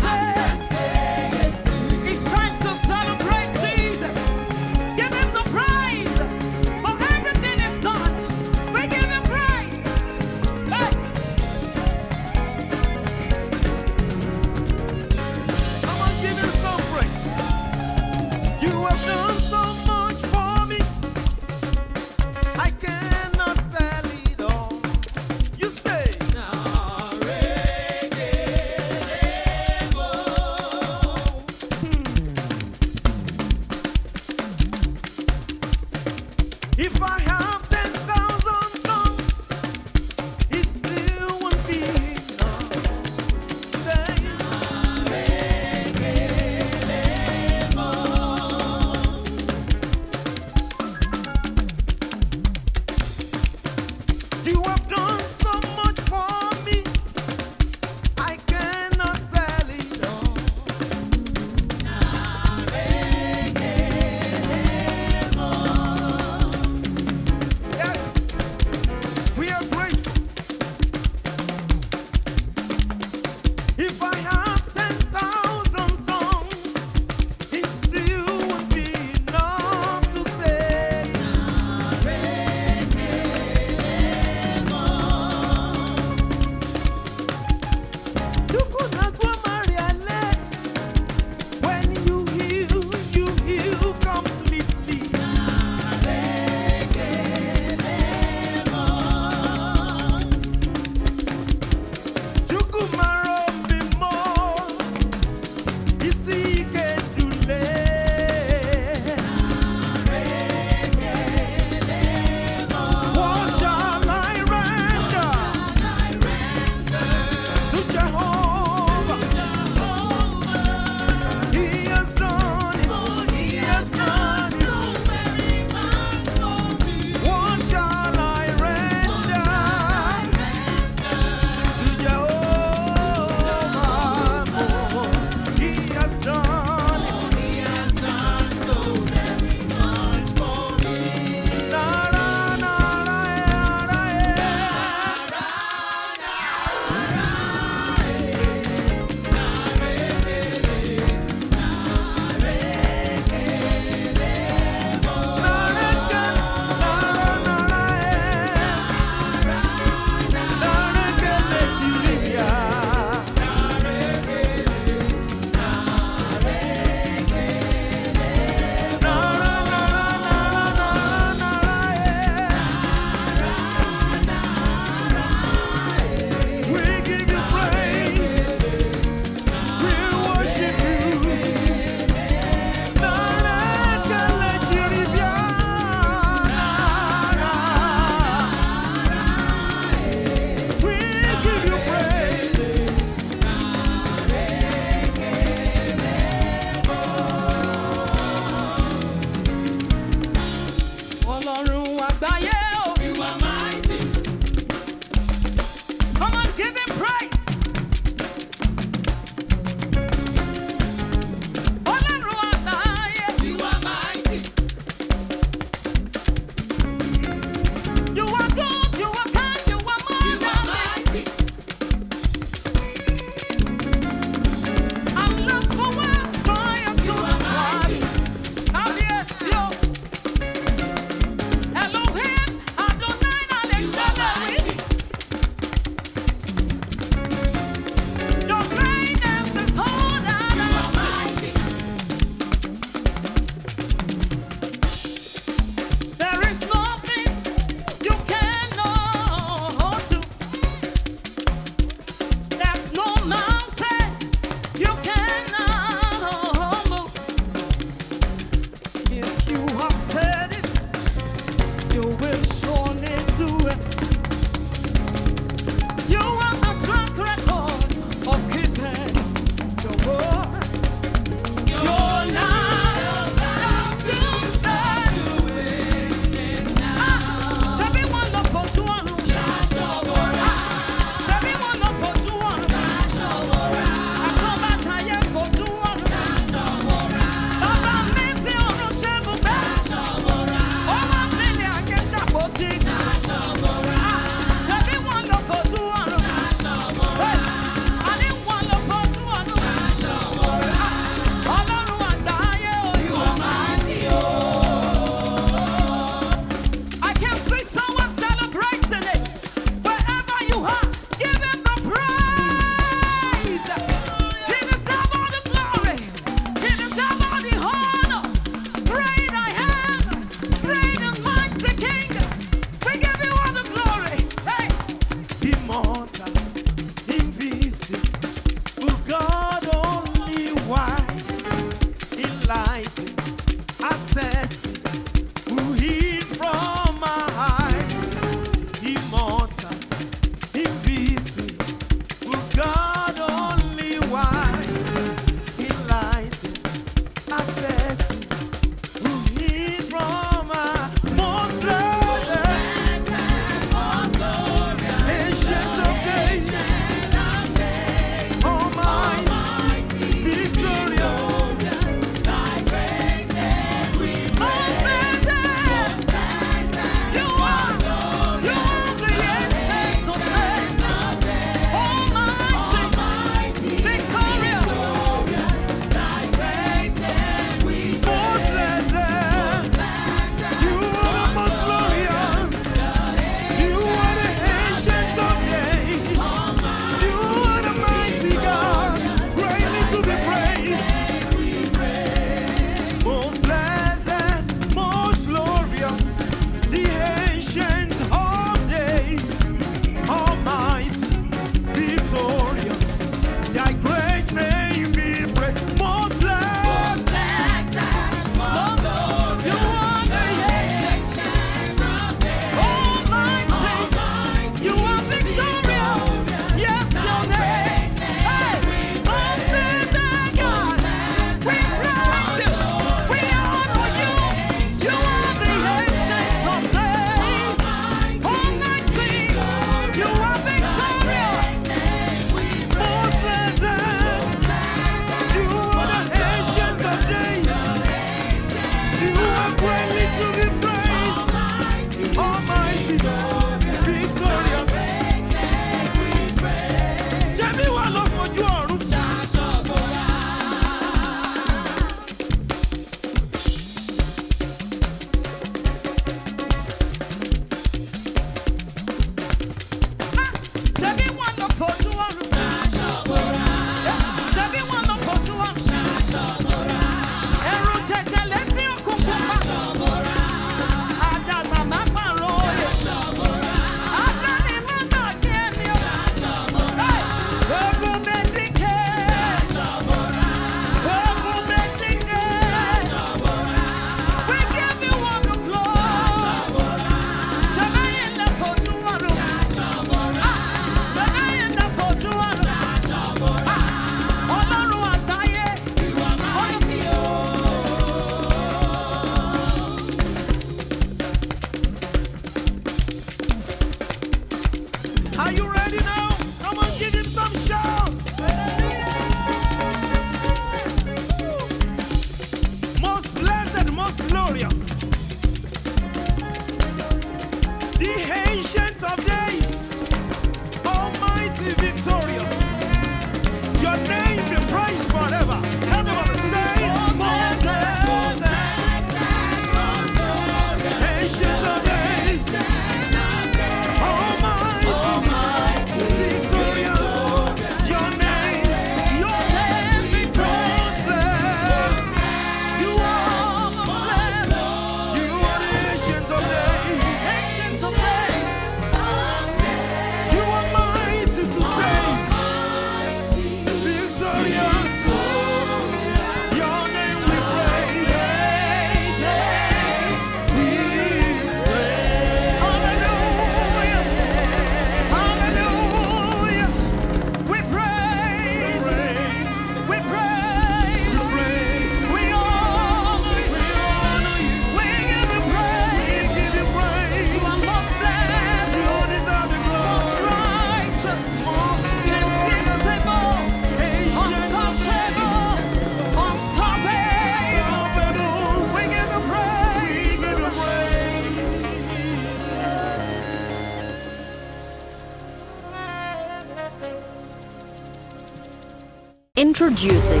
Introducing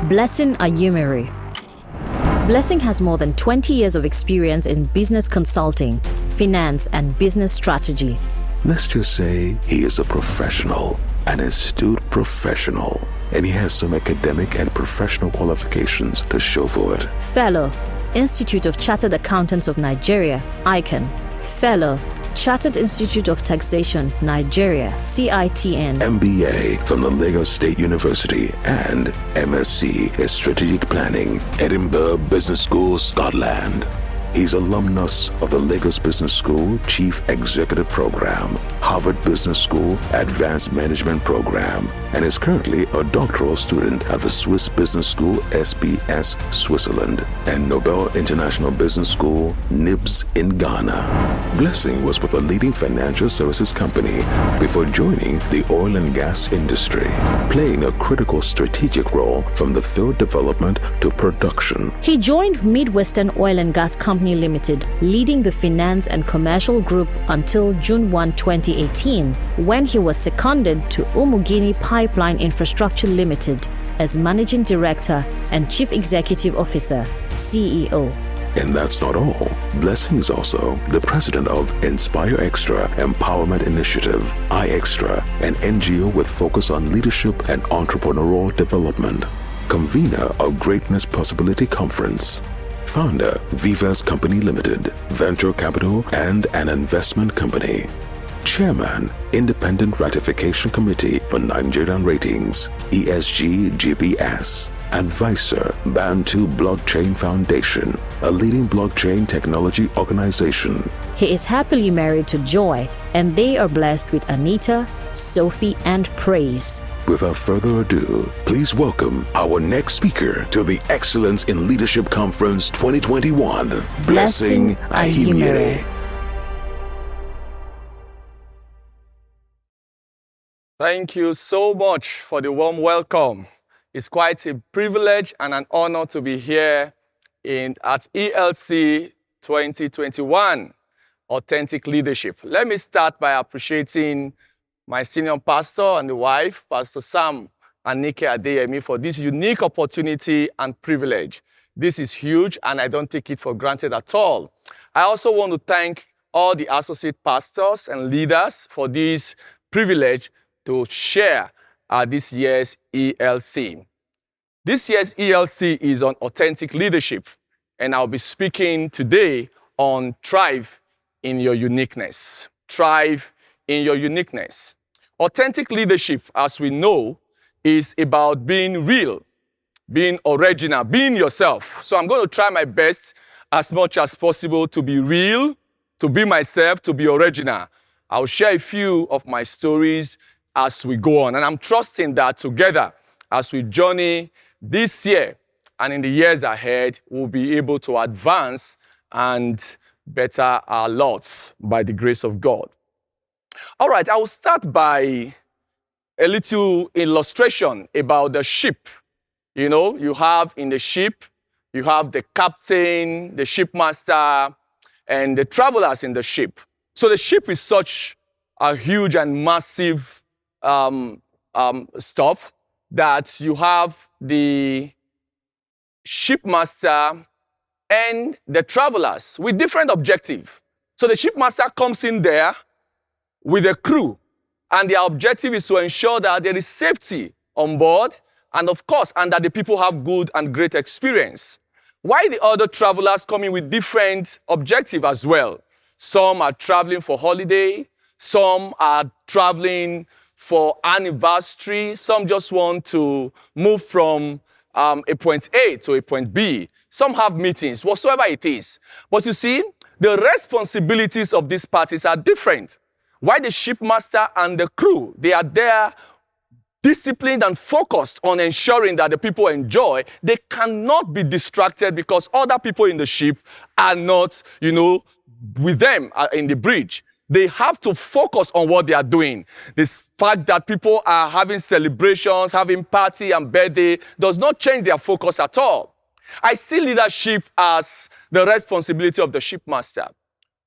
Blessing Ayumere. Blessing has more than 20 years of experience in business consulting, finance, and business strategy. Let's just say he is a professional, an astute professional, and he has some academic and professional qualifications to show for it. Fellow, Institute of Chartered Accountants of Nigeria, ICANN. Fellow, Chartered Institute of Taxation, Nigeria, CITN. MBA from the Lagos State University and MSc in Strategic Planning, Edinburgh Business School, Scotland. He's alumnus of the Lagos Business School Chief Executive Program, Harvard Business School Advanced Management Program, and is currently a doctoral student at the Swiss Business School SBS Switzerland and Nobel International Business School NIBS in Ghana. Blessing was with a leading financial services company before joining the oil and gas industry, playing a critical strategic role from the field development to production. He joined Midwestern Oil and Gas Company Limited, leading the finance and commercial group until June 1, 2018, when he was seconded to Umugini Pipeline Infrastructure Limited as Managing Director and Chief Executive Officer, CEO. And that's not all. Blessing is also the president of Inspire Extra Empowerment Initiative, iExtra, an NGO with focus on leadership and entrepreneurial development, convener of Greatness Possibility Conference, founder, Vivas Company Limited, venture capital and an investment company, chairman, Independent Ratification Committee for Nigerian Ratings, ESG GPS, advisor, Bantu Blockchain Foundation, a leading blockchain technology organization. He is happily married to Joy, and they are blessed with Anita, Sophie, and Praise. Without further ado, please welcome our next speaker to the Excellence in Leadership Conference 2021, Blessing Ayumere. Thank you so much for the warm welcome. It's quite a privilege and an honor to be here at ELC 2021, Authentic Leadership. Let me start by appreciating my senior pastor and the wife, Pastor Sam and Nike Adeyemi, for this unique opportunity and privilege. This is huge, and I don't take it for granted at all. I also want to thank all the associate pastors and leaders for this privilege to share this year's ELC. This year's ELC is on authentic leadership, and I'll be speaking today on thrive in your uniqueness. Thrive in your uniqueness. Authentic leadership, as we know, is about being real, being original, being yourself. So I'm going to try my best as much as possible to be real, to be myself, to be original. I'll share a few of my stories as we go on. And I'm trusting that together, as we journey this year and in the years ahead, we'll be able to advance and better our lots by the grace of God. All right, I will start by a little illustration about the ship. You know, you have in the ship, you have the captain, the shipmaster, and the travelers in the ship. So the ship is such a huge and massive stuff that you have the shipmaster and the travelers with different objectives. So the shipmaster comes in there with a crew, and their objective is to ensure that there is safety on board, and of course, and that the people have good and great experience. While the other travelers come in with different objectives as well. Some are traveling for holiday, some are traveling for anniversary, some just want to move from a point A to a point B. Some have meetings, whatsoever it is. But you see, the responsibilities of these parties are different. While the shipmaster and the crew, they are there disciplined and focused on ensuring that the people enjoy, they cannot be distracted because other people in the ship are not, with them in the bridge. They have to focus on what they are doing. This fact that people are having celebrations, having party and birthday does not change their focus at all. I see leadership as the responsibility of the shipmaster,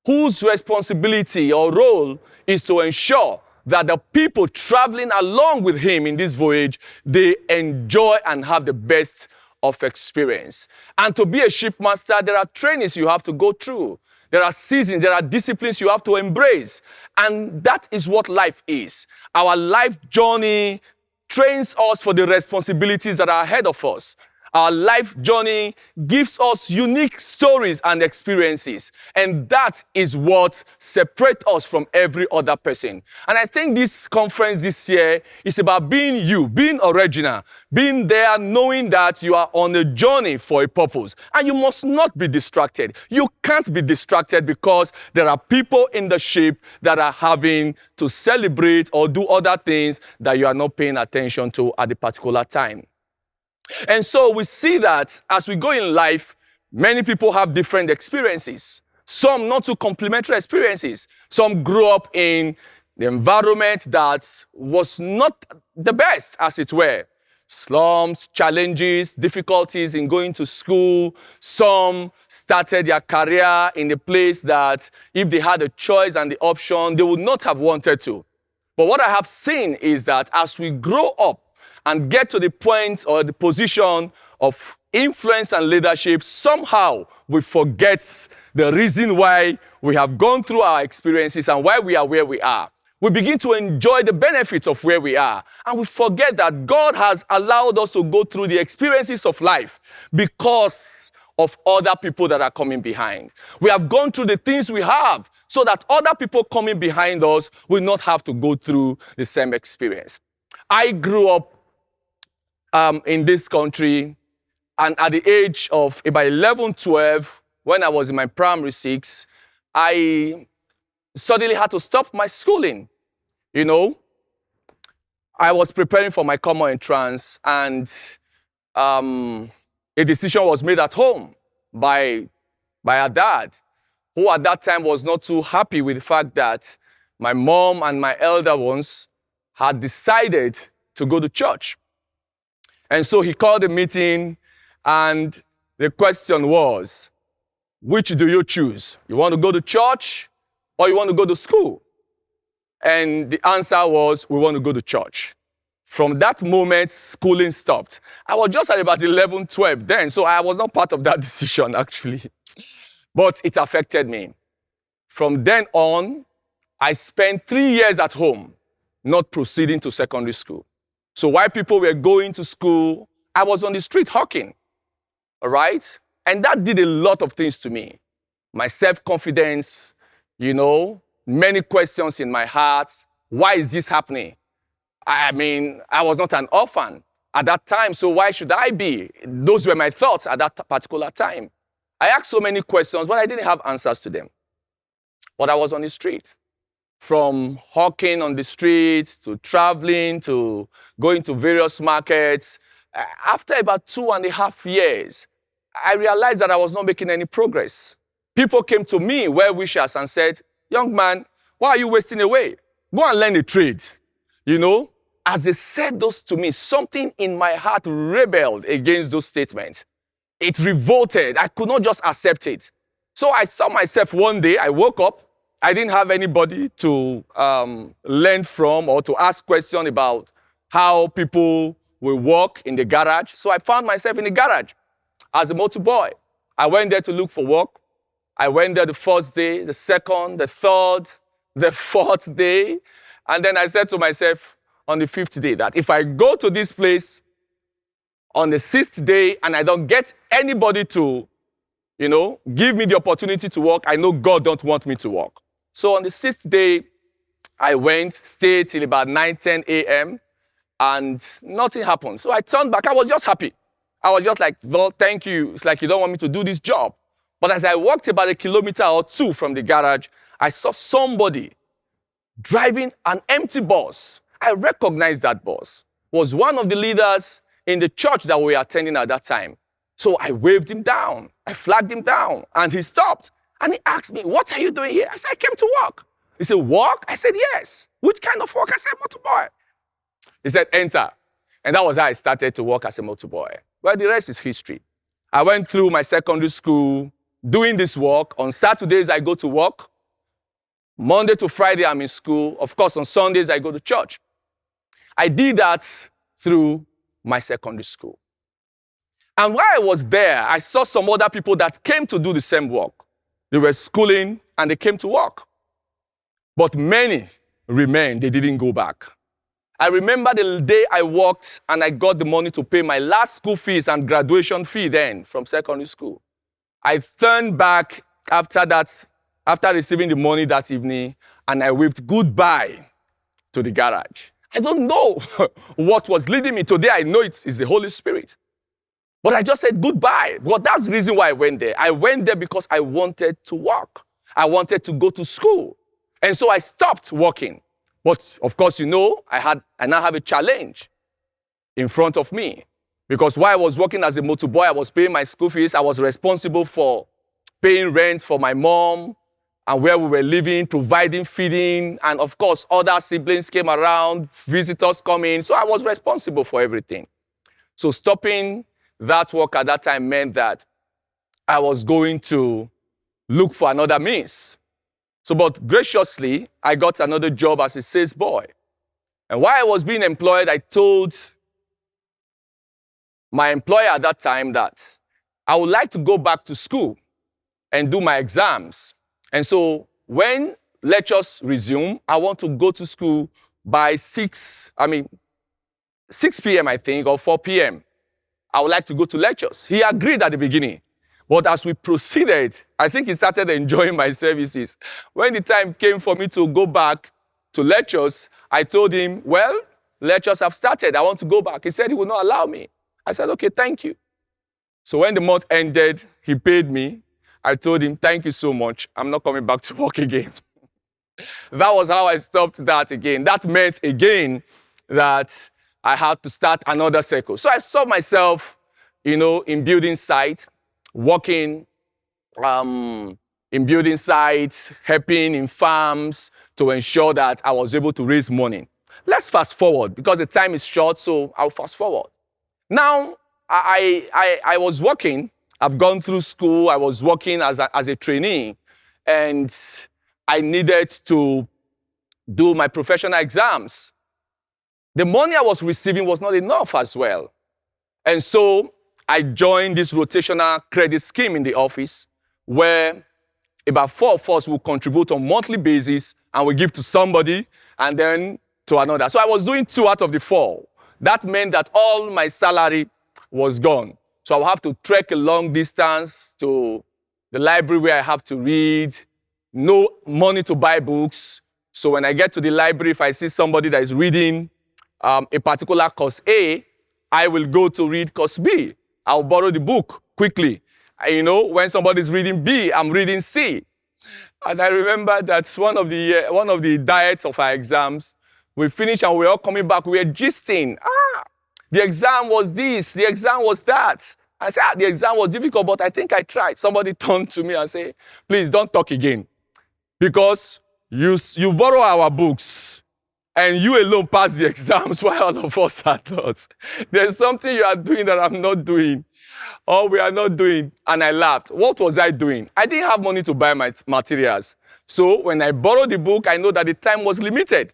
whose responsibility or role is to ensure that the people traveling along with him in this voyage, they enjoy and have the best of experience. And to be a shipmaster, there are trainings you have to go through. There are seasons, there are disciplines you have to embrace. And that is what life is. Our life journey trains us for the responsibilities that are ahead of us. Our life journey gives us unique stories and experiences. And that is what separates us from every other person. And I think this conference this year is about being you, being original, being there knowing that you are on a journey for a purpose. And you must not be distracted. You can't be distracted because there are people in the ship that are having to celebrate or do other things that you are not paying attention to at the particular time. And so we see that as we go in life, many people have different experiences. Some not too complementary experiences. Some grew up in the environment that was not the best, as it were. Slums, challenges, difficulties in going to school. Some started their career in a place that if they had a choice and the option, they would not have wanted to. But what I have seen is that as we grow up, and get to the point or the position of influence and leadership, somehow we forget the reason why we have gone through our experiences and why we are where we are. We begin to enjoy the benefits of where we are, and we forget that God has allowed us to go through the experiences of life because of other people that are coming behind. We have gone through the things we have so that other people coming behind us will not have to go through the same experience. I grew up in this country, and at the age of about 11, 12, when I was in my primary 6, I suddenly had to stop my schooling. You know, I was preparing for my common entrance, and a decision was made at home by our dad, who at that time was not too happy with the fact that my mom and my elder ones had decided to go to church. And so he called a meeting, and the question was, which do you choose? You want to go to church or you want to go to school? And the answer was, we want to go to church. From that moment, schooling stopped. I was just at about 11, 12 then, so I was not part of that decision, actually. But it affected me. From then on, I spent 3 years at home, not proceeding to secondary school. So while people were going to school, I was on the street hawking, all right? And that did a lot of things to me. My self-confidence, you know, many questions in my heart. Why is this happening? I mean, I was not an orphan at that time, so why should I be? Those were my thoughts at that particular time. I asked so many questions, but I didn't have answers to them. But I was on the street. From hawking on the streets, to traveling, to going to various markets. After about 2.5 years, I realized that I was not making any progress. People came to me, well-wishers, and said, young man, why are you wasting away? Go and learn a trade. You know, as they said those to me, something in my heart rebelled against those statements. It revolted. I could not just accept it. So I saw myself one day, I woke up, I didn't have anybody to learn from or to ask questions about how people will work in the garage. So I found myself in the garage as a motor boy. I went there to look for work. I went there the first day, the second, the third, the fourth day. And then I said to myself on the 5th day that if I go to this place on the 6th day and I don't get anybody to, you know, give me the opportunity to work, I know God don't want me to work. So on the 6th day, I went, stayed till about 9, 10 a.m., and nothing happened. So I turned back. I was just happy. I was just like, well, thank you. It's like you don't want me to do this job. But as I walked about 1 kilometer or 2 from the garage, I saw somebody driving an empty bus. I recognized that bus. It was one of the leaders in the church that we were attending at that time. So I waved him down. I flagged him down, and he stopped. And he asked me, what are you doing here? I said, I came to work. He said, work? I said, yes. Which kind of work? I said, motorboy. He said, enter. And that was how I started to work as a motorboy. Well, the rest is history. I went through my secondary school doing this work. On Saturdays, I go to work. Monday to Friday, I'm in school. Of course, on Sundays, I go to church. I did that through my secondary school. And while I was there, I saw some other people that came to do the same work. They were schooling and they came to work. But many remained, they didn't go back. I remember the day I worked and I got the money to pay my last school fees and graduation fee then from secondary school. I turned back after that, after receiving the money that evening, and I waved goodbye to the garage. I don't know what was leading me. Today I know it is the Holy Spirit. But I just said goodbye. Well, that's the reason why I went there. I went there because I wanted to work. I wanted to go to school. And so I stopped working. But of course, you know, I now have a challenge in front of me. Because while I was working as a motor boy, I was paying my school fees. I was responsible for paying rent for my mom and where we were living, providing feeding. And of course, other siblings came around, visitors coming. So I was responsible for everything. So stopping that work at that time meant that I was going to look for another means. So, but graciously, I got another job as a sales boy. And while I was being employed, I told my employer at that time that I would like to go back to school and do my exams. And so when lectures resume, I want to go to school by 6 p.m., I think, or 4 p.m. I would like to go to lectures. He agreed at the beginning. But as we proceeded, I think he started enjoying my services. When the time came for me to go back to lectures, I told him, well, lectures have started. I want to go back. He said he would not allow me. I said, okay, thank you. So when the month ended, he paid me. I told him, thank you so much. I'm not coming back to work again. That was how I stopped that again. That meant again that I had to start another circle. So I saw myself, you know, in building sites, working in building sites, helping in farms to ensure that I was able to raise money. Let's fast forward because the time is short, so I'll fast forward. Now, I was working. I've gone through school. I was working as a trainee, and I needed to do my professional exams. The money I was receiving was not enough as well. And so I joined this rotational credit scheme in the office where about 4 of us will contribute on a monthly basis and we give to somebody and then to another. So I was doing 2 out of the 4. That meant that all my salary was gone. So I would have to trek a long distance to the library where I have to read, no money to buy books. So when I get to the library, if I see somebody that is reading a particular course A, I will go to read course B. I'll borrow the book quickly. You know, when somebody's reading B, I'm reading C. And I remember that one of the diets of our exams, we finished and we were all coming back. We were gisting. The exam was this, the exam was that. I said, the exam was difficult, but I think I tried. Somebody turned to me and said, please don't talk again. Because you borrow our books and you alone pass the exams while all of us are not. There's something you are doing that I'm not doing. Or we are not doing. And I laughed. What was I doing? I didn't have money to buy my materials. So when I borrowed the book, I know that the time was limited.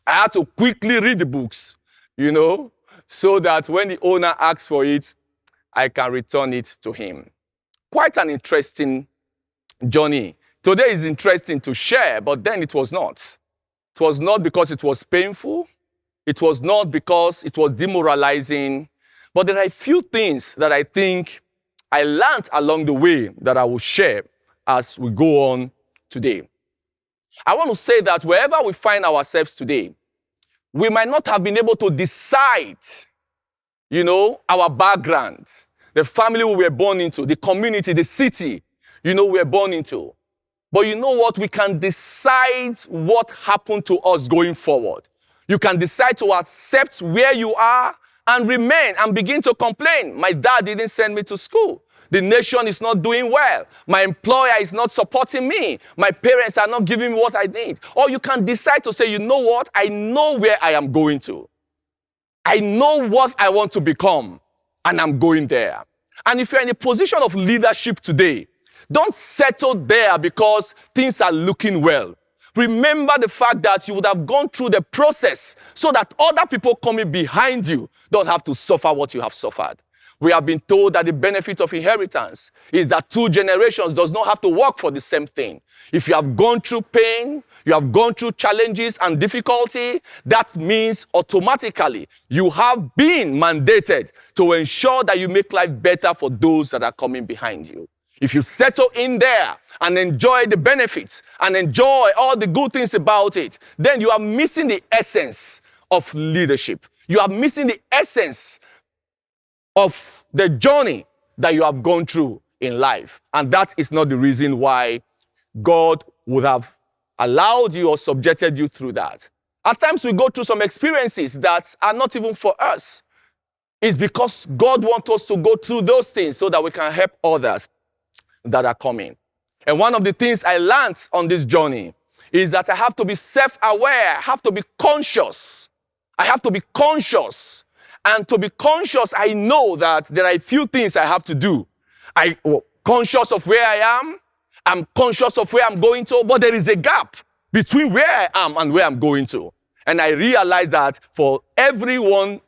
I had to quickly read the books, you know, so that when the owner asks for it, I can return it to him. Quite an interesting journey. Today is interesting to share, but then it was not. It was not because it was painful. It was not because it was demoralizing. But there are a few things that I think I learned along the way that I will share as we go on today. I want to say that wherever we find ourselves today, we might not have been able to decide, you know, our background, the family we were born into, the community, the city, you know, we were born into. But you know what? We can decide what happened to us going forward. You can decide to accept where you are and remain and begin to complain. My dad didn't send me to school. The nation is not doing well. My employer is not supporting me. My parents are not giving me what I need. Or you can decide to say, you know what? I know where I am going to. I know what I want to become, and I'm going there. And if you're in a position of leadership today, don't settle there because things are looking well. Remember the fact that you would have gone through the process so that other people coming behind you don't have to suffer what you have suffered. We have been told that the benefit of inheritance is that 2 generations does not have to work for the same thing. If you have gone through pain, you have gone through challenges and difficulty, that means automatically you have been mandated to ensure that you make life better for those that are coming behind you. If you settle in there and enjoy the benefits and enjoy all the good things about it, then you are missing the essence of leadership. You are missing the essence of the journey that you have gone through in life. And that is not the reason why God would have allowed you or subjected you through that. At times we go through some experiences that are not even for us. It's because God wants us to go through those things so that we can help others that are coming. And one of the things I learned on this journey is that I have to be self-aware. I have to be conscious. I have to be conscious. And to be conscious, I know that there are a few things I have to do. I'm conscious of where I am. I'm conscious of where I'm going to. But there is a gap between where I am and where I'm going to. And I realize that for everyone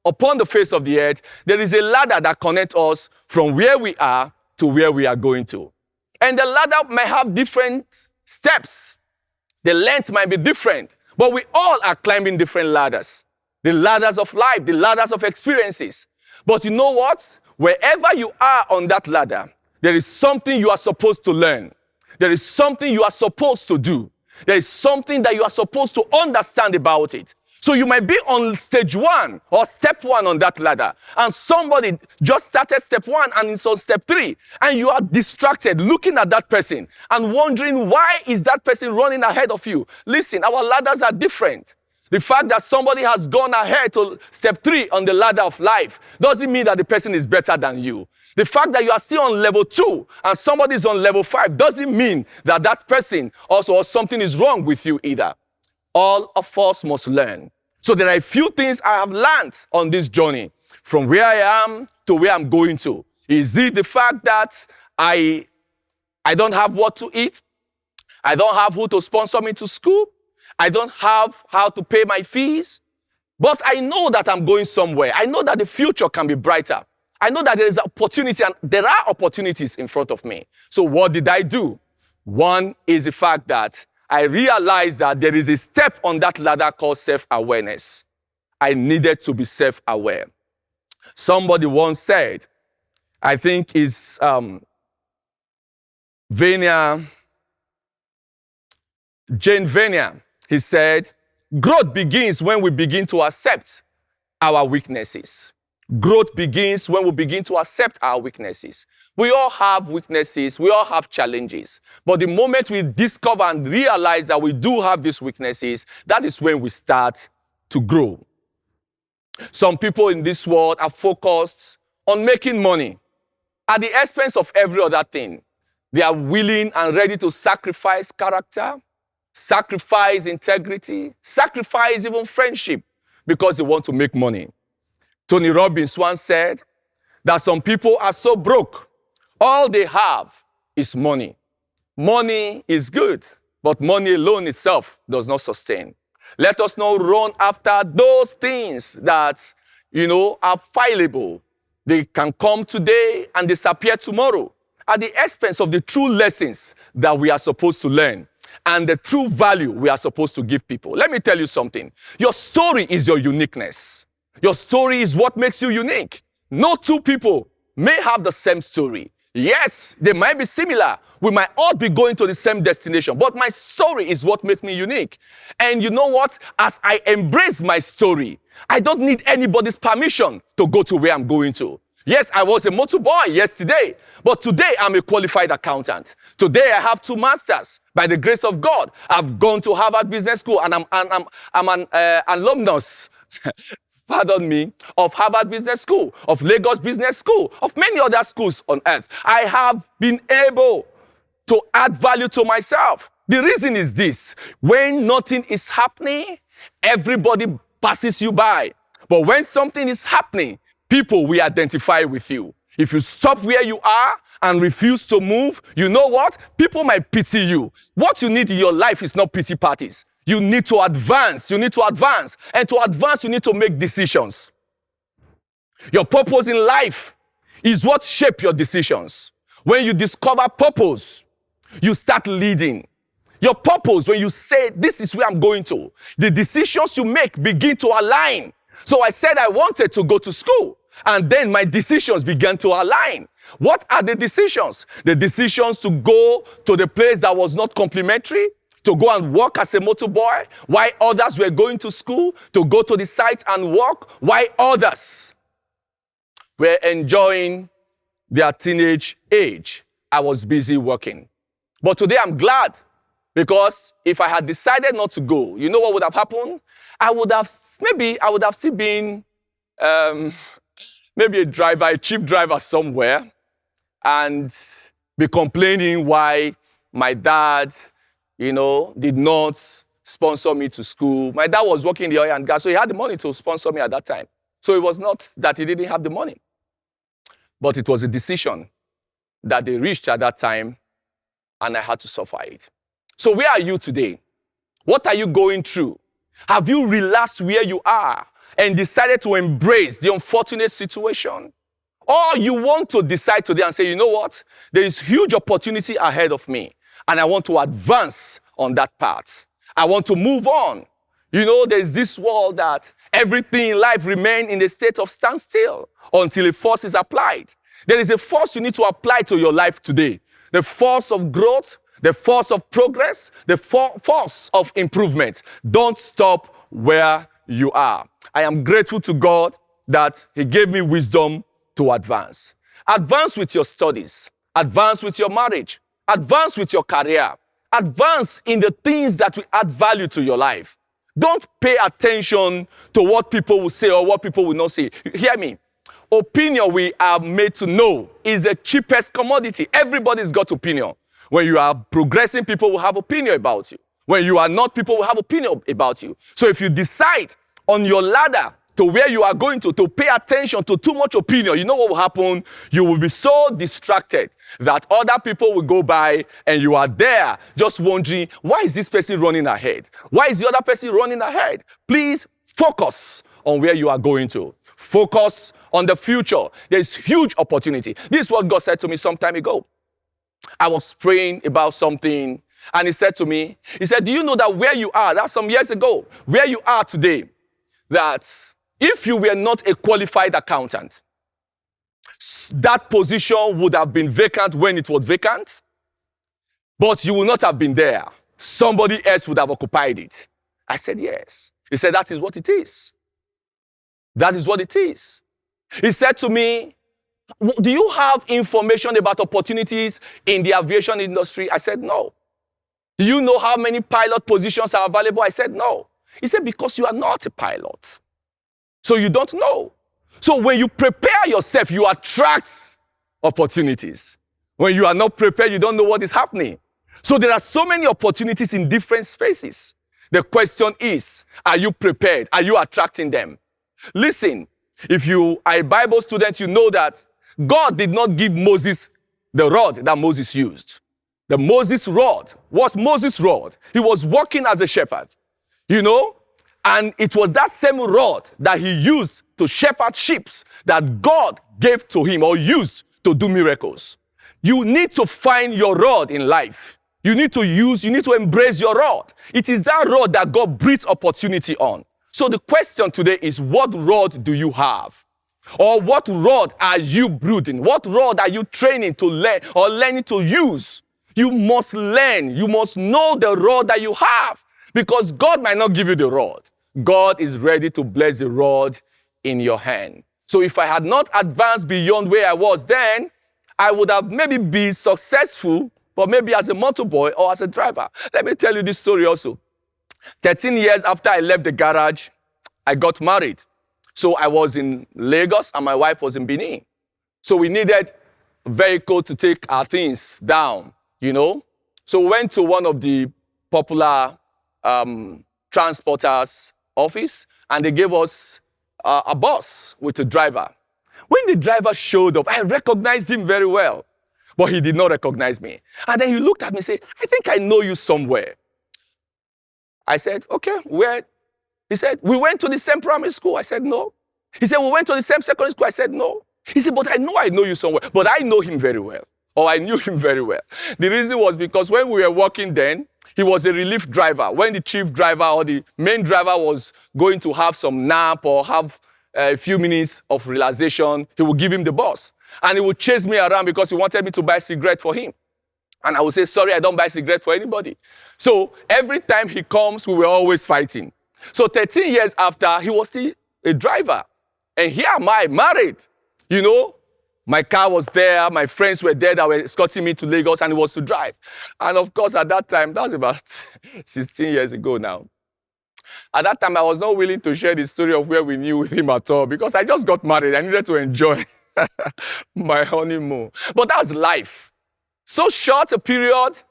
upon the face of the earth, there is a ladder that connects us from where we are to where we are going to. And the ladder may have different steps. The length might be different. But we all are climbing different ladders. The ladders of life, the ladders of experiences. But you know what? Wherever you are on that ladder, there is something you are supposed to learn. There is something you are supposed to do. There is something that you are supposed to understand about it. So you might be on stage 1 or step 1 on that ladder, and somebody just started step 1 and is on step 3, and you are distracted looking at that person and wondering, why is that person running ahead of you? Listen, our ladders are different. The fact that somebody has gone ahead to step 3 on the ladder of life doesn't mean that the person is better than you. The fact that you are still on level 2 and somebody is on level 5 doesn't mean that that person also or something is wrong with you either. All of us must learn. So there are a few things I have learned on this journey from where I am to where I'm going to. Is it the fact that I don't have what to eat? I don't have who to sponsor me to school? I don't have how to pay my fees? But I know that I'm going somewhere. I know that the future can be brighter. I know that there is opportunity and there are opportunities in front of me. So what did I do? One is the fact that I realized that there is a step on that ladder called self-awareness. I needed to be self-aware. Somebody once said, I think it's Jane Vanier, he said, growth begins when we begin to accept our weaknesses. Growth begins when we begin to accept our weaknesses. We all have weaknesses. We all have challenges. But the moment we discover and realize that we do have these weaknesses, that is when we start to grow. Some people in this world are focused on making money at the expense of every other thing. They are willing and ready to sacrifice character, sacrifice integrity, sacrifice even friendship because they want to make money. Tony Robbins once said that some people are so broke, all they have is money. Money is good, but money alone itself does not sustain. Let us not run after those things that, are fallible. They can come today and disappear tomorrow at the expense of the true lessons that we are supposed to learn and the true value we are supposed to give people. Let me tell you something. Your story is your uniqueness. Your story is what makes you unique. No two people may have the same story. Yes, they might be similar. We might all be going to the same destination, but my story is what makes me unique. And you know what? As I embrace my story, I don't need anybody's permission to go to where I'm going to. Yes, I was a motor boy yesterday, but today I'm a qualified accountant. Today I have 2 masters. By the grace of God, I've gone to Harvard Business School, and I'm an alumnus. Pardon me, of Harvard Business School, of Lagos Business School, of many other schools on earth. I have been able to add value to myself. The reason is this: when nothing is happening, everybody passes you by. But when something is happening, people will identify with you. If you stop where you are and refuse to move, you know what? People might pity you. What you need in your life is not pity parties. You need to advance. You need to advance. And to advance, you need to make decisions. Your purpose in life is what shapes your decisions. When you discover purpose, you start leading. Your purpose, when you say, this is where I'm going to, the decisions you make begin to align. So I said I wanted to go to school, and then my decisions began to align. What are the decisions? The decisions to go to the place that was not complimentary, to go and work as a motor boy, while others were going to school, to go to the site and work, while others were enjoying their teenage age. I was busy working. But today I'm glad, because if I had decided not to go, you know what would have happened? I would have still been maybe a cheap driver somewhere, and be complaining why my dad, did not sponsor me to school. My dad was working in the oil and gas, so he had the money to sponsor me at that time. So it was not that he didn't have the money, but it was a decision that they reached at that time, and I had to suffer it. So where are you today? What are you going through? Have you relaxed where you are and decided to embrace the unfortunate situation? Or you want to decide today and say, you know what? There is huge opportunity ahead of me, and I want to advance on that path. I want to move on. There's this world that everything in life remains in a state of standstill until a force is applied. There is a force you need to apply to your life today. The force of growth, the force of progress, the force of improvement. Don't stop where you are. I am grateful to God that He gave me wisdom to advance. Advance with your studies. Advance with your marriage. Advance with your career. Advance in the things that will add value to your life. Don't pay attention to what people will say or what people will not say. Hear me. Opinion we are made to know is the cheapest commodity. Everybody's got opinion. When you are progressing, people will have opinion about you. When you are not, people will have opinion about you. So if you decide on your ladder to where you are going to pay attention to too much opinion, you know what will happen? You will be so distracted that other people will go by and you are there just wondering, why is this person running ahead? Why is the other person running ahead? Please focus on where you are going to. Focus on the future. There's huge opportunity. This is what God said to me some time ago. I was praying about something, and He said to me, He said, do you know that where you are, that's some years ago, where you are today, that if you were not a qualified accountant, that position would have been vacant when it was vacant, but you would not have been there. Somebody else would have occupied it. I said, yes. He said, that is what it is. That is what it is. He said to me, do you have information about opportunities in the aviation industry? I said, no. Do you know how many pilot positions are available? I said, no. He said, because you are not a pilot. So you don't know. So when you prepare yourself, you attract opportunities. When you are not prepared, you don't know what is happening. So there are so many opportunities in different spaces. The question is, are you prepared? Are you attracting them? Listen, if you are a Bible student, you know that God did not give Moses the rod that Moses used. The Moses rod was Moses' rod. He was working as a shepherd, and it was that same rod that he used to shepherd sheep that God gave to him or used to do miracles. You need to find your rod in life. You need to embrace your rod. It is that rod that God breathes opportunity on. So the question today is, what rod do you have? Or what rod are you brooding? What rod are you training to learn or learning to use? You must learn. You must know the rod that you have, because God might not give you the rod. God is ready to bless the rod in your hand. So if I had not advanced beyond where I was then, I would have maybe been successful, but maybe as a motorboy or as a driver. Let me tell you this story also. 13 years after I left the garage, I got married. So I was in Lagos and my wife was in Benin. So we needed a vehicle to take our things down, So we went to one of the popular transporters' office, and they gave us a bus with a driver. When the driver showed up, I recognized him very well. but he did not recognize me. And then he looked at me and said, I think I know you somewhere. I said, okay, where? He said, we went to the same primary school. I said, no. He said, we went to the same secondary school. I said, no. He said, but I know you somewhere. But I know him very well. Or I knew him very well. The reason was because when we were working then, he was a relief driver. When the chief driver or the main driver was going to have some nap or have a few minutes of relaxation, he would give him the bus. And he would chase me around because he wanted me to buy a cigarette for him. And I would say, sorry, I don't buy cigarette for anybody. So every time he comes, we were always fighting. So 13 years after, he was still a driver. And here am I, married. You know, my car was there, my friends were there that were escorting me to Lagos, and it was to drive. And of course, at that time, that was about 16 years ago now. At that time, I was not willing to share the story of where we knew with him at all because I just got married. I needed to enjoy my honeymoon. But that was life. So short a period.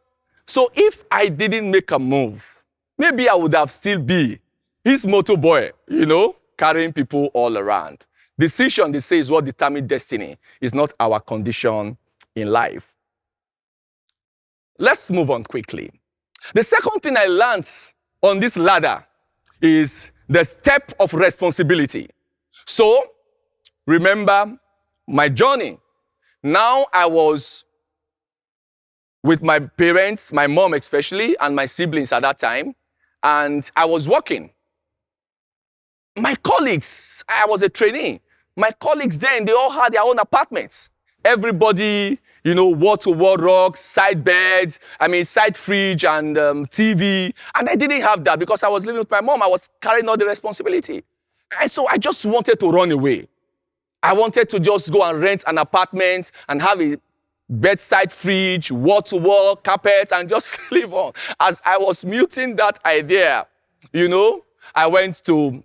So if I didn't make a move, maybe I would have still be his motor boy, you know, carrying people all around. Decision, they say, is what determines destiny. It's not our condition in life. Let's move on quickly. The second thing I learned on this ladder is the step of responsibility. So, remember my journey. Now I was with my parents, my mom especially, and my siblings at that time, and I was working. My colleagues, I was a trainee. My colleagues then, they all had their own apartments. Everybody, you know, wall-to-wall rugs, side beds, side fridge and TV. And I didn't have that because I was living with my mom. I was carrying all the responsibility. And so I just wanted to run away. I wanted to just go and rent an apartment and have a bedside fridge, wall-to-wall carpets, and just live on. As I was muting that idea, you know, I went to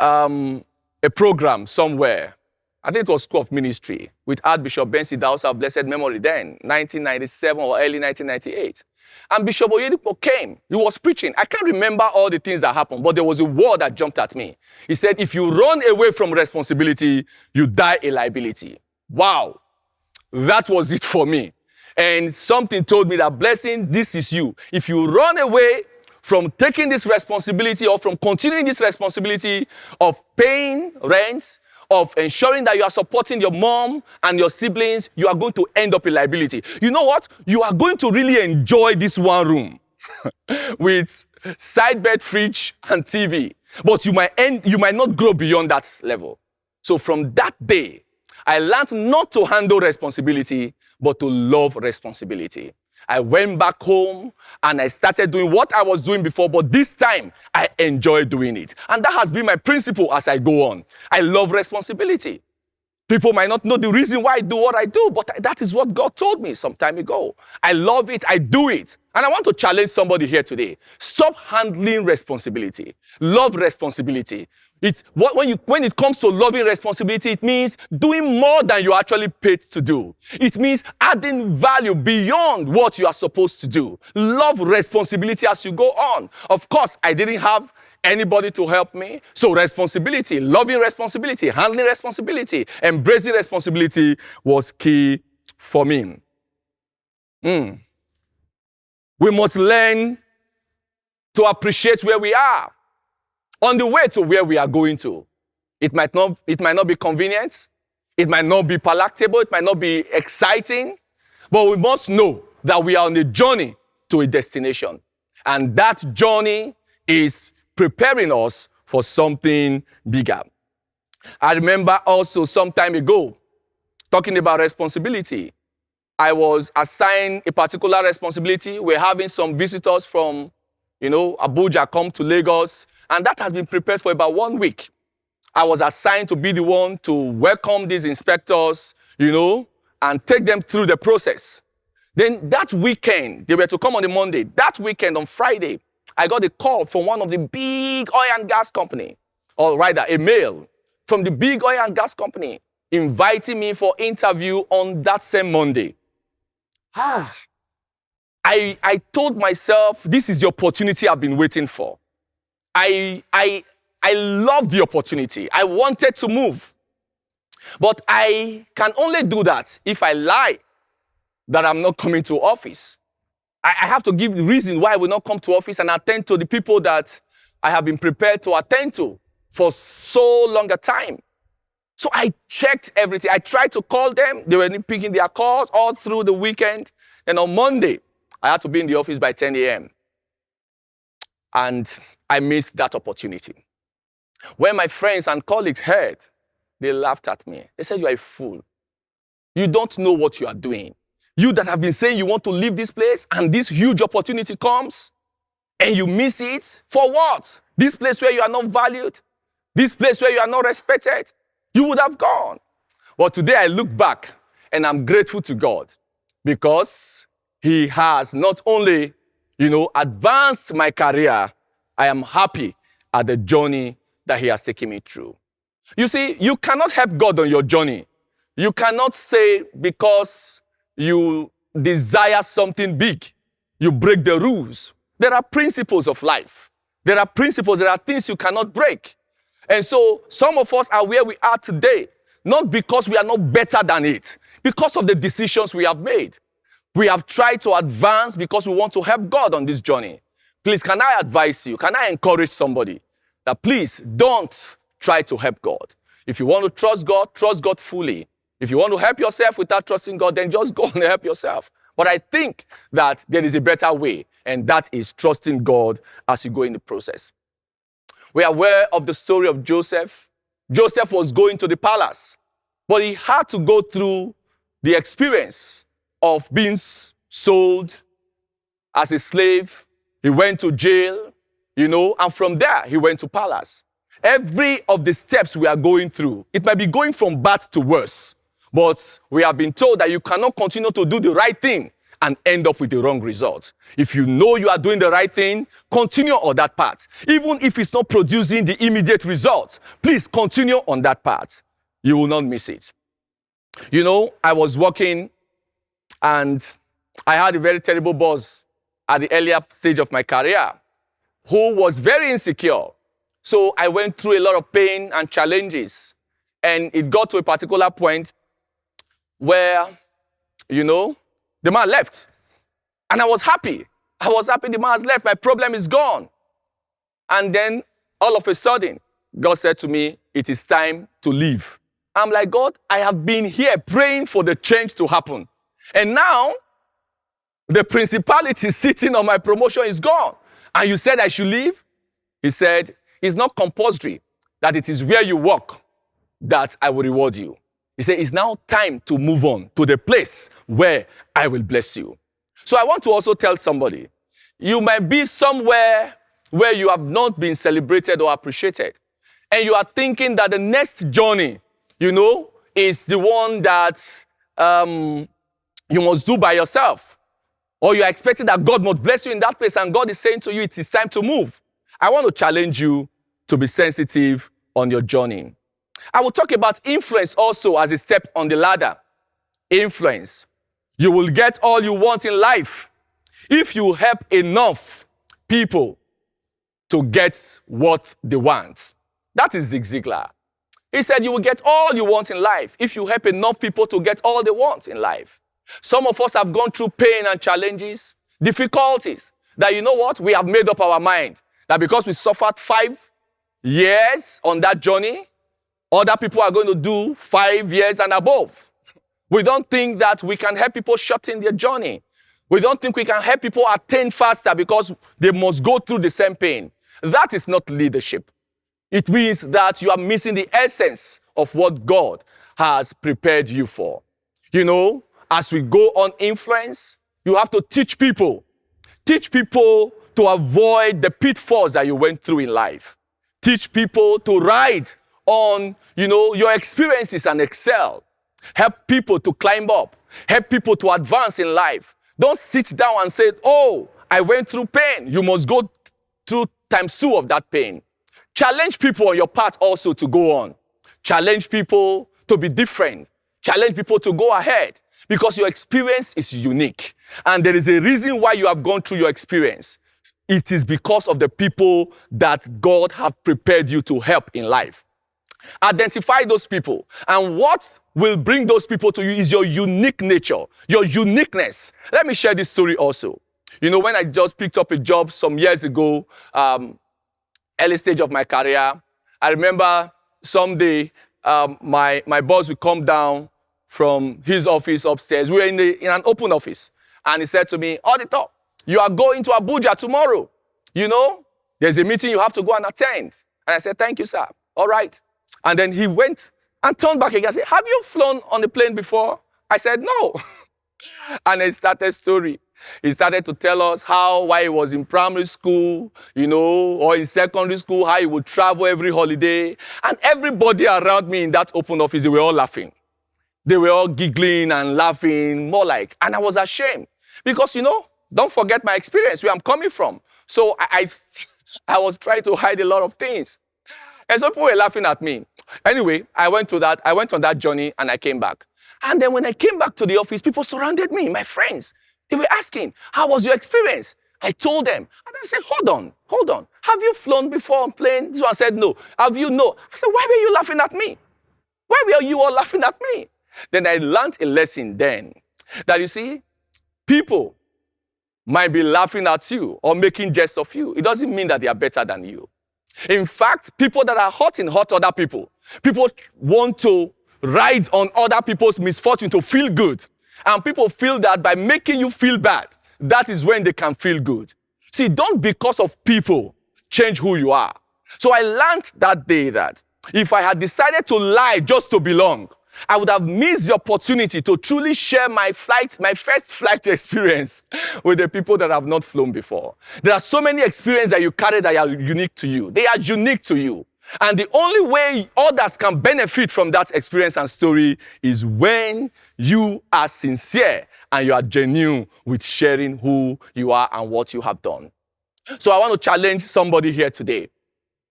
a program somewhere. I think it was School of Ministry with Archbishop Benson Idahosa of blessed memory then, 1997 or early 1998. And Bishop Oyedepo came. He was preaching. I can't remember all the things that happened, but there was a word that jumped at me. He said, if you run away from responsibility, you die a liability. Wow. That was it for me. And something told me that, Blessing, this is you. If you run away from taking this responsibility or from continuing this responsibility of paying rent, of ensuring that you are supporting your mom and your siblings, you are going to end up a liability. You know what? You are going to really enjoy this one room with side bed, fridge, and TV. But you might not grow beyond that level. So from that day, I learned not to handle responsibility, but to love responsibility. I went back home and I started doing what I was doing before, but this time I enjoy doing it. And that has been my principle as I go on. I love responsibility. People might not know the reason why I do what I do, but that is what God told me some time ago. I love it. I do it. And I want to challenge somebody here today. Stop handling responsibility. Love responsibility. When it comes to loving responsibility, it means doing more than you're actually paid to do. It means adding value beyond what you are supposed to do. Love responsibility as you go on. Of course, I didn't have anybody to help me. So responsibility, loving responsibility, handling responsibility, embracing responsibility was key for me. We must learn to appreciate where we are on the way to where we are going to. It might not be convenient. It might not be palatable. It might not be exciting. But we must know that we are on a journey to a destination. And that journey is preparing us for something bigger. I remember also some time ago, talking about responsibility, I was assigned a particular responsibility. We're having some visitors from, Abuja come to Lagos, and that has been prepared for about 1 week. I was assigned to be the one to welcome these inspectors, and take them through the process. Then that weekend, they were to come on the Monday. That weekend, on Friday, I got a call from one of the big oil and gas company, or rather a mail from the big oil and gas company inviting me for interview on that same Monday. I told myself, this is the opportunity I've been waiting for. I loved the opportunity. I wanted to move. But I can only do that if I lie that I'm not coming to office. I have to give the reason why I will not come to office and attend to the people that I have been prepared to attend to for so long a time. So I checked everything. I tried to call them. They were picking their calls all through the weekend. And on Monday, I had to be in the office by 10 a.m. And I missed that opportunity. When my friends and colleagues heard, they laughed at me. They said, "You are a fool. You don't know what you are doing. You that have been saying you want to leave this place and this huge opportunity comes and you miss it. For what? This place where you are not valued, this place where you are not respected, you would have gone." But today I look back and I'm grateful to God because He has not only, advanced my career, I am happy at the journey that He has taken me through. You see, you cannot help God on your journey. You cannot say because you desire something big, you break the rules. There are principles of life. There are principles, there are things you cannot break. And so some of us are where we are today, not because we are not better than it, because of the decisions we have made. We have tried to advance because we want to help God on this journey. Please, can I advise you, can I encourage somebody that please don't try to help God. If you want to trust God fully. If you want to help yourself without trusting God, then just go and help yourself. But I think that there is a better way, and that is trusting God as you go in the process. We are aware of the story of Joseph. Joseph was going to the palace, but he had to go through the experience of being sold as a slave. He went to jail, and from there he went to palace. Every of the steps we are going through, it might be going from bad to worse, but we have been told that you cannot continue to do the right thing and end up with the wrong result. If you know you are doing the right thing, continue on that path. Even if it's not producing the immediate result, please continue on that path. You will not miss it. I was working and I had a very terrible boss at the earlier stage of my career who was very insecure. So I went through a lot of pain and challenges. And it got to a particular point where, the man left. And I was happy. I was happy the man has left. My problem is gone. And then all of a sudden, God said to me, "It is time to leave." I'm like, "God, I have been here praying for the change to happen. And now, the principality sitting on my promotion is gone. And you said I should leave?" He said, "It's not compulsory that it is where you work that I will reward you." He said, "It's now time to move on to the place where I will bless you." So I want to also tell somebody, you might be somewhere where you have not been celebrated or appreciated. And you are thinking that the next journey, is the one that you must do by yourself. Or you are expecting that God must bless you in that place, and God is saying to you, it is time to move. I want to challenge you to be sensitive on your journey. I will talk about influence also as a step on the ladder. Influence. You will get all you want in life if you help enough people to get what they want. That is Zig Ziglar. He said you will get all you want in life if you help enough people to get all they want in life. Some of us have gone through pain and challenges, difficulties, that we have made up our mind that because we suffered 5 years on that journey, other people are going to do 5 years and above. We don't think that we can help people shorten their journey. We don't think we can help people attain faster because they must go through the same pain. That is not leadership. It means that you are missing the essence of what God has prepared you for. As we go on influence, you have to teach people. Teach people to avoid the pitfalls that you went through in life. Teach people to ride on, your experiences and excel. Help people to climb up. Help people to advance in life. Don't sit down and say, "Oh, I went through pain." You must go through ×2 of that pain. Challenge people on your path also to go on. Challenge people to be different. Challenge people to go ahead because your experience is unique. And there is a reason why you have gone through your experience. It is because of the people that God has prepared you to help in life. Identify those people. And what will bring those people to you is your unique nature, your uniqueness. Let me share this story also. You know, when I just picked up a job some years ago, early stage of my career, I remember someday my boss would come down from his office upstairs. We were in an open office. And he said to me, "Auditor, you are going to Abuja tomorrow. You know, there's a meeting you have to go and attend." And I said, "Thank you, sir. All right." And then he went and turned back again and said, "Have you flown on a plane before?" I said, "No." And he started a story. He started to tell us while he was in primary school, you know, or in secondary school, how he would travel every holiday. And everybody around me in that open office, they were all laughing. They were all giggling and laughing, more like. And I was ashamed because, you know, don't forget my experience, where I'm coming from. So I was trying to hide a lot of things. And some people were laughing at me. Anyway, I went on that journey and I came back. And then when I came back to the office, people surrounded me, my friends. They were asking, "How was your experience?" I told them. And I said, hold on. Have you flown before on plane? This one said, "No." "Have you?" "No." I said, "Why were you laughing at me? Why were you all laughing at me?" Then I learned a lesson then. That you see, people might be laughing at you or making jest of you. It doesn't mean that they are better than you. In fact, people that are hurt other people. People want to ride on other people's misfortune to feel good. And people feel that by making you feel bad, that is when they can feel good. See, don't because of people change who you are. So I learned that day that if I had decided to lie just to belong, I would have missed the opportunity to truly share my first flight experience with the people that have not flown before. There are so many experiences that you carry that are unique to you. They are unique to you. And the only way others can benefit from that experience and story is when you are sincere and you are genuine with sharing who you are and what you have done. So I want to challenge somebody here today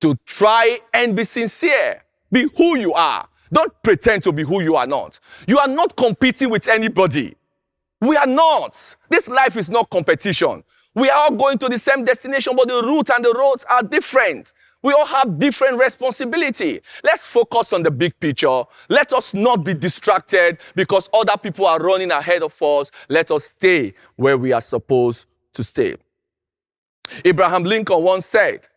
to try and be sincere. Be who you are. Don't pretend to be who you are not. You are not competing with anybody. We are not. This life is not competition. We are all going to the same destination, but the route and the roads are different. We all have different responsibility. Let's focus on the big picture. Let us not be distracted because other people are running ahead of us. Let us stay where we are supposed to stay. Abraham Lincoln once said,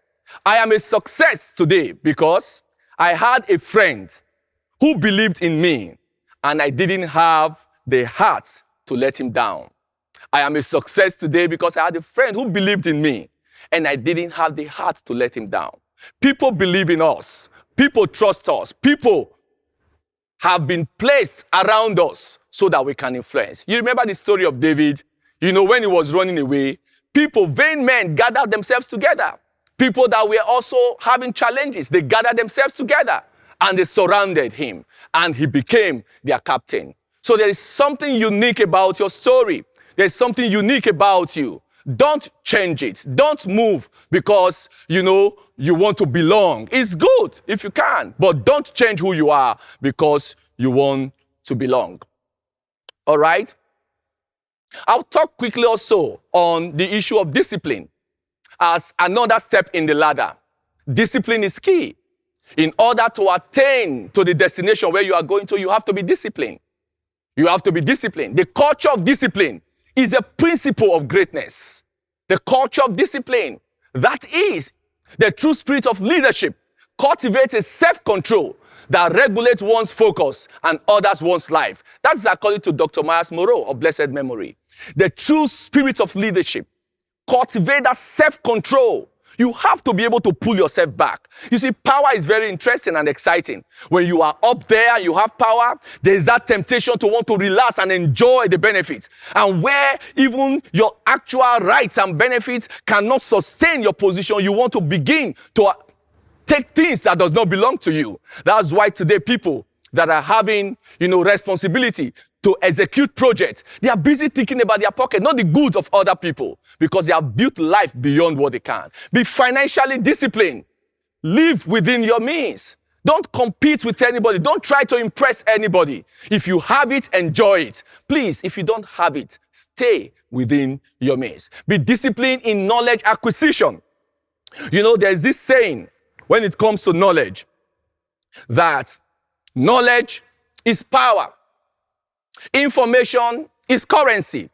"I am a success today because I had a friend who believed in me and I didn't have the heart to let him down." I am a success today because I had a friend who believed in me and I didn't have the heart to let him down. People believe in us. People trust us. People have been placed around us so that we can influence. You remember the story of David? You know, when he was running away, people, vain men, gathered themselves together. People that were also having challenges, they gathered themselves together and they surrounded him and he became their captain. So there is something unique about your story. There's something unique about you. Don't change it. Don't move because, you know, you want to belong. It's good if you can, but don't change who you are because you want to belong. All right? I'll talk quickly also on the issue of discipline as another step in the ladder. Discipline is key. In order to attain to the destination where you are going to, you have to be disciplined. You have to be disciplined. The culture of discipline is a principle of greatness. The culture of discipline, that is the true spirit of leadership, cultivates a self-control that regulates one's focus and others one's life. That's according to Dr. Myers Moreau of blessed memory. The true spirit of leadership cultivates that self-control. You have to be able to pull yourself back. You see, power is very interesting and exciting. When you are up there, you have power, there is that temptation to want to relax and enjoy the benefits. And where even your actual rights and benefits cannot sustain your position, you want to begin to take things that does not belong to you. That's why today people that are having, responsibility to execute projects, they are busy thinking about their pocket, not the good of other people, because they have built life beyond what they can. Be financially disciplined. Live within your means. Don't compete with anybody. Don't try to impress anybody. If you have it, enjoy it. Please, if you don't have it, stay within your means. Be disciplined in knowledge acquisition. There's this saying when it comes to knowledge. that knowledge is power, information is currency,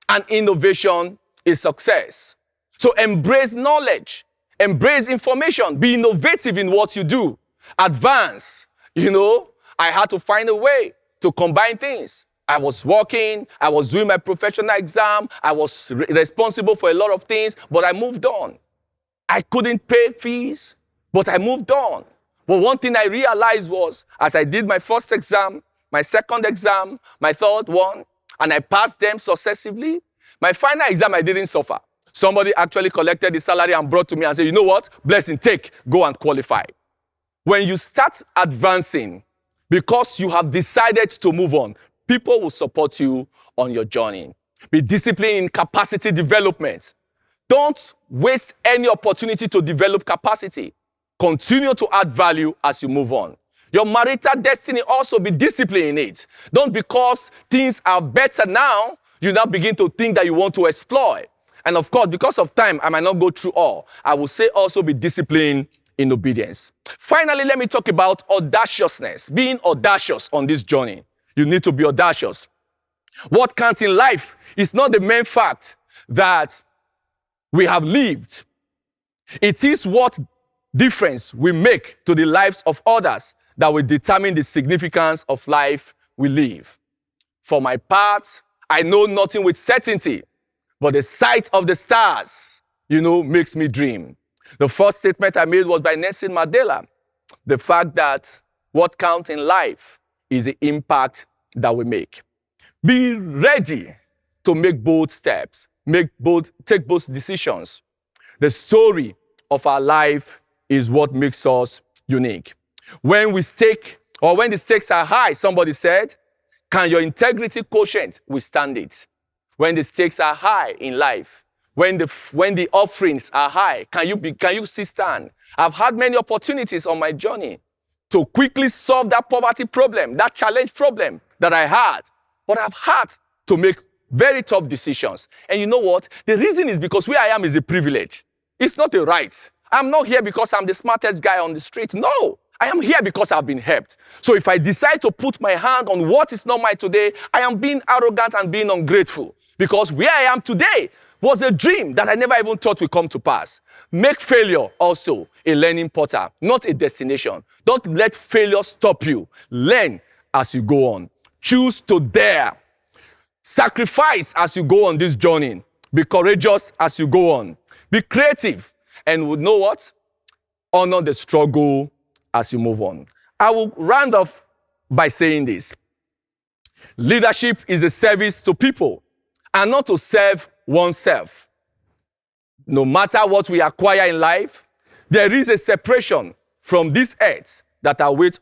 and innovation is success. So embrace knowledge, embrace information, be innovative in what you do, advance. I had to find a way to combine things. I was working, I was doing my professional exam, I was responsible for a lot of things, but I moved on. I couldn't pay fees, but I moved on. But one thing I realized was, as I did my first exam, my second exam, my third one, and I passed them successively, my final exam, I didn't suffer. Somebody actually collected the salary and brought to me and said, you know what? Blessing, take, go and qualify. When you start advancing, because you have decided to move on, people will support you on your journey. Be disciplined in capacity development. Don't waste any opportunity to develop capacity. Continue to add value as you move on. Your marital destiny, also be disciplined in it. Don't, because things are better now, you now begin to think that you want to exploit. And of course, because of time, I might not go through all. I will say also be disciplined in obedience. Finally, let me talk about audaciousness, being audacious on this journey. You need to be audacious. What counts in life is not the main fact that we have lived. It is what difference we make to the lives of others that will determine the significance of life we live. For my part, I know nothing with certainty, but the sight of the stars, makes me dream. The first statement I made was by Nelson Mandela. The fact that what counts in life is the impact that we make. Be ready to make bold steps, take bold decisions. The story of our life is what makes us unique. When the stakes are high, somebody said, can your integrity quotient withstand it? When the stakes are high in life, when the offerings are high, can you still stand? I've had many opportunities on my journey to quickly solve that poverty problem, that challenge problem that I had. But I've had to make very tough decisions. And you know what? The reason is because where I am is a privilege. It's not a right. I'm not here because I'm the smartest guy on the street. No, I am here because I've been helped. So if I decide to put my hand on what is not mine today, I am being arrogant and being ungrateful. Because where I am today was a dream that I never even thought would come to pass. Make failure also a learning portal, not a destination. Don't let failure stop you. Learn as you go on. Choose to dare. Sacrifice as you go on this journey. Be courageous as you go on. Be creative. And you know what? Honor the struggle as you move on. I will round off by saying this. Leadership is a service to people and not to serve oneself. No matter what we acquire in life, there is a separation from this earth that awaits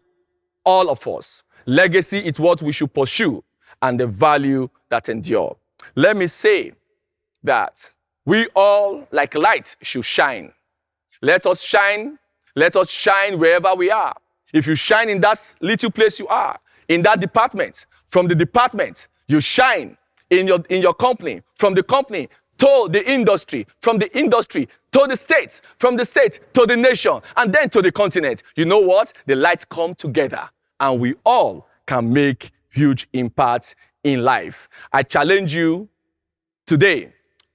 all of us. Legacy is what we should pursue and the value that endure. Let me say that we all, like light, should shine. Let us shine wherever we are. If you shine in that little place you are, in that department, from the department, you shine in your company, from the company to the industry, from the industry to the state, from the state to the nation, and then to the continent. You know what? The lights come together, and we all can make huge impacts in life. I challenge you today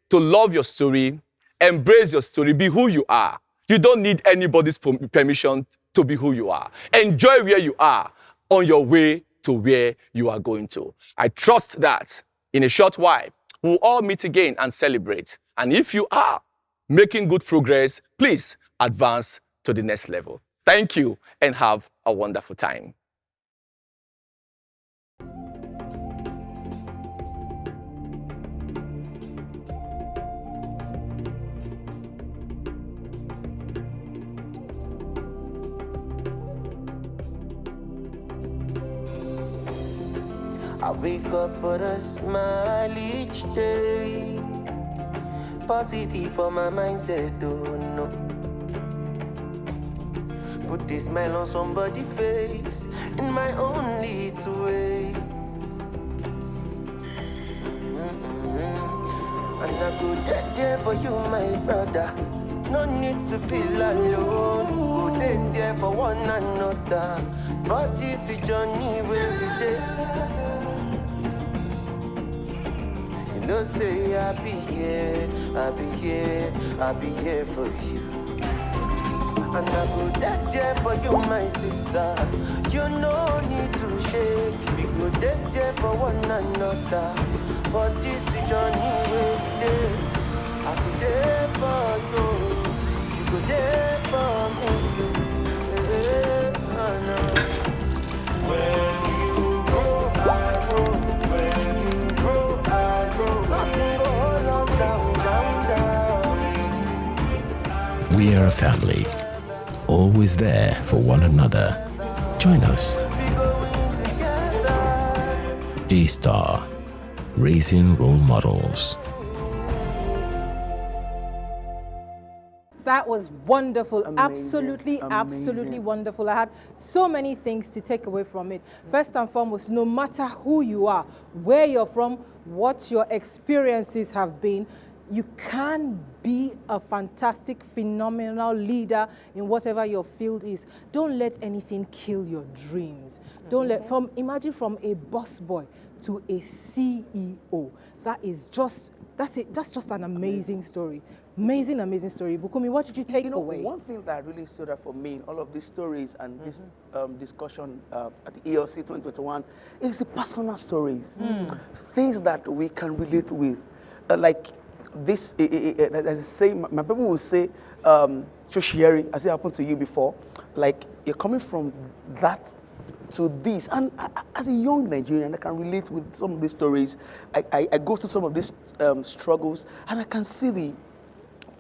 to love your story, embrace your story, be who you are. You don't need anybody's permission to be who you are. Enjoy where you are on your way to where you are going to. I trust that in a short while, we'll all meet again and celebrate. And if you are making good progress, please advance to the next level. Thank you and have a wonderful time. I wake up with a smile each day. Positive for my mindset, oh no. Put this smile on somebody's face in my own little way. And I go dead there for you, my brother. No need to feel alone. Good there for one another. But this is journey where we did. You know, say I'll be here, I'll be here, I'll be here for you. And I go there for you, my sister. You no need to shake. We go there for one another. For this journey where we did. I go there for you. You go there for me too. When you grow, I grow. When you grow, I grow. Nothing go hold us down. We are a family, always there for one another. Join us. D-Star, raising role models. That was wonderful. Amazing, Absolutely wonderful. I had so many things to take away from it. First and foremost, no matter who you are, where you're from, what your experiences have been, you can be a fantastic, phenomenal leader in whatever your field is. Don't let anything kill your dreams. Don't let, imagine from a boss boy to a CEO. That's just an amazing story. Amazing story. Bukumi, what did you take away? One thing that really stood out for me in all of these stories and this discussion at the ELC 2021 is the personal stories. Things that we can relate with. Like this, as I say, my people will say, tertiary, as it happened to you before, like you're coming from that to this. And as a young Nigerian, I can relate with some of these stories. I go through some of these struggles, and I can see the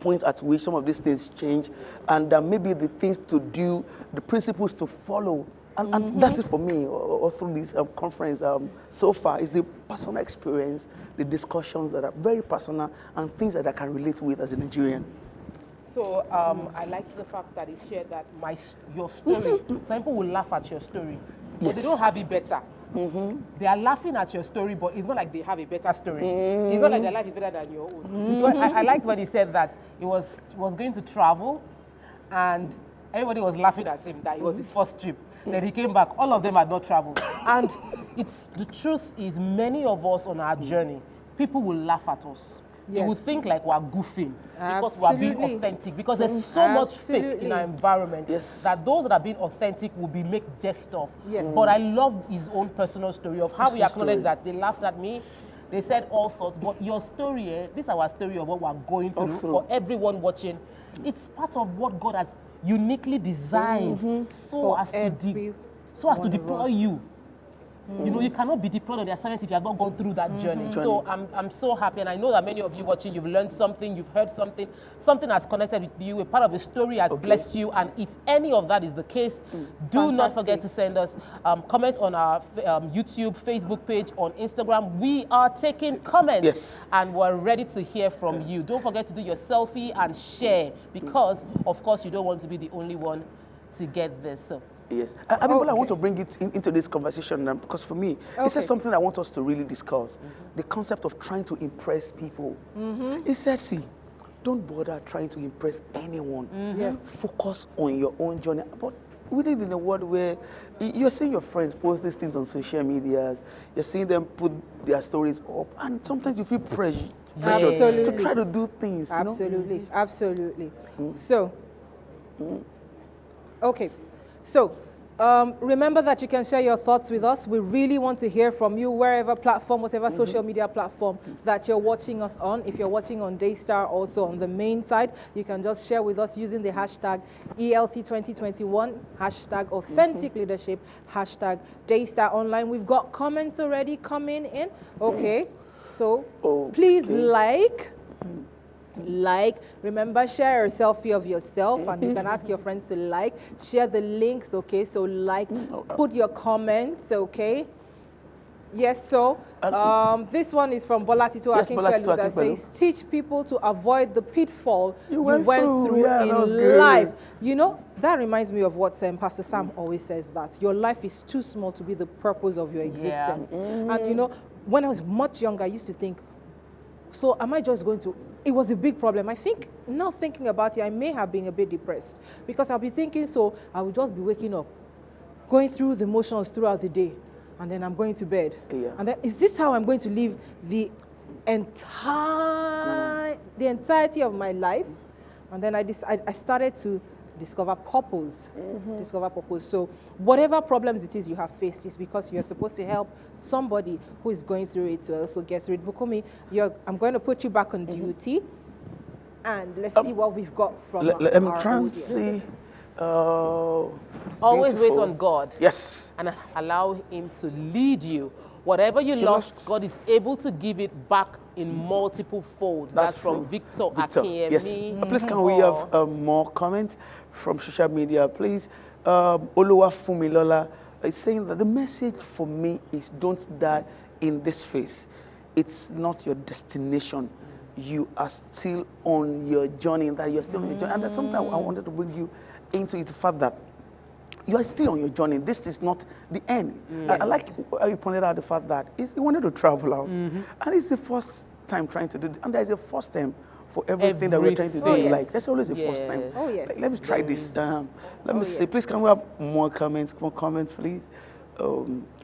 point at which some of these things change, and maybe the things to do, the principles to follow. And that's it for me, all through this conference so far, is the personal experience, the discussions that are very personal, and things that I can relate with as a Nigerian. So I liked the fact that he shared that your story, some people will laugh at your story, but they don't have it better. They are laughing at your story, but it's not like they have a better story. It's not like their life is better than your own. I liked when he said that he was going to travel, and everybody was laughing at him that it was his first trip. Then he came back. All of them had not traveled. And the truth is, many of us on our journey, people will laugh at us. They will think like we're goofing because we're being authentic. Because there's so much fake in our environment that those that are being authentic will be make jest of. But I love his own personal story of how he acknowledged that they laughed at me. They said all sorts, but your story, this is our story of what we're going through for everyone watching. It's part of what God has uniquely designed so as to deploy you. You know, you cannot be deployed on the assignment if you have not gone through that journey. So I'm so happy, and I know that many of you watching, you've learned something, you've heard something has connected with you, a part of the story has blessed you, and if any of that is the case, do not forget to send us comment on our YouTube, Facebook page, on Instagram. We are taking comments, and we're ready to hear from you. Don't forget to do your selfie and share, because, of course, you don't want to be the only one to get this. So. Yes. I want to bring it into this conversation because for me, this is something I want us to really discuss. The concept of trying to impress people. He said, see, don't bother trying to impress anyone. Focus on your own journey. But we live in a world where you're seeing your friends post these things on social media, you're seeing them put their stories up, and sometimes you feel pressure to try to do things. Absolutely. So, okay. So, remember that you can share your thoughts with us. We really want to hear from you, wherever platform, whatever social media platform that you're watching us on. If you're watching on Daystar, also on the main side, you can just share with us using the hashtag ELC2021, hashtag authentic leadership, hashtag Daystar Online. We've got comments already coming in. Okay, so please remember, share a selfie of yourself, and you can ask your friends to share the links, okay? So put your comments, okay? Yes, so this one is from Bolatito Akinpelu that says, teach people to avoid the pitfall you went through in life. You know, that reminds me of what Pastor Sam always says, that your life is too small to be the purpose of your existence. And you know, when I was much younger, I used to think, So am I just going to, it was a big problem. I think, now thinking about it, I may have been a bit depressed because I'll be thinking, so I will just be waking up, going through the motions throughout the day, and then I'm going to bed. Yeah. And then, is this how I'm going to live the entirety of my life? And then I started to discover purpose. Discover purpose. So whatever problems it is you have faced is because you're supposed to help somebody who is going through it to also get through it. Bukomi, I'm going to put you back on duty, and let's see what we've got from I'm our trying audience. to see. Always wait Beautiful. on God. Yes. And allow Him to lead you. Whatever you lost, God is able to give it back in multiple folds. That's from true. Victor Victor, Akemi. yes. Please, can we have more comments from social media, please? Oluwa Fumilola is saying that the message for me is don't die in this phase. It's not your destination. You are still on your journey, that you're still on your journey. And that's something I wanted to bring you into it, the fact that you are still on your journey. This is not the end. I like how you pointed out the fact that you wanted to travel out. And it's the first time trying to do it. And there's a first time for everything that we're trying to do. Oh, yes. Like, there's always a first time. Oh, yes. Like, let me try this. Let me see. Please, can we have more comments, please?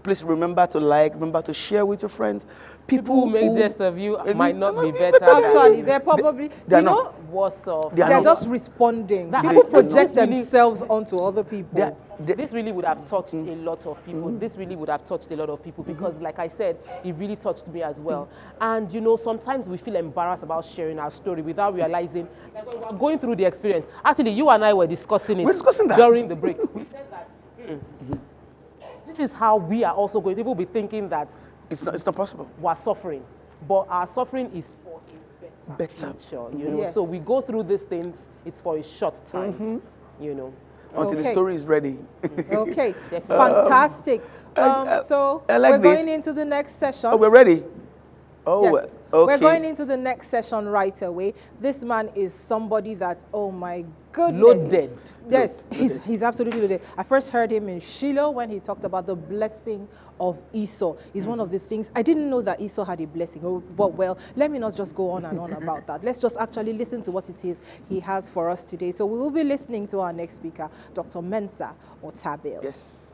Please remember to like, remember to share with your friends. People who make jest of you might not be better. Actually, they're probably, they're you know, not. What's up? they're just responding. People project themselves onto other people. This really would have touched a lot of people. This really would have touched a lot of people because, like I said, it really touched me as well. And, you know, sometimes we feel embarrassed about sharing our story without realizing, like when we're going through the experience. Actually, you and I were discussing it during the break. We said that this is how we are also going. People will be thinking that it's not possible. We're suffering, but our suffering is for a better future. You know, so we go through these things. It's for a short time. You know. Until the story is ready. Okay, fantastic. So I like we're this. going into the next session. Oh, we're ready? Oh, yes. okay. We're going into the next session right away. This man is somebody that, oh my goodness. Loaded. Yes, he's absolutely loaded. I first heard him in Shiloh when he talked about the blessing of Esau. It's one of the things, I didn't know that Esau had a blessing. But well, let me not just go on and on about that. Let's just actually listen to what it is he has for us today. So we will be listening to our next speaker, Dr. Mensa Otabil. Yes.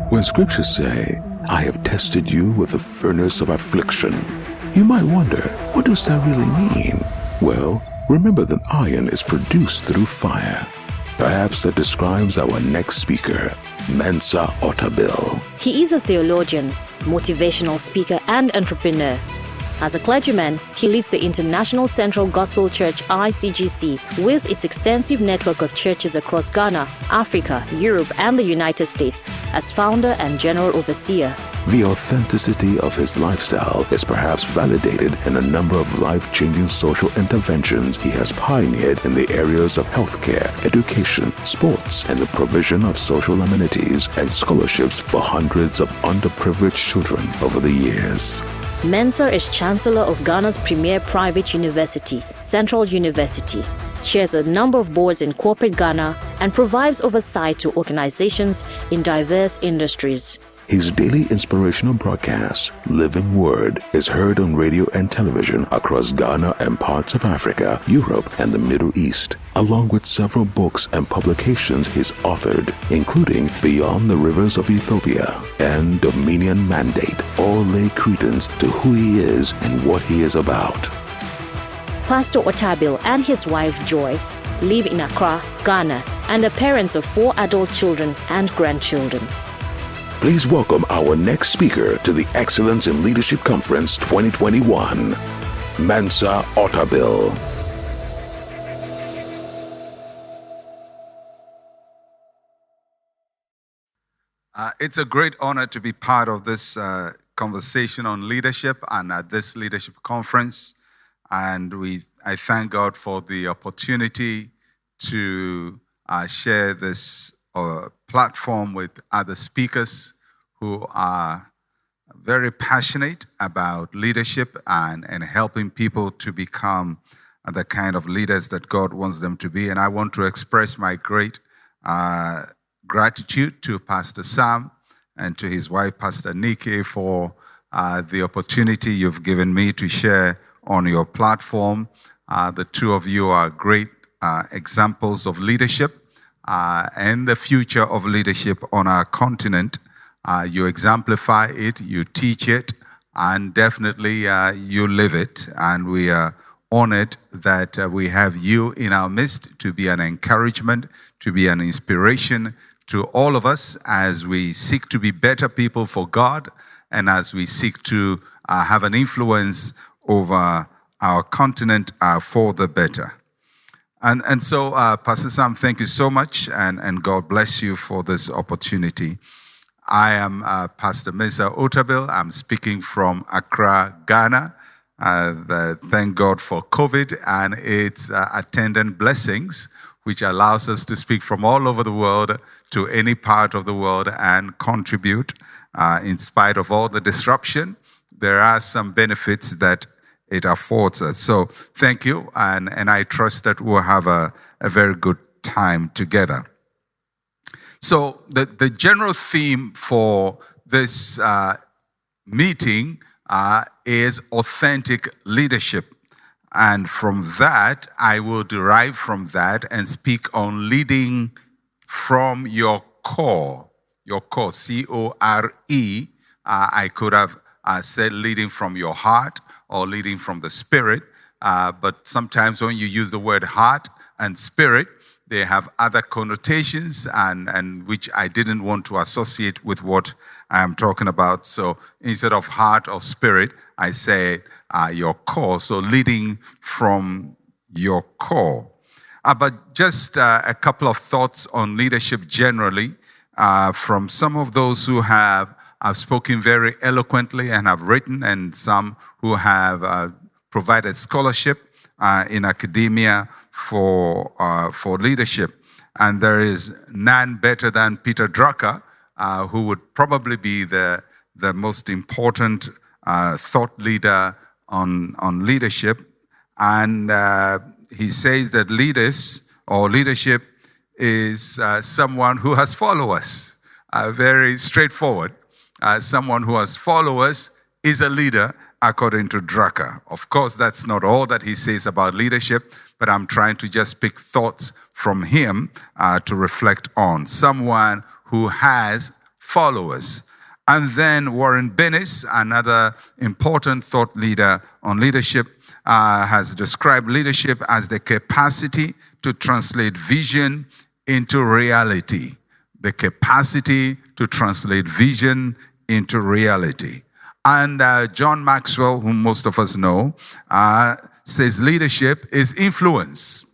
When scriptures say, I have tested you with the furnace of affliction, you might wonder, what does that really mean? Well, remember that iron is produced through fire. Perhaps that describes our next speaker, Mensa Otabil. He is a theologian, motivational speaker, and entrepreneur. As a clergyman, he leads the International Central Gospel Church ICGC with its extensive network of churches across Ghana, Africa, Europe, and the United States as founder and general overseer. The authenticity of his lifestyle is perhaps validated in a number of life-changing social interventions he has pioneered in the areas of healthcare, education, sports, and the provision of social amenities and scholarships for hundreds of underprivileged children over the years. Mensa is Chancellor of Ghana's premier private university, Central University, chairs a number of boards in corporate Ghana, and provides oversight to organizations in diverse industries. His daily inspirational broadcast, Living Word, is heard on radio and television across Ghana and parts of Africa, Europe, and the Middle East, along with several books and publications he's authored, including Beyond the Rivers of Ethiopia and Dominion Mandate, all lay credence to who he is and what he is about. Pastor Otabil and his wife Joy live in Accra, Ghana, and are parents of 4 adult children and grandchildren. Please welcome our next speaker to the Excellence in Leadership Conference 2021, Mensa Otabil. It's a great honor to be part of this conversation on leadership and at this leadership conference. And I thank God for the opportunity to share this platform with other speakers who are very passionate about leadership and helping people to become the kind of leaders that God wants them to be. And I want to express my great gratitude to Pastor Sam and to his wife, Pastor Nikki, for the opportunity you've given me to share on your platform. The two of you are great examples of leadership and the future of leadership on our continent. You exemplify it, you teach it, and definitely you live it. And we are honored that we have you in our midst to be an encouragement, to be an inspiration to all of us as we seek to be better people for God and as we seek to have an influence over our continent for the better. And so, Pastor Sam, thank you so much, and God bless you for this opportunity. I am Pastor Mesa Otabil. I'm speaking from Accra, Ghana. Thank God for COVID and its attendant blessings, which allows us to speak from all over the world to any part of the world and contribute. In spite of all the disruption, there are some benefits that it affords us. So thank you, and I trust that we'll have a very good time together. So the general theme for this meeting is authentic leadership. And from that, I will derive from that and speak on leading from your core, C-O-R-E. I could have said leading from your heart or leading from the spirit. But sometimes when you use the word heart and spirit, they have other connotations and which I didn't want to associate with what I am talking about. So instead of heart or spirit, I say your core. So leading from your core. But just a couple of thoughts on leadership generally from some of those who have spoken very eloquently and have written, and some who have provided scholarship in academia for leadership. And there is none better than Peter Drucker, who would probably be the most important thought leader on leadership. And he says that leadership is someone who has followers. Very straightforward. Someone who has followers is a leader, according to Drucker. Of course, that's not all that he says about leadership, but I'm trying to just pick thoughts from him to reflect on. Someone who has followers. And then Warren Bennis, another important thought leader on leadership, has described leadership as the capacity to translate vision into reality. The capacity to translate vision into reality. And John Maxwell, whom most of us know, says leadership is influence.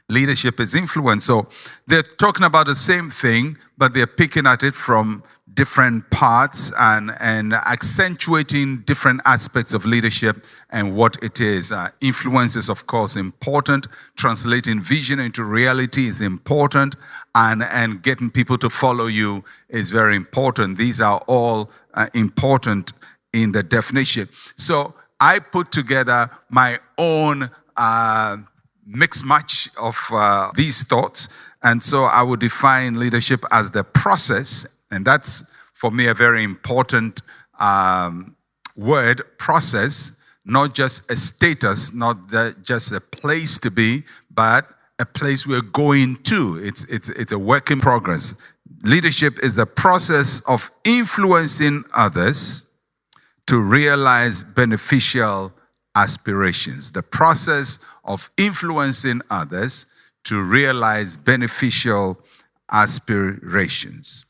Leadership is influence. So they're talking about the same thing, but they're picking at it from different parts and accentuating different aspects of leadership and what it is. Influence is, of course, important. Translating vision into reality is important. And getting people to follow you is very important. These are all important in the definition. So I put together my own mix match of these thoughts. And so I would define leadership as the process, and that's for me a very important word, process, not just a status, not just a place to be, but a place we're going to. It's a work in progress. Leadership is the process of influencing others to realize beneficial aspirations. The process of influencing others to realize beneficial aspirations.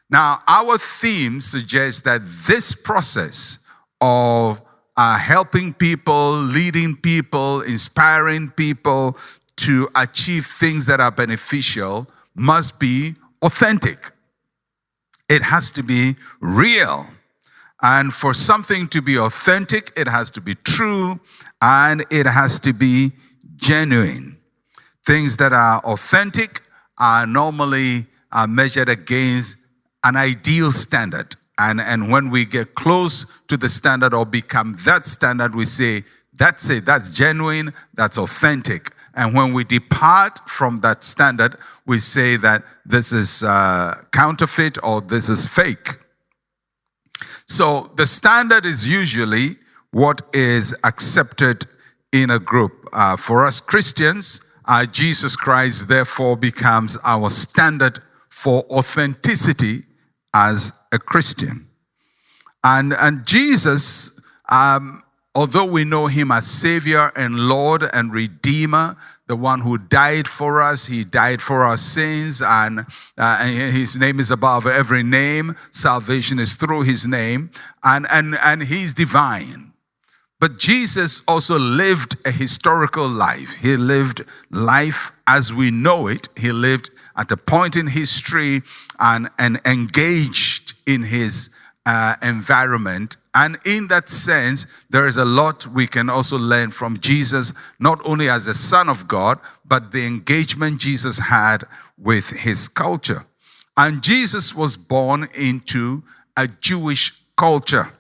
Now, our theme suggests that this process of helping people, leading people, inspiring people to achieve things that are beneficial must be authentic. It has to be real. And for something to be authentic, it has to be true and it has to be genuine. Things that are authentic are normally measured against an ideal standard. And when we get close to the standard or become that standard, we say, that's it, that's genuine, that's authentic. And when we depart from that standard, we say that this is counterfeit or this is fake. So the standard is usually what is accepted in a group. For us Christians, Jesus Christ therefore becomes our standard for authenticity as a Christian. And Jesus, although we know him as Savior and Lord and Redeemer, the one who died for us, he died for our sins, and his name is above every name. Salvation is through his name, and he's divine. But Jesus also lived a historical life. He lived life as we know it. He lived at a point in history and engaged in his environment. And in that sense, there is a lot we can also learn from Jesus, not only as the Son of God, but the engagement Jesus had with his culture. And Jesus was born into a Jewish culture.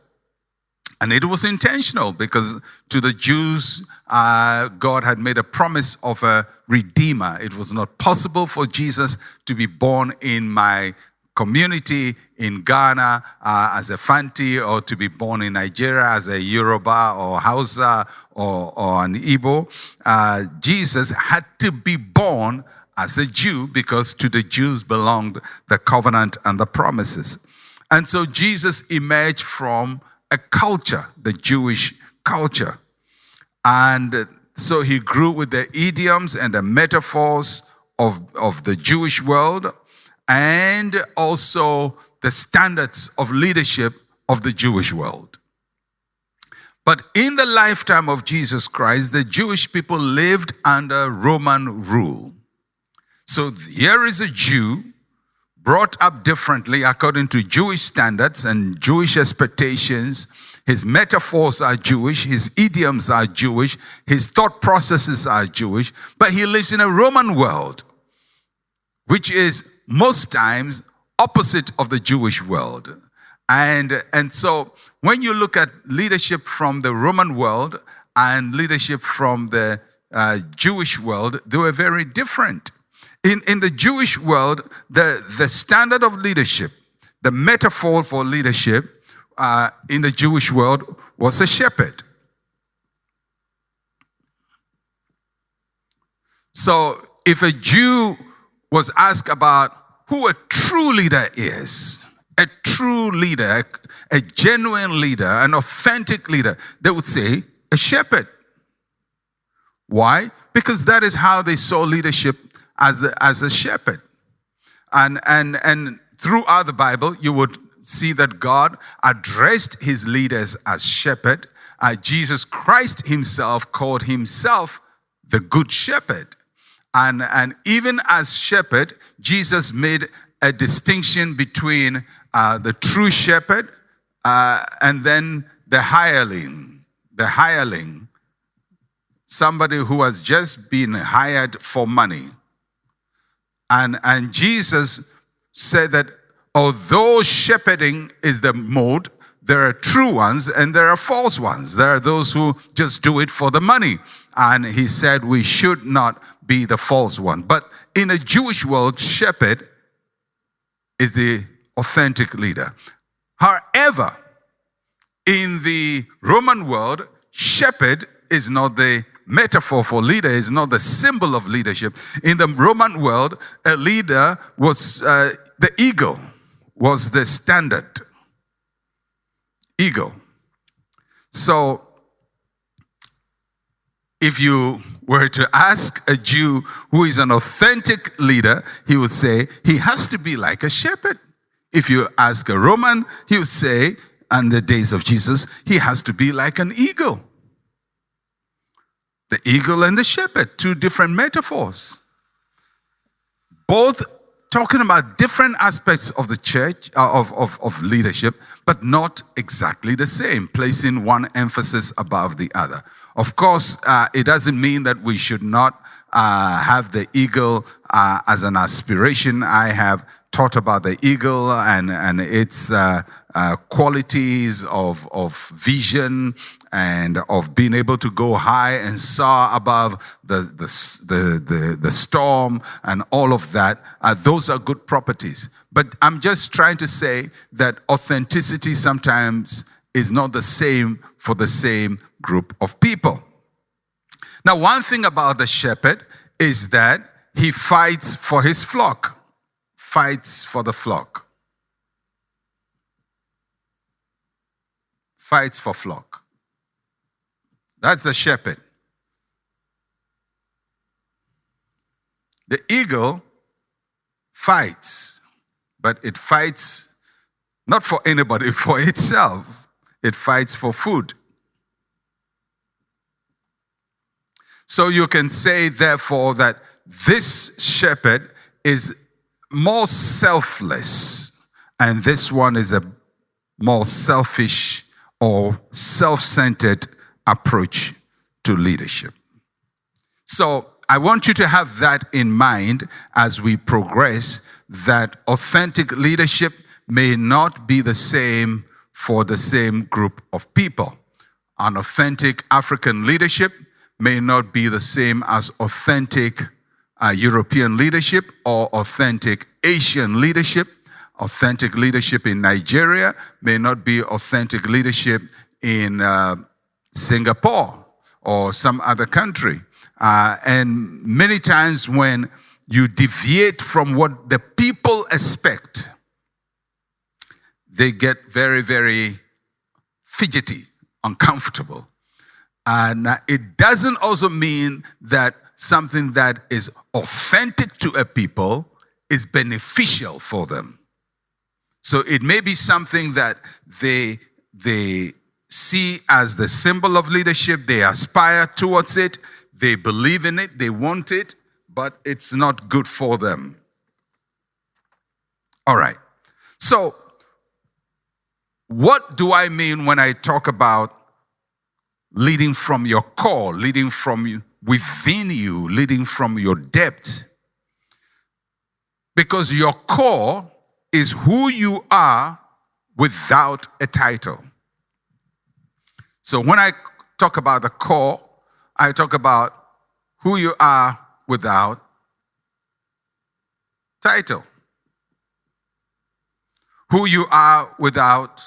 And it was intentional because to the Jews, God had made a promise of a redeemer. It was not possible for Jesus to be born in my community in Ghana as a Fanti, or to be born in Nigeria as a Yoruba or Hausa or an Igbo. Jesus had to be born as a Jew because to the Jews belonged the covenant and the promises. And so Jesus emerged from a culture, the Jewish culture. And so he grew with the idioms and the metaphors of the Jewish world, and also the standards of leadership of the Jewish world. But in the lifetime of Jesus Christ, the Jewish people lived under Roman rule. So here is a Jew brought up differently according to Jewish standards and Jewish expectations. His metaphors are Jewish, his idioms are Jewish, his thought processes are Jewish, but he lives in a Roman world, which is most times opposite of the Jewish world. And so when you look at leadership from the Roman world and leadership from the Jewish world, they were very different. In the Jewish world, the standard of leadership, the metaphor for leadership in the Jewish world was a shepherd. So if a Jew was asked about who a true leader is, a true leader, a genuine leader, an authentic leader, they would say a shepherd. Why? Because that is how they saw leadership as a shepherd. And throughout the Bible, you would see that God addressed his leaders as shepherd. Jesus Christ himself called himself the good shepherd. And even as shepherd, Jesus made a distinction between the true shepherd and then the hireling. The hireling, somebody who has just been hired for money. And Jesus said that although shepherding is the mode, there are true ones and there are false ones. There are those who just do it for the money. And he said we should not be the false one. But in a Jewish world, shepherd is the authentic leader. However, in the Roman world, shepherd is not the metaphor for leader, is not the symbol of leadership. In the Roman world, a leader was the eagle, was the standard. Eagle. So, if you were to ask a Jew who is an authentic leader, he would say he has to be like a shepherd. If you ask a Roman, he would say, in the days of Jesus, he has to be like an eagle. The eagle and the shepherd, two different metaphors. Both talking about different aspects of the church, of leadership, but not exactly the same, placing one emphasis above the other. Of course, it doesn't mean that we should not have the eagle as an aspiration. I have taught about the eagle and its qualities of vision and of being able to go high and soar above the storm and all of that. Those are good properties. But I'm just trying to say that authenticity sometimes is not the same for the same group of people. Now, one thing about the shepherd is that he fights for his flock, fights for the flock, fights for flock. That's the shepherd. The eagle fights, but it fights not for anybody, for itself. It fights for food. So you can say, therefore, that this shepherd is more selfless, and this one is a more selfish or self-centered approach to leadership. So I want you to have that in mind as we progress, that authentic leadership may not be the same for the same group of people. An authentic African leadership may not be the same as authentic European leadership or authentic Asian leadership. Authentic leadership in Nigeria may not be authentic leadership in Singapore or some other country. And many times when you deviate from what the people expect, they get very, very fidgety, uncomfortable. And it doesn't also mean that something that is authentic to a people is beneficial for them. So it may be something that they see as the symbol of leadership, they aspire towards it, they believe in it, they want it, but it's not good for them. All right. So what do I mean when I talk about leading from your core, leading from within you, leading from your depth? Because your core is who you are without a title. So when I talk about the core, I talk about who you are without title. Who you are without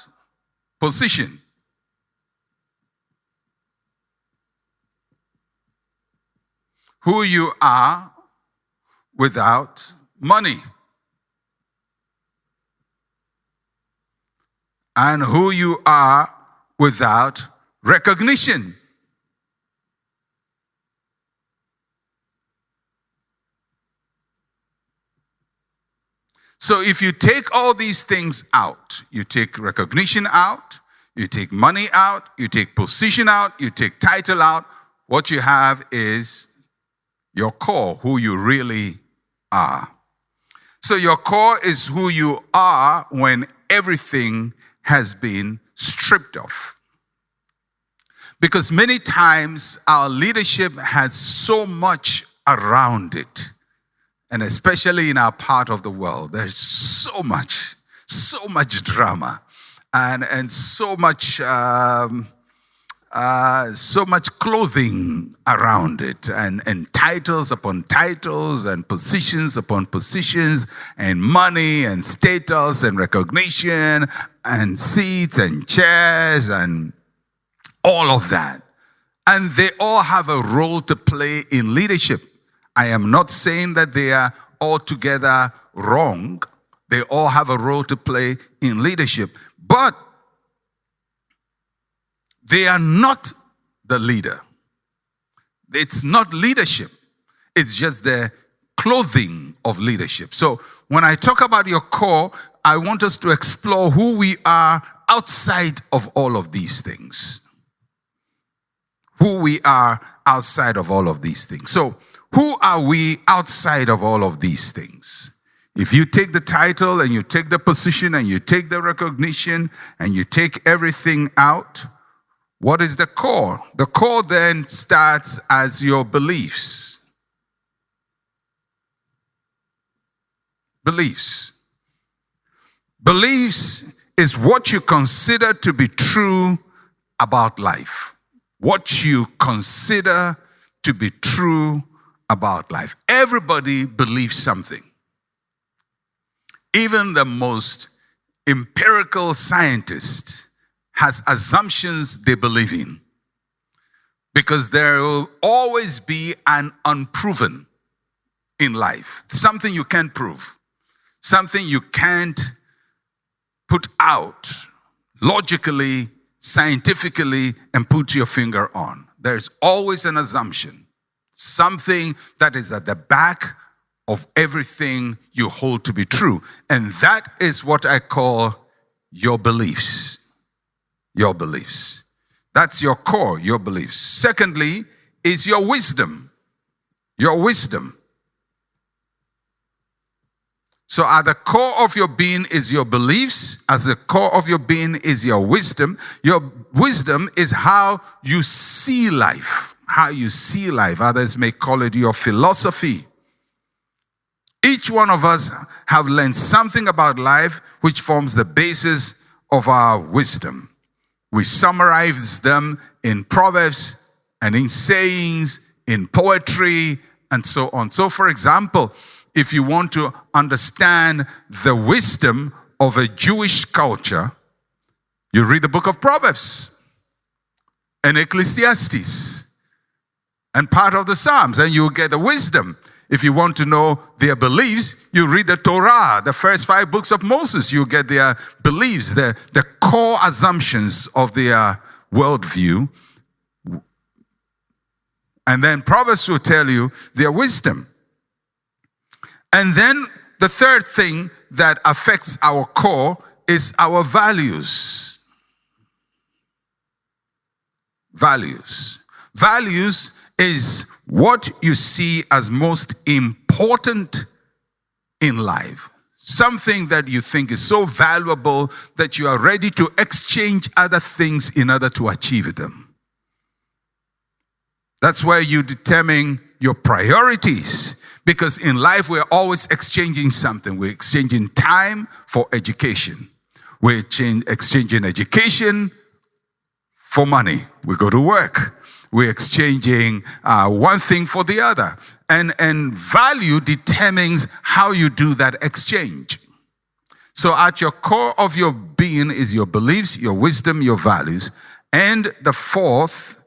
position. Who you are without money. And who you are without recognition. So if you take all these things out, you take recognition out, you take money out, you take position out, you take title out, what you have is your core, who you really are. So your core is who you are when everything has been stripped off. Because many times our leadership has so much around it. And especially in our part of the world, there's so much drama and so much clothing around it, and titles upon titles, and positions upon positions, and money and status and recognition and seats and chairs and all of that. And they all have a role to play in leadership. I am not saying that they are altogether wrong. They all have a role to play in leadership. But they are not the leader. It's not leadership. It's just the clothing of leadership. So when I talk about your core, I want us to explore who we are outside of all of these things. Who we are outside of all of these things. So who are we outside of all of these things? If you take the title and you take the position and you take the recognition and you take everything out, what is the core? The core then starts as your beliefs. Beliefs. Beliefs is what you consider to be true about life. What you consider to be true about life. Everybody believes something. Even the most empirical scientist has assumptions they believe in, because there will always be an unproven in life, something you can't prove, something you can't put out logically, scientifically, and put your finger on. There's always an assumption, something that is at the back of everything you hold to be true. And that is what I call your beliefs. Your beliefs. That's your core, your beliefs. Secondly, is your wisdom. Your wisdom. So at the core of your being is your beliefs. As the core of your being is your wisdom. Your wisdom is how you see life. How you see life. Others may call it your philosophy. Each one of us have learned something about life which forms the basis of our wisdom. We summarize them in proverbs and in sayings, in poetry, and so on. So, for example, if you want to understand the wisdom of a Jewish culture, you read the book of Proverbs and Ecclesiastes and part of the Psalms, and you'll get the wisdom. If you want to know their beliefs, you read the Torah, the first 5 books of Moses. You get their beliefs, the core assumptions of their worldview. And then Proverbs will tell you their wisdom. And then the third thing that affects our core is our values. Values. Values is what you see as most important in life. Something that you think is so valuable that you are ready to exchange other things in order to achieve them. That's where you determine your priorities. Because in life, we're always exchanging something. We're exchanging time for education. We're exchanging education for money. We go to work. We're exchanging one thing for the other. And value determines how you do that exchange. So at your core of your being is your beliefs, your wisdom, your values. And the fourth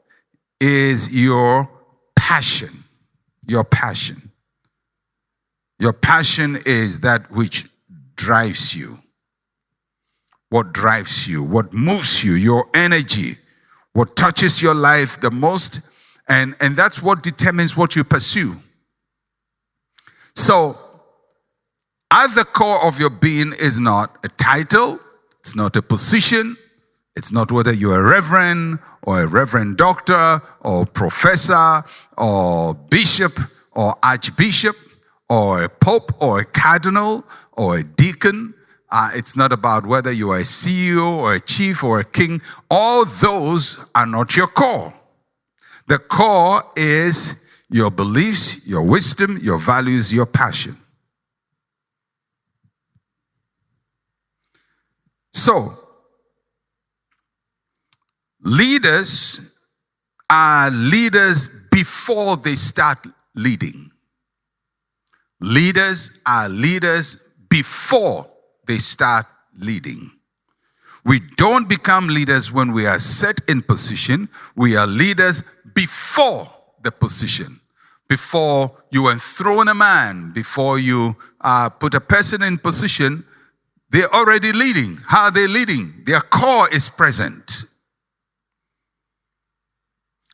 is your passion. Your passion. Your passion is that which drives you. What drives you, what moves you, your energy, what touches your life the most, and that's what determines what you pursue. So, at the core of your being is not a title, it's not a position, it's not whether you're a reverend or a reverend doctor or professor or bishop or archbishop or a pope or a cardinal or a deacon. It's not about whether you are a CEO or a chief or a king. All those are not your core. The core is your beliefs, your wisdom, your values, your passion. So, leaders are leaders before they start leading. Leaders are leaders before they start leading. We don't become leaders when we are set in position. We are leaders before the position. Before you enthrone a man, before you put a person in position, they're already leading. How are they leading? Their core is present.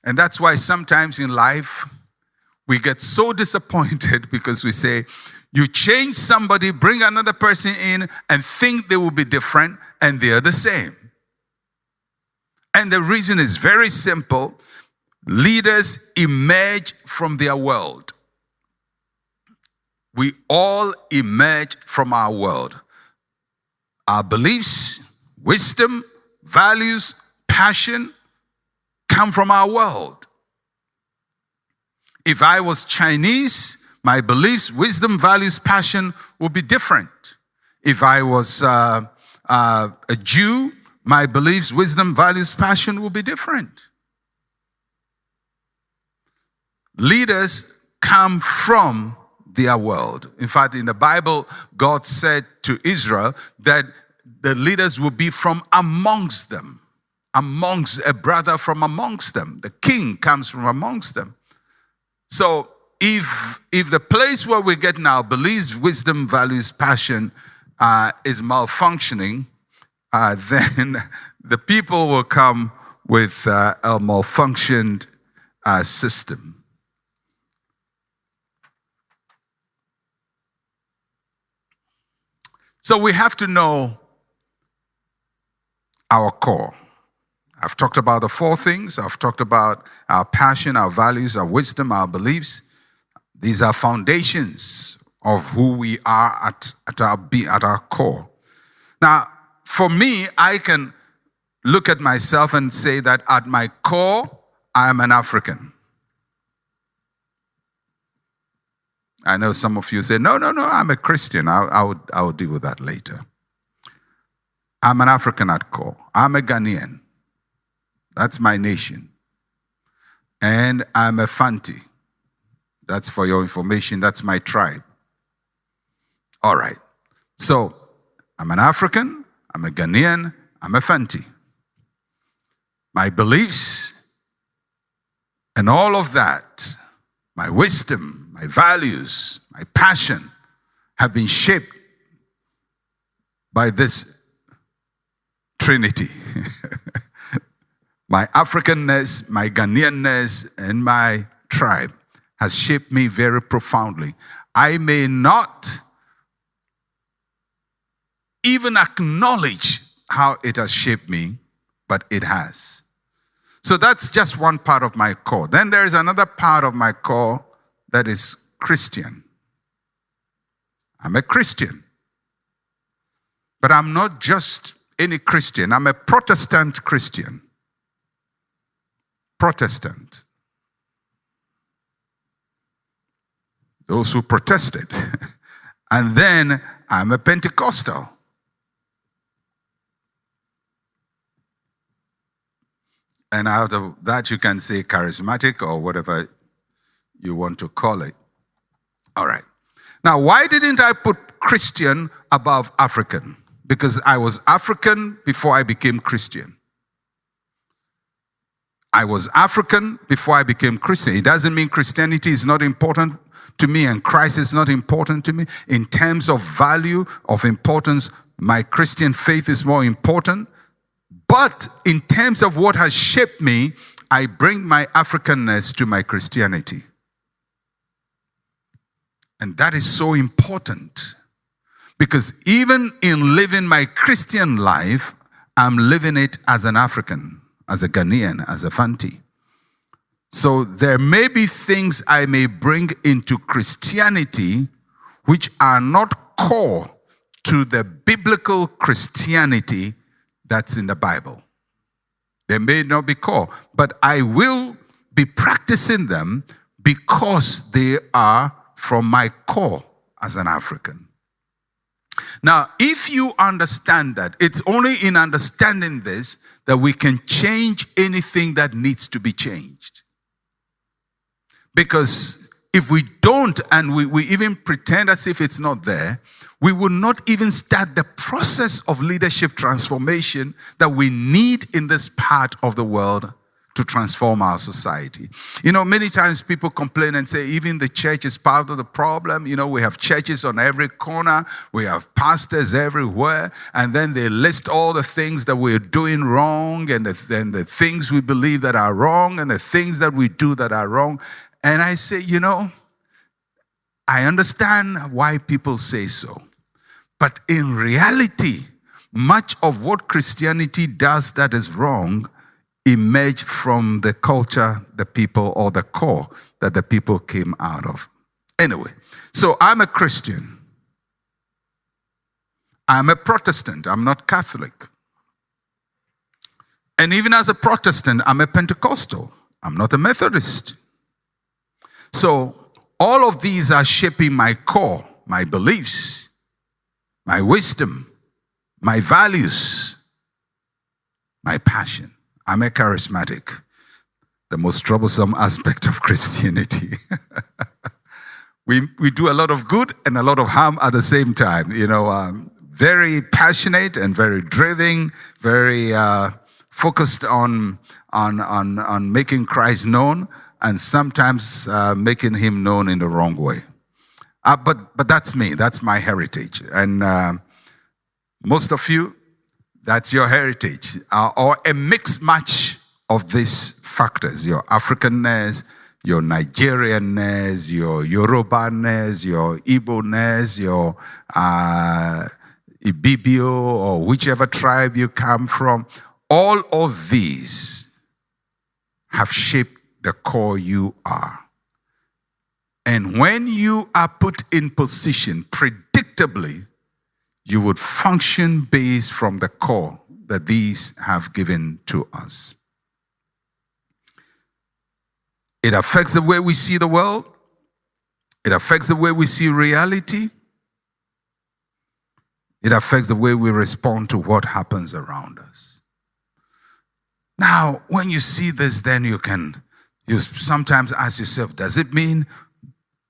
And that's why sometimes in life, we get so disappointed because we say, you change somebody, bring another person in, and think they will be different, and they are the same. And the reason is very simple. Leaders emerge from their world. We all emerge from our world. Our beliefs, wisdom, values, passion come from our world. If I was Chinese, my beliefs, wisdom, values, passion would be different. If I was a Jew, my beliefs, wisdom, values, passion would be different. Leaders come from their world. In fact, in the Bible, God said to Israel that the leaders will be from amongst them, amongst a brother from amongst them. The king comes from amongst them. So if the place where we get now, beliefs, wisdom, values, passion, is malfunctioning, then the people will come with a malfunctioned system. So we have to know our core. I've talked about the 4 things. I've talked about our passion, our values, our wisdom, our beliefs. These are foundations of who we are at our core. Now, for me, I can look at myself and say that at my core, I am an African. I know some of you say, no, I'm a Christian. I'll deal with that later. I'm an African at core. I'm a Ghanaian. That's my nation. And I'm a Fanti. That's for your information. That's my tribe. All right. So I'm an African. I'm a Ghanaian. I'm a Fanti. My beliefs and all of that, my wisdom, my values, my passion have been shaped by this Trinity. My Africanness, my Ghanaianness, and my tribe has shaped me very profoundly. I may not even acknowledge how it has shaped me, but it has. So that's just one part of my core. Then there is another part of my core that is Christian. I'm a Christian. But I'm not just any Christian. I'm a Protestant Christian. Protestant. Those who protested. And then I'm a Pentecostal. And out of that, you can say charismatic or whatever you want to call it. All right. Now, why didn't I put Christian above African? Because I was African before I became Christian. I was African before I became Christian. It doesn't mean Christianity is not important to me and Christ is not important to me. In terms of value, of importance, my Christian faith is more important. But in terms of what has shaped me, I bring my Africanness to my Christianity. And that is so important. Because even in living my Christian life, I'm living it as an African, as a Ghanaian, as a Fanti. So there may be things I may bring into Christianity which are not core to the biblical Christianity that's in the Bible. They may not be core, but I will be practicing them because they are from my core as an African. Now, if you understand that, it's only in understanding this that we can change anything that needs to be changed. Because if we don't, and we even pretend as if it's not there, we will not even start the process of leadership transformation that we need in this part of the world to transform our society. You know, many times people complain and say, even the church is part of the problem. You know, we have churches on every corner. We have pastors everywhere. And then they list all the things that we're doing wrong and the things we believe that are wrong and the things that we do that are wrong. And I say, you know, I understand why people say so. But in reality, much of what Christianity does that is wrong emerged from the culture, the people, or the core that the people came out of. Anyway, so I'm a Christian. I'm a Protestant. I'm not Catholic. And even as a Protestant, I'm a Pentecostal. I'm not a Methodist. So all of these are shaping my core, my beliefs, my wisdom, my values, my passion. I'm a charismatic, the most troublesome aspect of Christianity. we do a lot of good and a lot of harm at the same time. Very passionate and very driven, very focused on making Christ known, and sometimes making him known in the wrong way. But that's me. That's my heritage. And most of you, that's your heritage. Or a mixed match of these factors: your Africanness, your Nigerianness, your Yoruba-ness, your Igbo-ness, your Ibibio, or whichever tribe you come from. All of these have shaped the core you are. And when you are put in position, predictably, you would function based from the core that these have given to us. It affects the way we see the world. It affects the way we see reality. It affects the way we respond to what happens around us. Now, when you see this, then you sometimes ask yourself, does it mean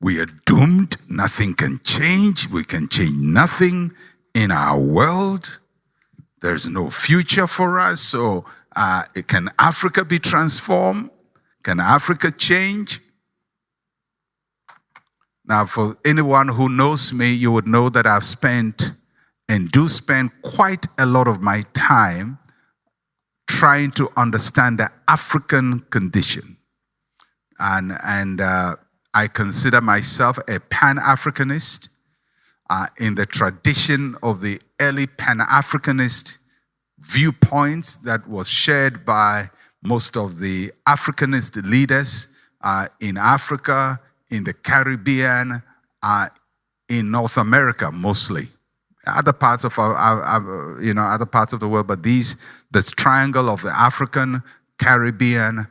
we are doomed? Nothing can change. We can change nothing in our world. There's no future for us. So can Africa be transformed? Can Africa change? Now, for anyone who knows me, you would know that I've spent and do spend quite a lot of my time trying to understand the African condition. And I consider myself a Pan-Africanist in the tradition of the early Pan-Africanist viewpoints that was shared by most of the Africanist leaders in Africa, in the Caribbean, in North America mostly. Other parts of other parts of the world, but this triangle of the African, Caribbean,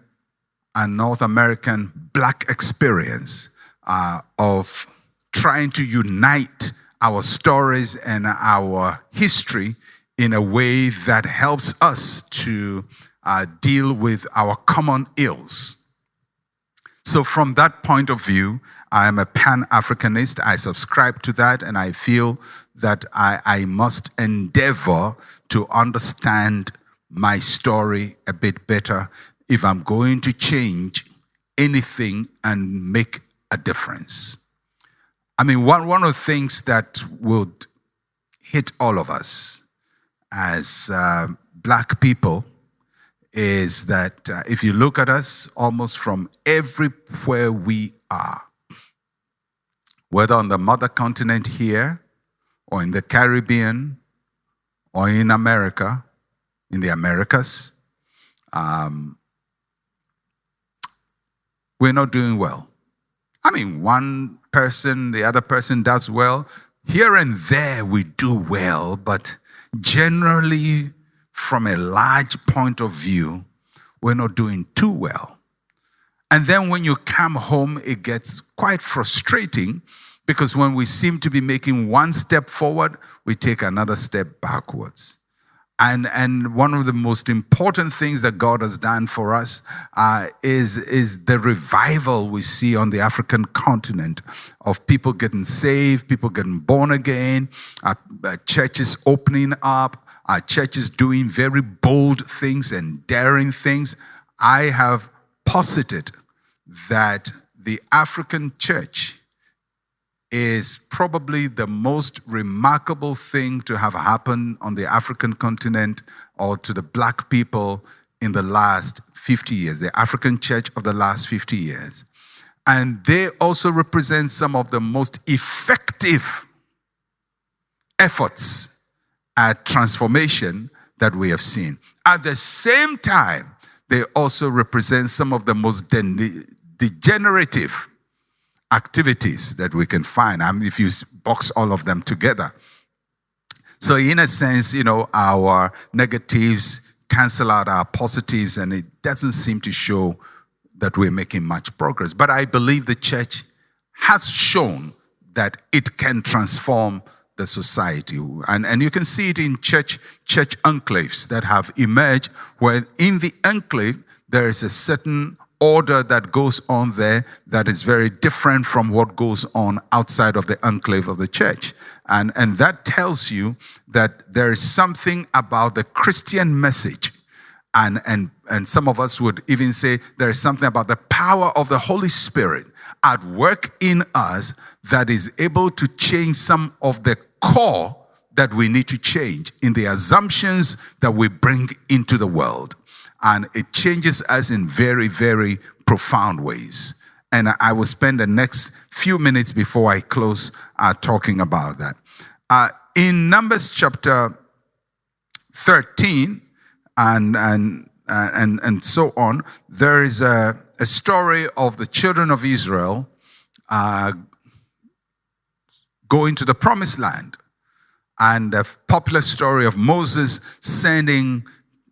and North American Black experience of trying to unite our stories and our history in a way that helps us to deal with our common ills. So from that point of view, I am a Pan-Africanist. I subscribe to that, and I feel that I must endeavor to understand my story a bit better if I'm going to change anything and make a difference. I mean, one of the things that would hit all of us as Black people is that if you look at us almost from everywhere we are, whether on the mother continent here, or in the Caribbean, or in America, in the Americas, we're not doing well. I mean, one person, the other person does well. Here and there we do well, but generally, from a large point of view, we're not doing too well. And then when you come home, it gets quite frustrating, because when we seem to be making one step forward, we take another step backwards. And one of the most important things that God has done for us is the revival we see on the African continent of people getting saved, people getting born again, churches opening up, churches doing very bold things and daring things. I have posited that the African church is probably the most remarkable thing to have happened on the African continent or to the Black people in the last 50 years, the African church of the last 50 years. And they also represent some of the most effective efforts at transformation that we have seen. At the same time, they also represent some of the most degenerative activities that we can find. I mean, if you box all of them together. So in a sense, our negatives cancel out our positives, and it doesn't seem to show that we're making much progress. But I believe the church has shown that it can transform the society. And you can see it in church enclaves that have emerged, where in the enclave there is a certain order that goes on there that is very different from what goes on outside of the enclave of the church. And that tells you that there is something about the Christian message. And some of us would even say there is something about the power of the Holy Spirit at work in us that is able to change some of the core that we need to change in the assumptions that we bring into the world. And it changes us in very, very profound ways. And I will spend the next few minutes before I close talking about that. In Numbers chapter 13 and so on, there is a story of the children of Israel going to the promised land. And a popular story of Moses sending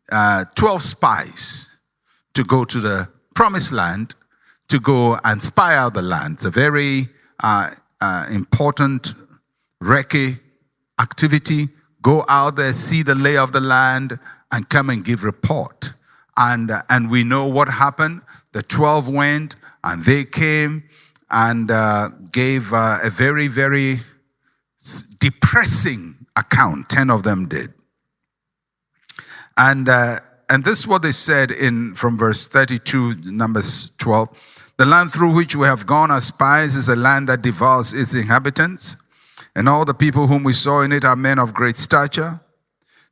12 spies to go to the promised land, to go and spy out the land. It's a very important recce activity. Go out there, see the lay of the land, and come and give report. And we know what happened. The 12 went, and they came and gave a very, very depressing account. 10 of them did. And this is what they said from verse 32, Numbers 12. The land through which we have gone as spies is a land that devours its inhabitants, and all the people whom we saw in it are men of great stature.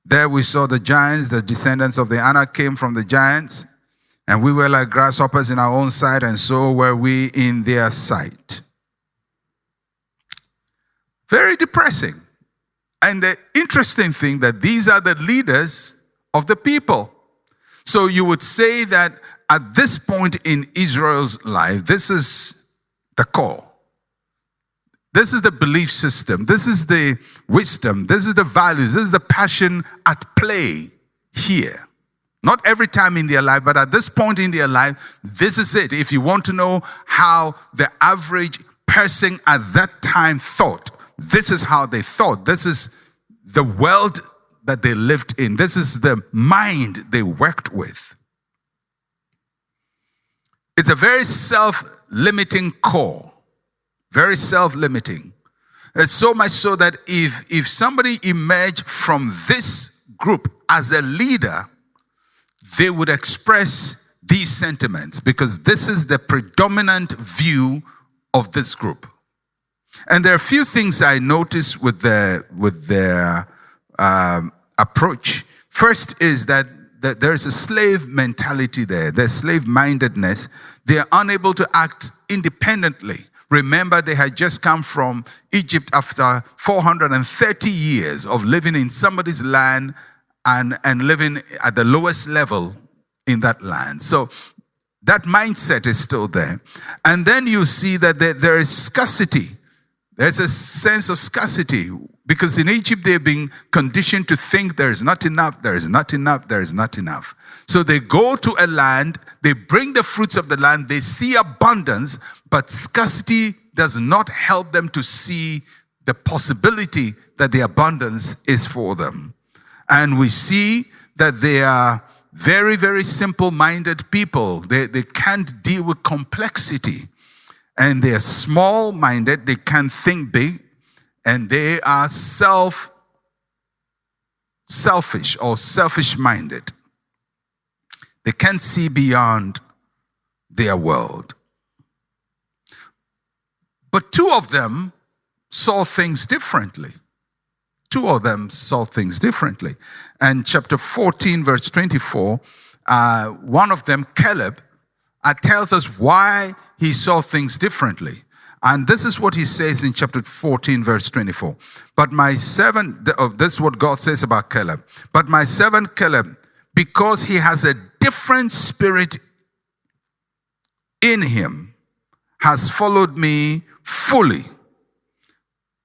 There we saw the giants, the descendants of the Anak came from the giants, and we were like grasshoppers in our own sight, and so were we in their sight. Very depressing. And the interesting thing that these are the leaders of the people. So you would say that at this point in Israel's life, this is the core. This is the belief system. This is the wisdom. This is the values. This is the passion at play here. Not every time in their life, but at this point in their life, this is it. If you want to know how the average person at that time thought, this is how they thought. This is the world that they lived in. This is the mind they worked with. It's a very self-limiting core. Very self-limiting. It's so much so that if somebody emerged from this group as a leader, they would express these sentiments because this is the predominant view of this group. And there are a few things I noticed with their approach. First is that there's a slave mentality there. There's slave-mindedness. They are unable to act independently. Remember, they had just come from Egypt after 430 years of living in somebody's land and living at the lowest level in that land. So that mindset is still there. And then you see that there is scarcity. There's a sense of scarcity because in Egypt they've been conditioned to think there is not enough, there is not enough, there is not enough. So they go to a land, they bring the fruits of the land, they see abundance, but scarcity does not help them to see the possibility that the abundance is for them. And we see that they are very, very simple-minded people. They can't deal with complexity. And they're small-minded, they can't think big, and they are selfish or selfish-minded. They can't see beyond their world. But two of them saw things differently. And chapter 14, verse 24, one of them, Caleb, tells us why he saw things differently. And this is what he says in chapter 14, verse 24. But my servant, this is what God says about Caleb. But my servant Caleb, because he has a different spirit in him, has followed me fully.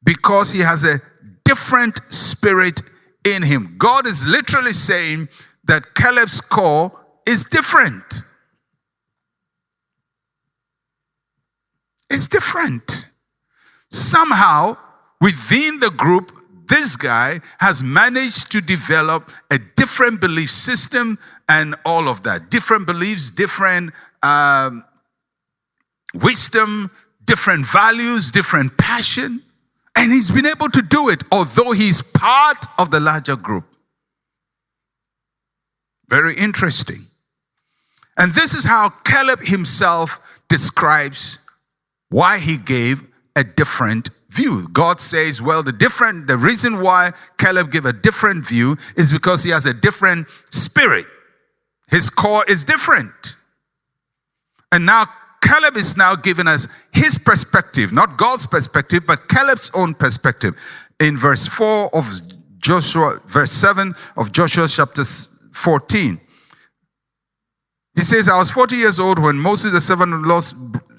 Because he has a different spirit in him. God is literally saying that Caleb's core is different. It's different. Somehow, within the group, this guy has managed to develop a different belief system and all of that. Different beliefs, different wisdom, different values, different passion. And he's been able to do it, although he's part of the larger group. Very interesting. And this is how Caleb himself describes why he gave a different view. God says, well, the reason why Caleb gave a different view is because he has a different spirit. His core is different. And now Caleb is now giving us his perspective, not God's perspective, but Caleb's own perspective. In verse 4 of Joshua, verse 7 of Joshua chapter 14, he says, I was 40 years old when Moses, the servant of the Lord,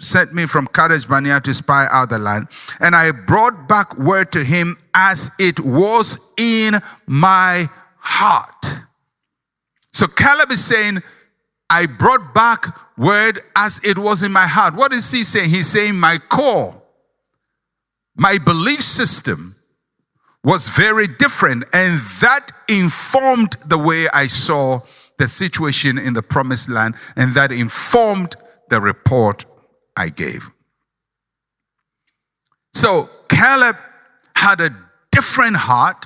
sent me from Kadesh Barnea to spy out the land. And I brought back word to him as it was in my heart. So Caleb is saying, I brought back word as it was in my heart. What is he saying? He's saying my core, my belief system was very different. And that informed the way I saw the situation in the promised land, and that informed the report I gave. So Caleb had a different heart,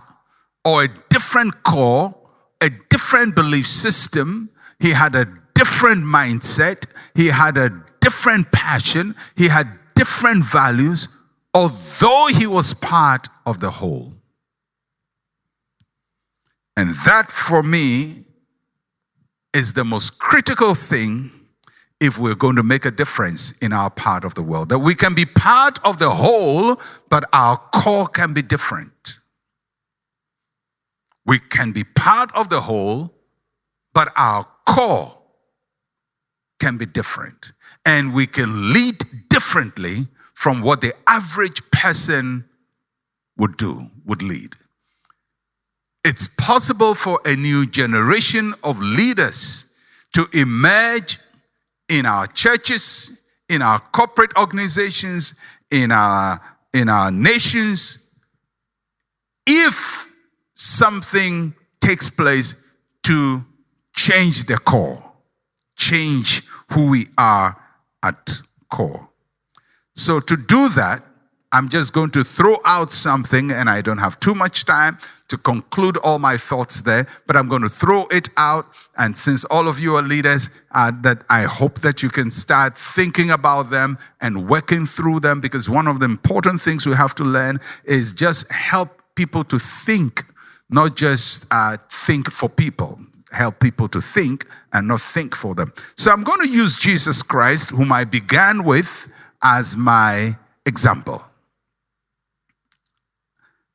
or a different core, a different belief system. He had a different mindset. He had a different passion. He had different values, although he was part of the whole. And that, for me, is the most critical thing if we're going to make a difference in our part of the world. That we can be part of the whole, but our core can be different. We can be part of the whole, but our core can be different. And we can lead differently from what the average person would lead. It's possible for a new generation of leaders to emerge in our churches, in our corporate organizations, in our nations, if something takes place to change the core, change who we are at core. So to do that, I'm just going to throw out something, and I don't have too much time to conclude all my thoughts there, but I'm going to throw it out. And since all of you are leaders, that I hope that you can start thinking about them and working through them, because one of the important things we have to learn is just help people to think, not just think for people. Help people to think and not think for them. So I'm going to use Jesus Christ, whom I began with, as my example.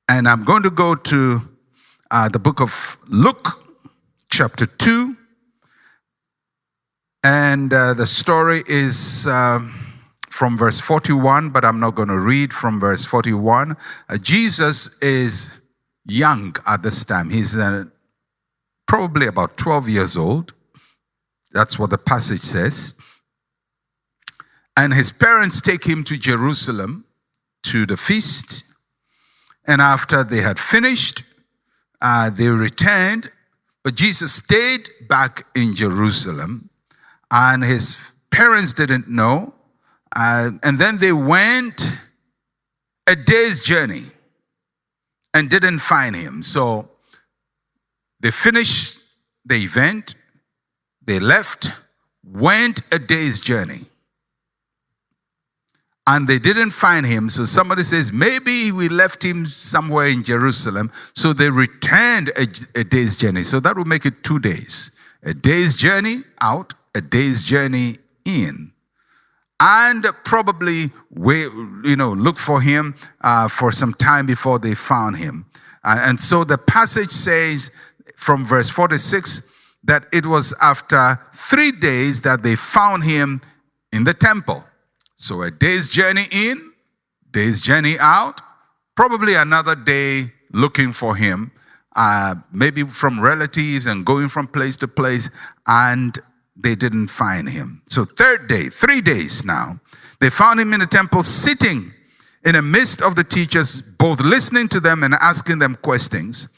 And I'm going to go to the book of Luke, chapter 2. And the story is from verse 41, but I'm not going to read from verse 41. Jesus is young at this time. He's probably about 12 years old. That's what the passage says. And his parents take him to Jerusalem to the feast. And after they had finished, they returned. But Jesus stayed back in Jerusalem. And his parents didn't know. And then they went a day's journey and didn't find him. So they finished the event. They left, went a day's journey. And they didn't find him. So somebody says, maybe we left him somewhere in Jerusalem. So they returned a day's journey. So that would make it 2 days. A day's journey out, a day's journey in. And probably look for him for some time before they found him. And so the passage says from verse 46 that it was after 3 days that they found him in the temple. So a day's journey in, day's journey out, probably another day looking for him, maybe from relatives and going from place to place, and they didn't find him. So third day, 3 days now, they found him in the temple sitting in the midst of the teachers, both listening to them and asking them questions.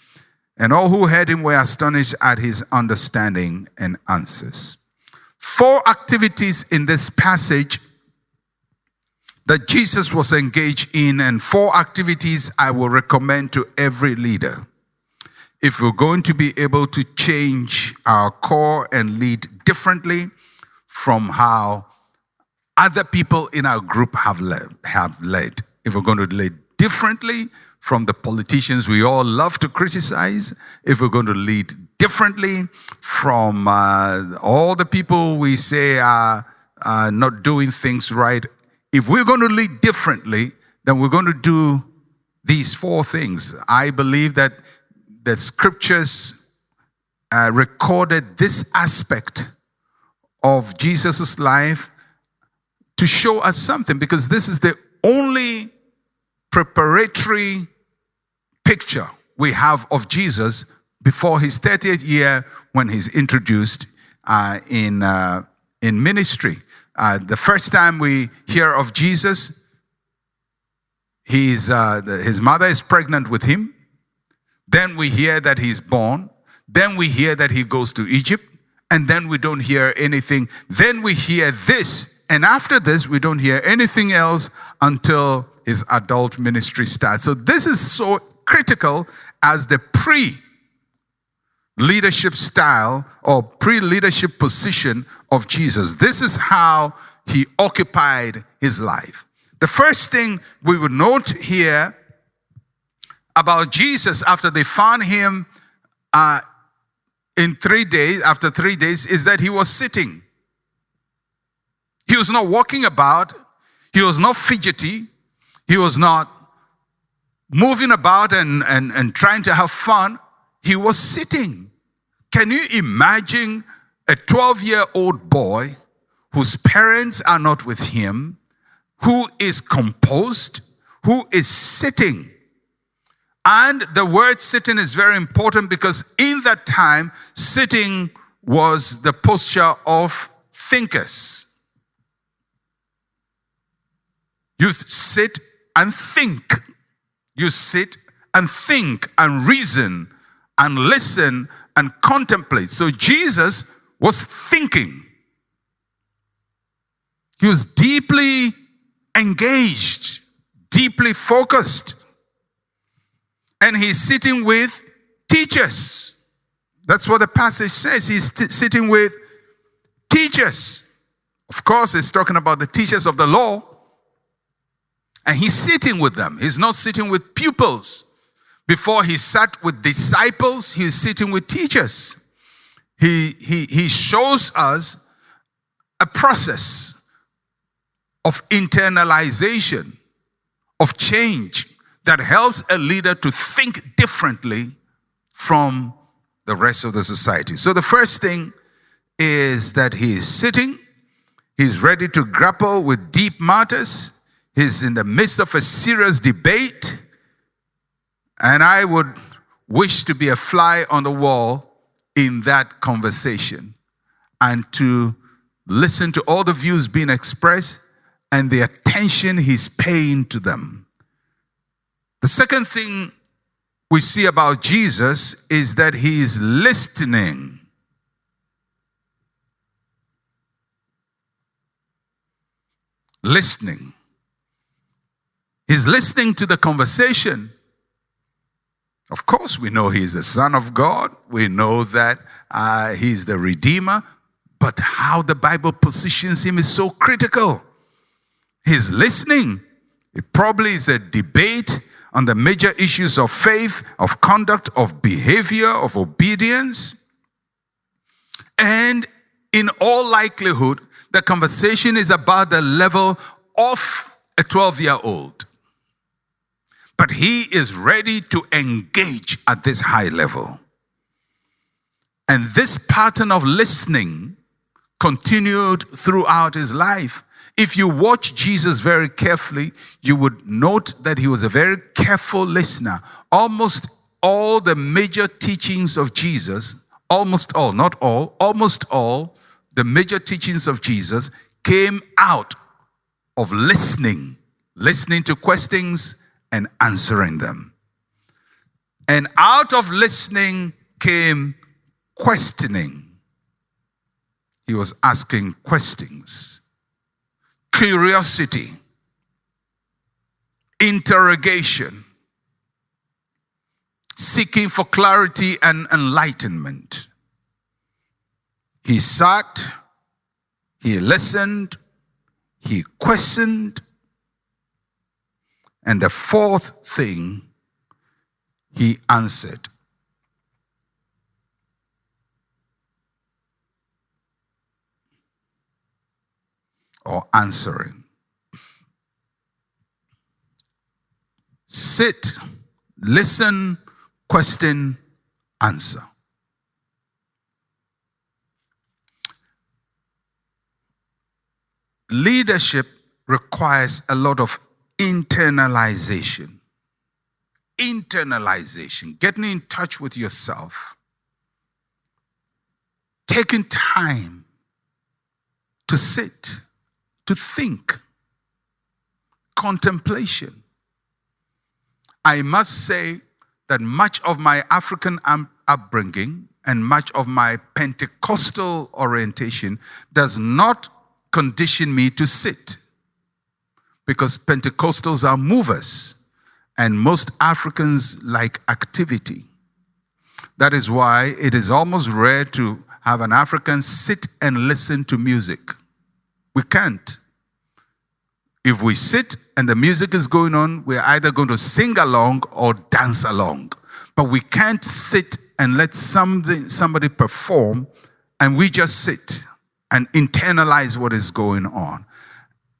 And all who heard him were astonished at his understanding and answers. 4 activities in this passage that Jesus was engaged in, and 4 activities I will recommend to every leader if we're going to be able to change our core and lead differently from how other people in our group have led. If we're going to lead differently from the politicians we all love to criticize, if we're going to lead differently from all the people we say are not doing things right, if we're going to lead differently, then we're going to do these 4 things. I believe that the scriptures recorded this aspect of Jesus' life to show us something, because this is the only preparatory picture we have of Jesus before his 30th year when he's introduced in ministry. The first time we hear of Jesus, his mother is pregnant with him. Then we hear that he's born. Then we hear that he goes to Egypt. And then we don't hear anything. Then we hear this. And after this, we don't hear anything else until his adult ministry starts. So this is so critical as the pre-leadership style or pre-leadership position of Jesus. This is how he occupied his life. The first thing we would note here about Jesus after they found him in 3 days, after 3 days, is that he was sitting. He was not walking about. He was not fidgety. He was not moving about and trying to have fun. He was sitting. Can you imagine a 12-year-old boy whose parents are not with him, who is composed, who is sitting? And the word sitting is very important because in that time, sitting was the posture of thinkers. You sit and think. You sit and think and reason and listen and contemplate. So Jesus was thinking. He was deeply engaged, deeply focused. And he's sitting with teachers. That's what the passage says. He's sitting with teachers. Of course, it's talking about the teachers of the law. And he's sitting with them. He's not sitting with pupils. Before he sat with disciples, he's sitting with teachers. He shows us a process of internalization, of change that helps a leader to think differently from the rest of the society. So the first thing is that he is sitting. He's ready to grapple with deep matters. He's in the midst of a serious debate. And I would wish to be a fly on the wall in that conversation and to listen to all the views being expressed and the attention he's paying to them. The second thing we see about Jesus is that he is listening. Listening. He's listening to the conversation. Of course, we know he's the Son of God. We know that he's the Redeemer. But how the Bible positions him is so critical. He's listening. It probably is a debate on the major issues of faith, of conduct, of behavior, of obedience. And in all likelihood, the conversation is about the level of a 12-year-old. But he is ready to engage at this high level. And this pattern of listening continued throughout his life. If you watch Jesus very carefully, you would note that he was a very careful listener. Almost all the major teachings of Jesus, almost all, not all, almost all the major teachings of Jesus came out of listening listening to questions and answering them. And out of listening came questioning. He was asking questions, curiosity, interrogation, seeking for clarity and enlightenment. He sat, he listened, he questioned, and the fourth thing, he answered. Or answering. Sit, listen, question, answer. Leadership requires a lot of internalization. Internalization, getting in touch with yourself, taking time to sit, to think, contemplation. I must say that much of my African upbringing and much of my Pentecostal orientation does not condition me to sit, because Pentecostals are movers and most Africans like activity. That is why it is almost rare to have an African sit and listen to music. We can't. If we sit and the music is going on, we're either going to sing along or dance along. But we can't sit and let somebody perform and we just sit and internalize what is going on.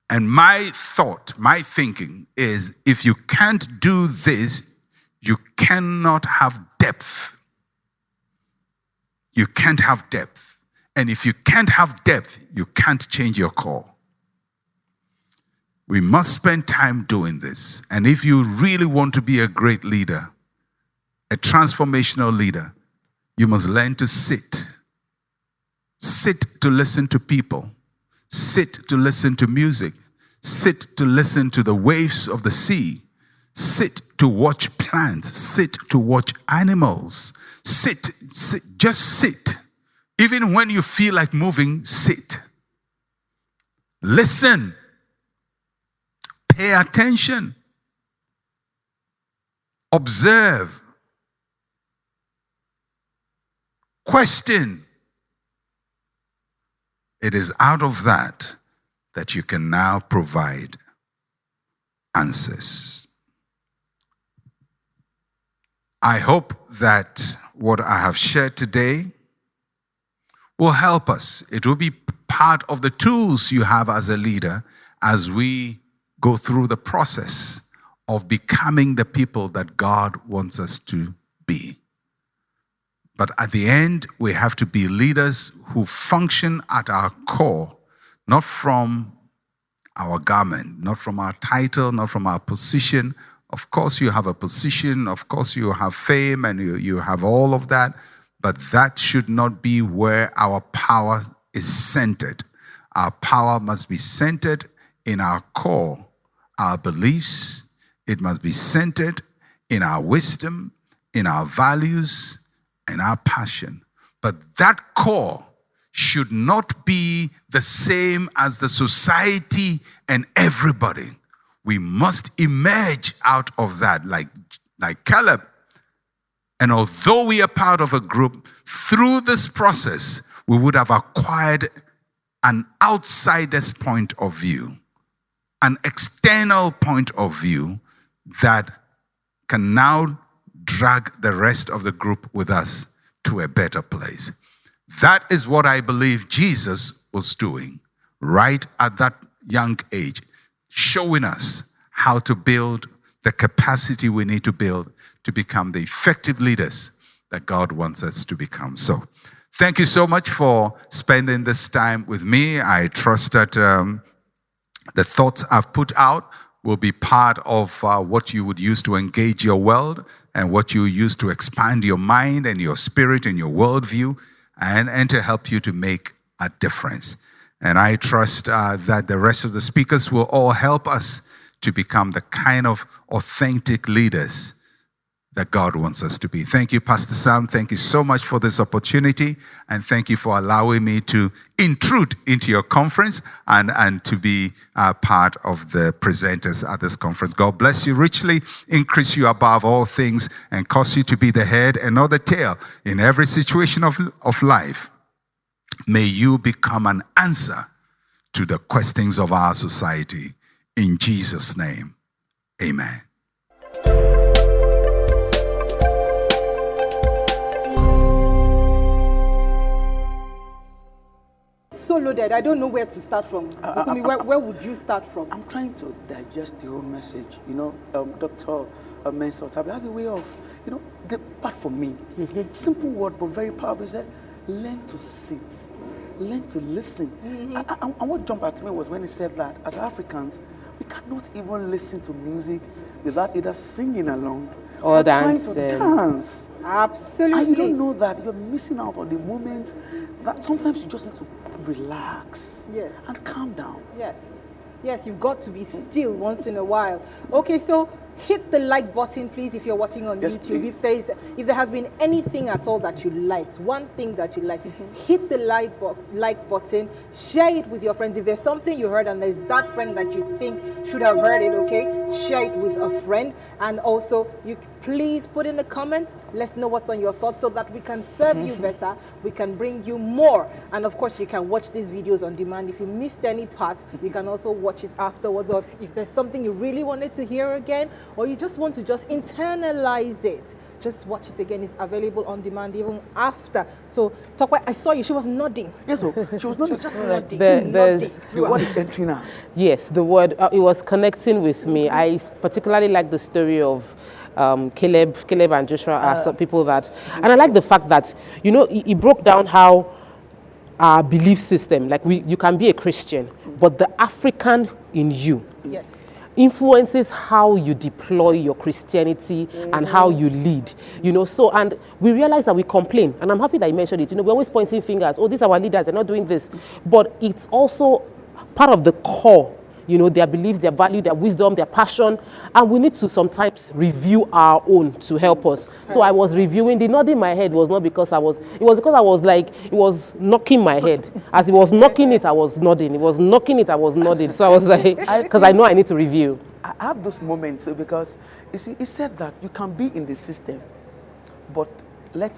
And my thought, my thinking is, if you can't do this, you cannot have depth. You can't have depth. And if you can't have depth, you can't change your call. We must spend time doing this. And if you really want to be a great leader, a transformational leader, you must learn to sit. Sit to listen to people. Sit to listen to music. Sit to listen to the waves of the sea. Sit to watch plants. Sit to watch animals. Sit, just sit. Even when you feel like moving, sit. Listen. Pay attention. Observe. Question. It is out of that you can now provide answers. I hope that what I have shared today will help us. It will be part of the tools you have as a leader as we go through the process of becoming the people that God wants us to be. But at the end, we have to be leaders who function at our core, not from our garment, not from our title, not from our position. Of course, you have a position. Of course, you have fame and you have all of that. But that should not be where our power is centered. Our power must be centered in our core, our beliefs. It must be centered in our wisdom, in our values, and our passion. But that core should not be the same as the society and everybody. We must emerge out of that, like Caleb. And although we are part of a group, through this process, we would have acquired an outsider's point of view, an external point of view that can now drag the rest of the group with us to a better place. That is what I believe Jesus was doing right at that young age, showing us how to build the capacity we need to build to become the effective leaders that God wants us to become. So, thank you so much for spending this time with me. I trust that the thoughts I've put out will be part of what you would use to engage your world and what you use to expand your mind and your spirit and your worldview and to help you to make a difference. And I trust that the rest of the speakers will all help us to become the kind of authentic leaders that God wants us to be. Thank you, Pastor Sam. Thank you so much for this opportunity. And thank you for allowing me to intrude into your conference and to be part of the presenters at this conference. God bless you richly, increase you above all things, and cause you to be the head and not the tail in every situation of life. May you become an answer to the questions of our society. In Jesus' name, amen. So loaded. I don't know where to start from. Where would you start from? I'm trying to digest the whole message. You know, Dr. Mensah Otabil has a way of, you know, the part for me. Simple word, but very powerful. Is that learn to sit, learn to listen. And what jumped out to me was when he said that as Africans, we cannot even listen to music without either singing along or trying to dance. Absolutely. And you don't know that you're missing out on the moment that sometimes you just need to relax and calm down. Yes, you've got to be still once in a while. Okay, so hit the like button, please, if you're watching on YouTube. If there has been anything at all that you liked, one thing that you liked, hit the like button, share it with your friends. If there's something you heard and there's that friend that you think should have heard it, okay, share it with a friend. And also, you please put in the comment, let's know what's on your thoughts so that we can serve you better, we can bring you more. And of course, you can watch these videos on demand. If you missed any part, you can also watch it afterwards. Or if there's something you really wanted to hear again, or you just want to just internalize it, just watch it again. It's available on demand even after. So, Tokwe, I saw you. She was nodding. Yes, so she was nodding. Just nodding. The word is entering now. Yes, the word, it was connecting with me. I particularly like the story of Caleb and Joshua are some people that, and I like the fact that, you know, he broke down how our belief system, like you can be a Christian, but the African in you influences how you deploy your Christianity and how you lead, you know. So, and we realize that we complain, and I'm happy that you mentioned it, you know, we're always pointing fingers, oh, these are our leaders, they're not doing this, but it's also part of the core, you know, their beliefs, their value, their wisdom, their passion, and we need to sometimes review our own to help us. So I was reviewing, the nodding my head was not because it was because I was like, it was knocking my head. As it was knocking it, I was nodding. It was knocking it, I was nodding. So I was like, because I know I need to review. I have those moments because, you see, it said that you can be in the system, but the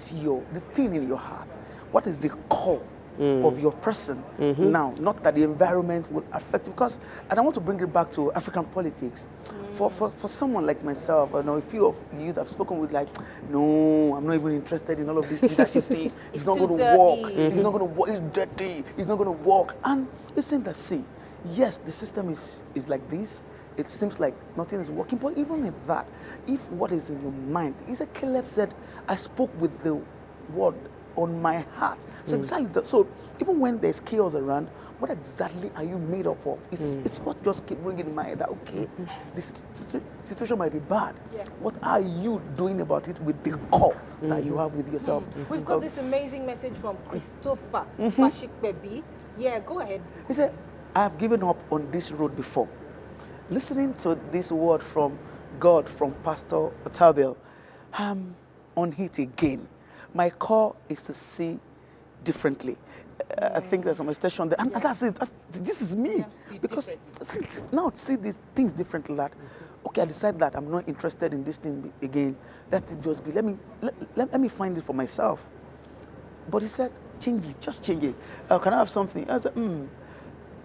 thing in your heart, what is the core of your person now, not that the environment will affect you. Because, and I want to bring it back to African politics. For someone like myself, I know a few of you I've spoken with, like, no, I'm not even interested in all of this leadership thing. It's not going to work. It's not going to work. It's dirty. It's not going to work. And it seems that, see, yes, the system is like this. It seems like nothing is working. But even in that, if what is in your mind, Caleb said, I spoke with the word on my heart. So exactly that. So even when there's chaos around, what exactly are you made up of? It's what just keep bringing in mind that, okay, this situation might be bad. What are you doing about it with the core that you have with yourself? We've got this amazing message from Christopher Fashikbebi. Yeah, go ahead. He said, I have given up on this road before. Listening to this word from God, from Pastor Otabil, I'm on it again. My core is to see differently. I think there's some extension there. And that's it. This is me. Because now see these things differently. That, okay, I decide that I'm not interested in this thing again. Let it just be. Let me find it for myself. But he said, change it. Just change it. Can I have something? I said,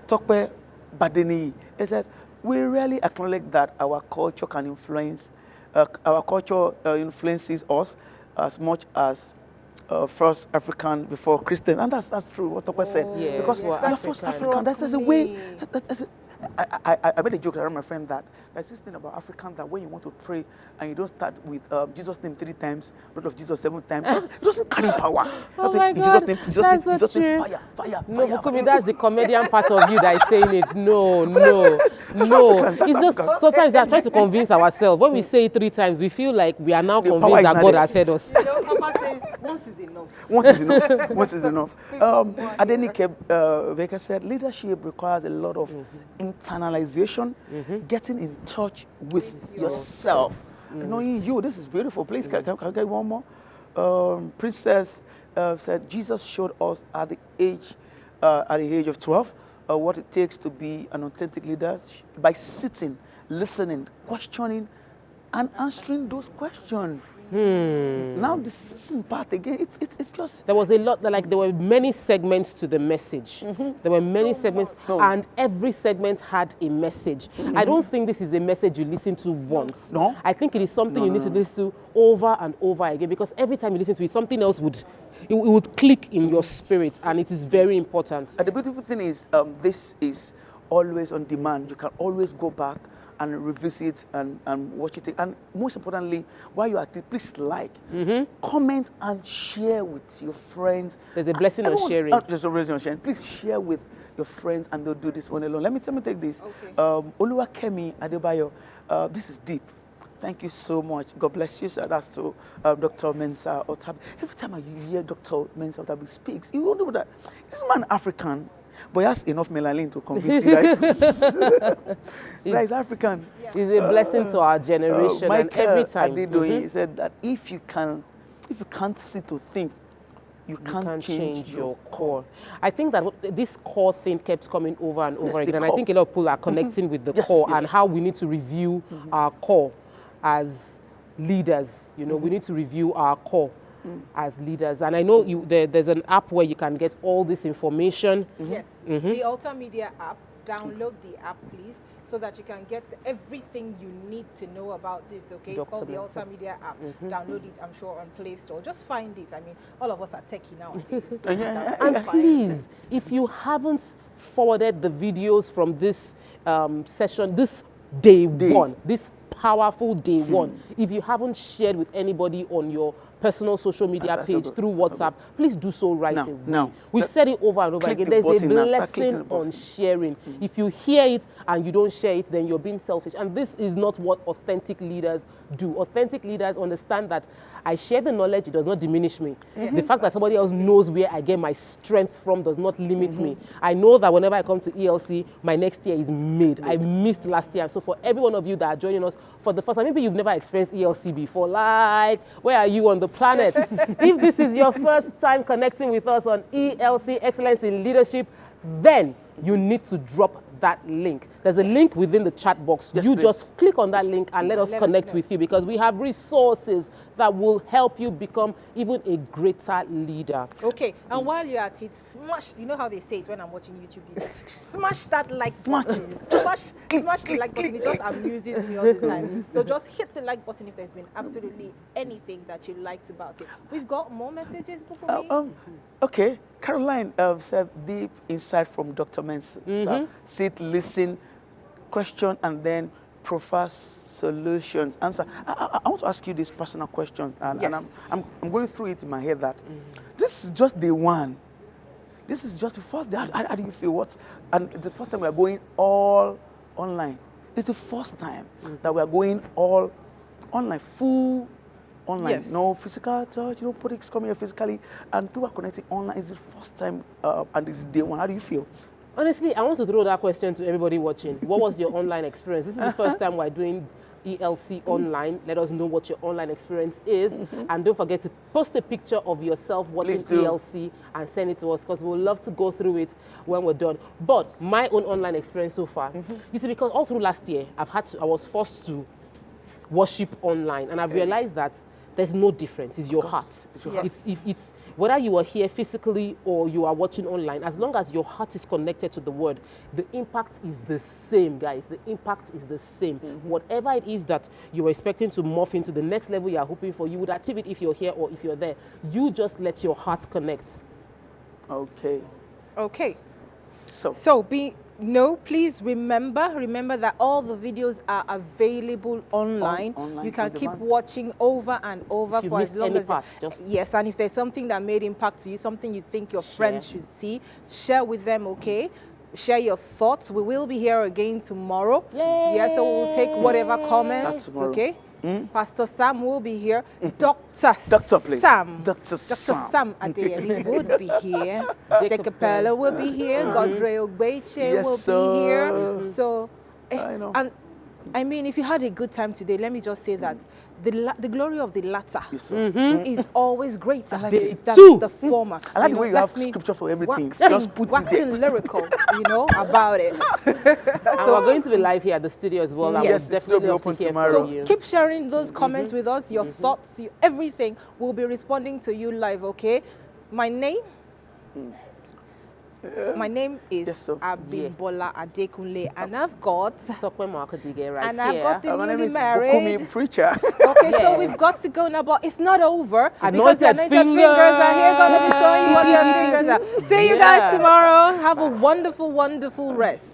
Tokwe Badeni. He said, we rarely acknowledge that our culture can influence, our culture influences us as much as first African before Christian. And that's true, what Tokwe said. Yeah, because you're first African. There's a way. I made a joke around my friend that there's this thing about African that when you want to pray and you don't start with Jesus' name 3 times, blood of Jesus 7 times, it doesn't carry power. Oh my God, Jesus' name, fire. No, Bukumi, that's the comedian part of you that is saying it. No. It's just, sometimes they are trying to convince ourselves. When we say it 3 times, we feel like we are now convinced that God has heard us. Papa says, once is enough. Once is enough. Once is enough. Adenike Baker said, leadership requires a lot of internalization, getting in touch with yourself. Knowing you, this is beautiful. Please, can I get one more? Princess said, Jesus showed us at the age of 12 what it takes to be an authentic leader by sitting, listening, questioning, and answering those questions. Now the sitting part again, it's just... There was a lot, there were many segments to the message. There were many segments, and every segment had a message. I don't think this is a message you listen to once. No. I think it is something you need to listen to over and over again, because every time you listen to it, something else would click in your spirit, and it is very important. And the beautiful thing is, this is always on demand. You can always go back and revisit and watch it. And most importantly, while you are at it, please like, comment, and share with your friends. There's a blessing on sharing. There's a blessing on sharing. Please share with your friends, and don't do this one alone. Let me take this. Okay. Oluwakemi Adebayo, this is deep. Thank you so much. God bless you, sir. That's to Dr. Mensah Otabil. Every time you hear Dr. Mensah Otabil speaks, you wonder that this man African, but he has enough melanin to convince you that he's African. He's a blessing to our generation. Michael and every time. He said that if you can't sit to think, you can't change your core. I think that this core thing kept coming over and over again. And I think a lot of people are connecting with the core and how we need to review our core as leaders. You know, we need to review our core as leaders. And I know there's an app where you can get all this information. Yes, the Alta Media app. Download the app, please, so that you can get everything you need to know about this, okay? It's called the Alta Media app. Download it, I'm sure, on Play Store. Just find it. I mean, all of us are techie nowadays. And please, if you haven't forwarded the videos from this session, this day one, this powerful day one, if you haven't shared with anybody on your personal social media page through WhatsApp, please do so right away. No. We've said it over and over again. There's a blessing on sharing. If you hear it and you don't share it, then you're being selfish. And this is not what authentic leaders do. Authentic leaders understand that I share the knowledge, it does not diminish me. The fact that somebody else knows where I get my strength from does not limit me. I know that whenever I come to ELC, my next year is made. I missed last year. So for every one of you that are joining us for the first time, maybe you've never experienced ELC before, like, where are you on the planet? If this is your first time connecting with us on ELC Excellence in Leadership, then you need to drop that link. There's a link within the chat box. You just click on that link and let us connect with you, because we have resources that will help you become even a greater leader. Okay, and while you're at it, smash, you know how they say it when I'm watching YouTube videos, smash that like button. Smash the like button. It just amuses me all the time. So just hit the like button if there's been absolutely anything that you liked about it. We've got more messages before me. Okay, Caroline said deep insight from Dr. Mensah. Sit, listen, question, and then provide solutions. Answer. I want to ask you these personal questions, and I'm going through it in my head that this is just day one. This is just the first day. How do you feel? And it's the first time we are going all online. It's the first time that we are going all online, full online. Yes. No physical touch, politics coming here physically, and people are connecting online. It's the first time, and it's day one. How do you feel? Honestly, I want to throw that question to everybody watching. What was your online experience? This is the first time we're doing ELC online. Let us know what your online experience is. And don't forget to post a picture of yourself watching ELC and send it to us, because we'll love to go through it when we're done. But my own online experience so far, you see, because all through last year, I was forced to worship online, and I've realized that there's no difference. It's your heart. It's your heart. It's whether you are here physically or you are watching online, as long as your heart is connected to the word, the impact is the same, guys. The impact is the same. Whatever it is that you're expecting to morph into the next level you are hoping for, you would achieve it if you're here or if you're there. You just let your heart connect. Okay. Okay. So please remember that all the videos are available online. You can keep watching over and over for as long as yes. And if there's something that made impact to you, something you think your friends should see, share with them. Okay, share your thoughts. We will be here again tomorrow. Yay. Yeah, so we'll take whatever comments. Okay. Pastor Sam will be here. Dr. Please. Sam. Dr. Sam Adeyemi would be here. Jacob Pella will be here. Godre Ogbeche will be here. So, I know. And I mean, if you had a good time today, let me just say that the glory of the latter is always greter than the former. I like the way you have scripture for everything. Just put it there. Lyrical, about it. And we're going to be live here at the studio as well. Yes, I would definitely love to hear from you. Keep sharing those comments with us, your thoughts, everything. We'll be responding to you live, okay? My name is Abimbola Adekunle, and I've got the newly married Bukumi Preacher. Okay, so we've got to go now, but it's not over. Anointed fingers are here, going to be showing you what their fingers are. See you guys tomorrow. Have a wonderful, wonderful rest.